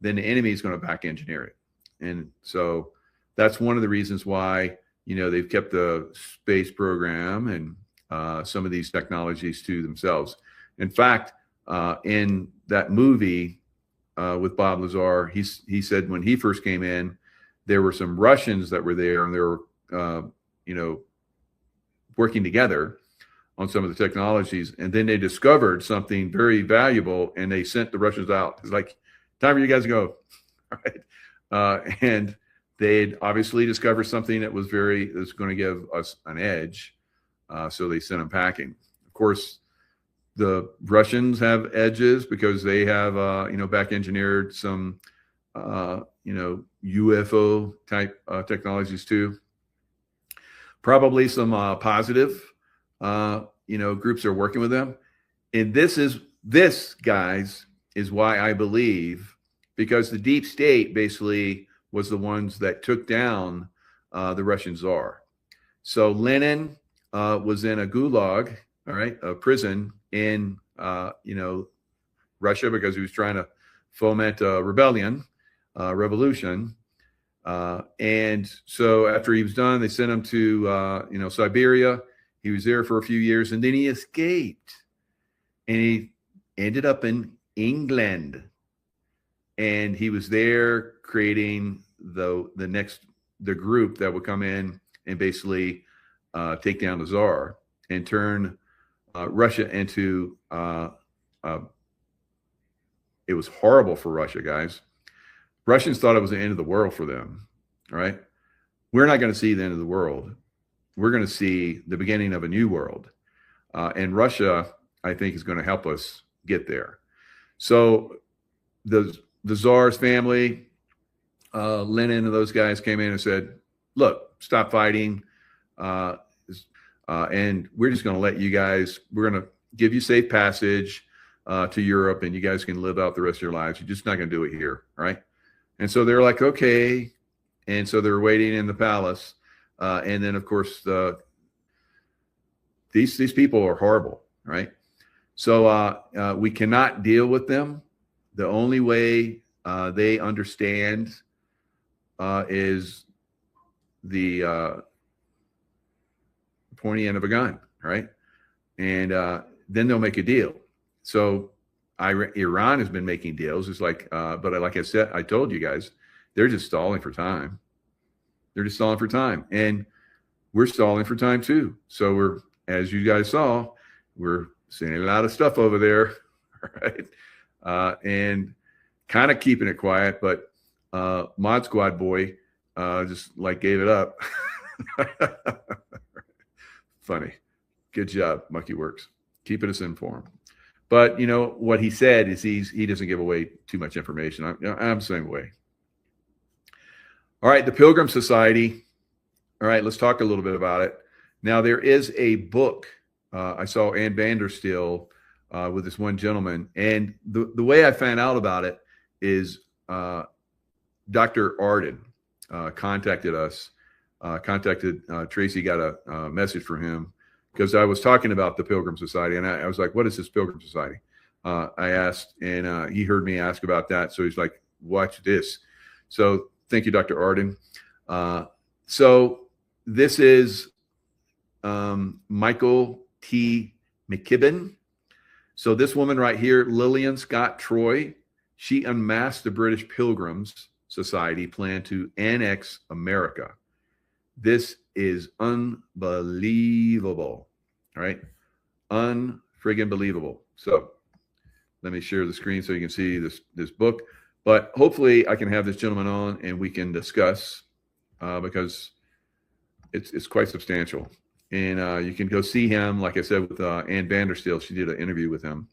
then the enemy is going to back engineer it. And so that's one of the reasons why, they've kept the space program and some of these technologies to themselves. In fact, in that movie with Bob Lazar, he said when he first came in, there were some Russians that were there, and they were, working together on some of the technologies, and then they discovered something very valuable, and they sent the Russians out. It's like, time for you guys to go, right? And they'd obviously discovered something that was going to give us an edge, so they sent them packing. Of course, the Russians have edges because they have, back engineered some, UFO type technologies too. Probably some positive, groups are working with them. And this, guys, is why I believe, because the deep state basically was the ones that took down the Russian Tsar. So Lenin was in a gulag, all right, a prison in, Russia, because he was trying to foment a revolution. And so after he was done, they sent him to, Siberia. He was there for a few years, and then he escaped, and he ended up in England, and he was there creating the group that would come in and basically take down the Tsar and turn Russia into it was horrible for Russia, guys. Russians thought it was the end of the world for them. All right. We're not going to see the end of the world. We're going to see the beginning of a new world. And Russia, I think, is going to help us get there. So the Tsar's family, Lenin and those guys came in and said, look, stop fighting. And we're just going to let you guys, we're going to give you safe passage to Europe, and you guys can live out the rest of your lives. You're just not going to do it here. Right. And so they're like, okay. And so they're waiting in the palace. And then, of course, these people are horrible. Right. So we cannot deal with them. The only way they understand is the pointy end of a gun. Right. And then they'll make a deal. So Iran has been making deals. It's like, but like I said, I told you guys, they're just stalling for time. They're just stalling for time. And we're stalling for time too. So we're, as you guys saw, we're seeing a lot of stuff over there. Right. And kind of keeping it quiet, but Mod Squad boy just like gave it up. Funny. Good job, Monkey Works. Keeping us informed. But what he said is he doesn't give away too much information. I'm the same way. All right, the Pilgrim Society. All right, let's talk a little bit about it. Now, there is a book. I saw Ann Vandersteel with this one gentleman. And the way I found out about it is Dr. Arden contacted us, Tracy, got a message from him, because I was talking about the Pilgrim Society, and I was like, what is this Pilgrim Society? I asked, and he heard me ask about that. So he's like, watch this. So thank you, Dr. Arden. So this is Michael T. McKibben. So this woman right here, Lillian Scott Troy, she unmasked the British Pilgrims Society plan to annex America. This is unbelievable. All right. Unfriggin' believable. So let me share the screen so you can see this book. But hopefully I can have this gentleman on and we can discuss because it's quite substantial. And you can go see him, like I said, with Ann Vandersteel. She did an interview with him.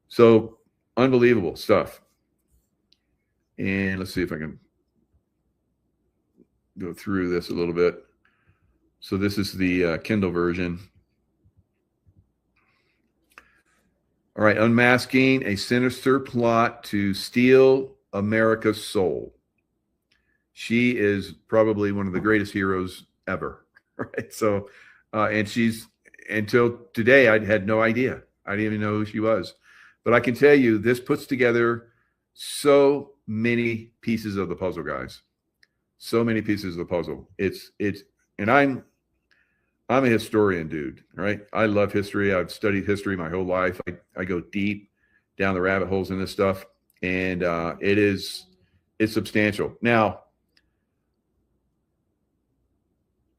So unbelievable stuff. And let's see if I can go through this a little bit. So this is the Kindle version. All right, unmasking a sinister plot to steal America's soul. She is probably one of the greatest heroes ever, right? So, and she's, until today, I had no idea. I didn't even know who she was. But I can tell you, this puts together so many pieces of the puzzle, guys. So many pieces of the puzzle. And I'm a historian, dude, right? I love history. I've studied history my whole life. I go deep down the rabbit holes in this stuff, and it's substantial. Now,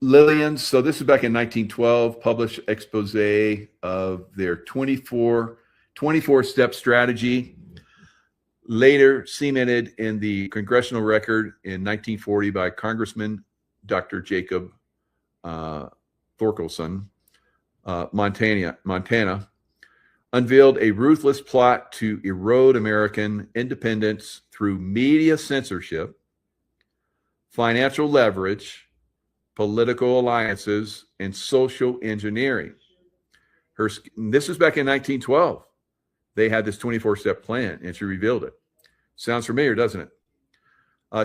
Lillian, so this is back in 1912, published expose of their 24-step strategy, later cemented in the congressional record in 1940 by Congressman Dr. Jacob Thorkelson, Montana, unveiled a ruthless plot to erode American independence through media censorship, financial leverage, political alliances, and social engineering. This is back in 1912. They had this 24-step plan, and she revealed it. Sounds familiar, doesn't it?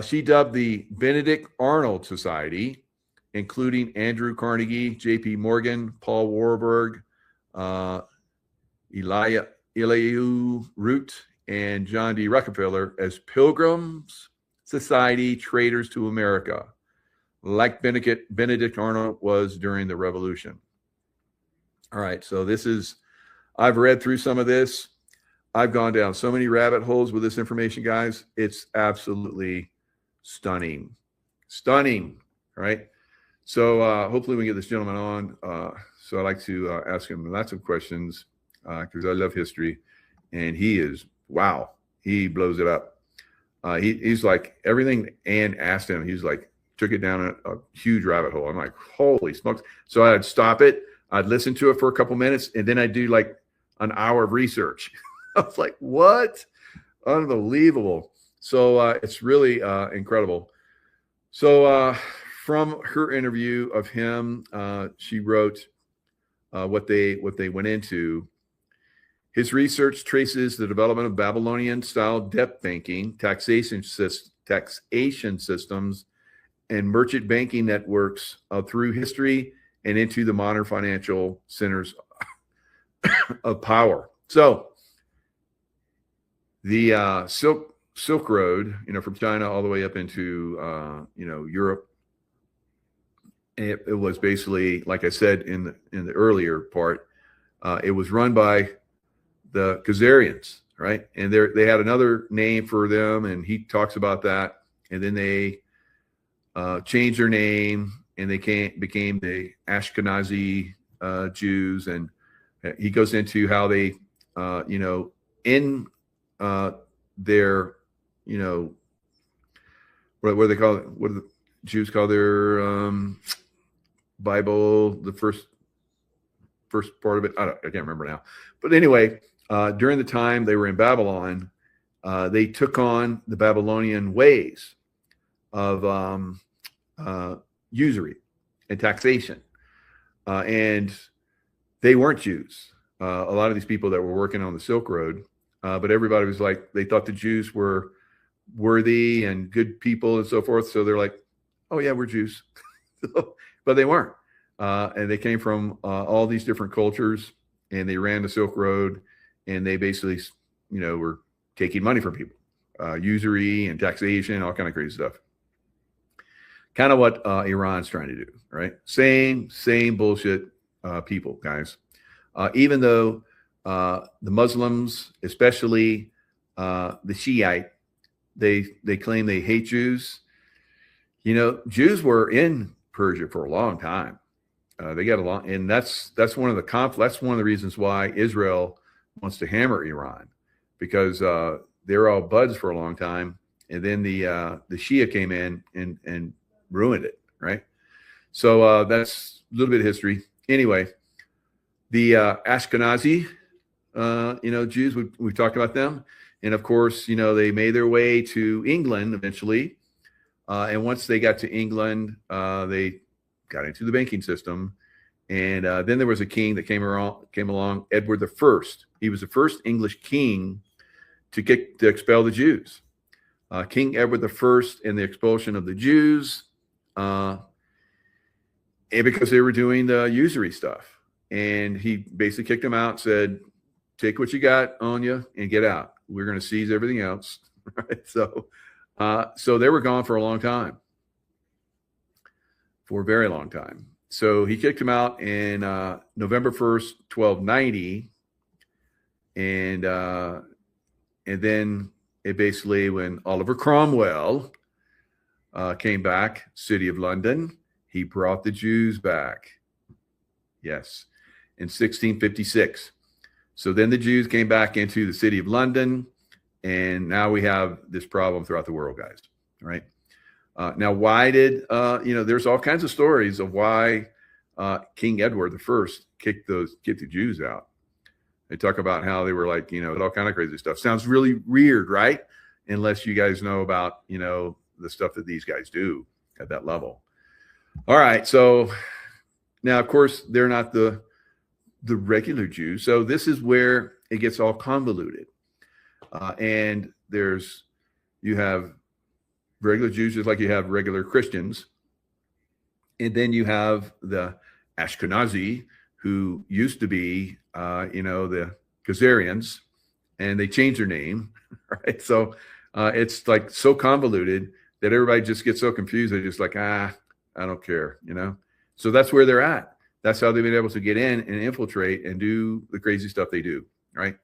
She dubbed the Benedict Arnold Society, including Andrew Carnegie, J.P. Morgan, Paul Warburg, Elihu Root, and John D. Rockefeller as Pilgrim Society traitors to America, like Benedict Arnold was during the Revolution. All right, so I've read through some of this. I've gone down so many rabbit holes with this information, guys. It's absolutely stunning. Stunning, right? So hopefully we can get this gentleman on. So I'd like to ask him lots of questions because I love history. And he is, wow, he blows it up. He's like, everything Ann asked him, he's like, took it down a huge rabbit hole. I'm like, holy smokes. So I'd stop it. I'd listen to it for a couple minutes, and then I'd do like an hour of research. I was like, what? Unbelievable. So it's really incredible. So from her interview of him, she wrote what they went into. His research traces the development of Babylonian-style debt banking, taxation systems, and merchant banking networks through history and into the modern financial centers of power. So the Silk Road, from China all the way up into Europe, it was basically, like I said in the earlier part, it was run by the Khazarians, right? And they had another name for them, and he talks about that. And then they changed their name, and they became the Ashkenazi Jews. And he goes into how they, in their, what do they call it? What do the Jews call their Bible? The first part of it, I can't remember now. But anyway, during the time they were in Babylon, they took on the Babylonian ways of usury and taxation, and they weren't Jews. A lot of these people that were working on the Silk Road, but everybody was like, they thought the Jews were worthy and good people and so forth. So they're like, oh yeah, we're Jews. But they weren't. And they came from all these different cultures, and they ran the Silk Road, and they basically, were taking money from people, usury and taxation, all kind of crazy stuff. Kind of what Iran's trying to do, right? Same bullshit people, guys. Even though the Muslims, especially the Shiite, they claim they hate Jews. Jews were in Persia for a long time. They got along, and that's one of the reasons why Israel wants to hammer Iran, because they were all buds for a long time, and then the Shia came in and ruined it, right? So that's a little bit of history. Anyway, the Ashkenazi, Jews, we've talked about them, and of course, they made their way to England eventually, and once they got to England, they got into the banking system. And then there was a king that came along, Edward I. He was the first English king to expel the Jews. King Edward I and the expulsion of the Jews, and because they were doing the usury stuff. And he basically kicked them out, said, take what you got on you and get out. We're going to seize everything else. Right? So they were gone for a long time. For a very long time. So he kicked him out in November 1st, 1290. And then it basically, when Oliver Cromwell came back, city of London, he brought the Jews back. Yes, in 1656. So then the Jews came back into the city of London, and now we have this problem throughout the world, guys, right? Now, why did, there's all kinds of stories of why King Edward I kicked the Jews out. They talk about how they were like, all kind of crazy stuff. Sounds really weird, right? Unless you guys know about, the stuff that these guys do at that level. All right. So now, of course, they're not the regular Jews. So this is where it gets all convoluted. And you have regular Jews, just like you have regular Christians. And then you have the Ashkenazi, who used to be, the Khazarians, and they changed their name, right? So it's like so convoluted that everybody just gets so confused. They're just like, I don't care, So that's where they're at. That's how they've been able to get in and infiltrate and do the crazy stuff they do, right?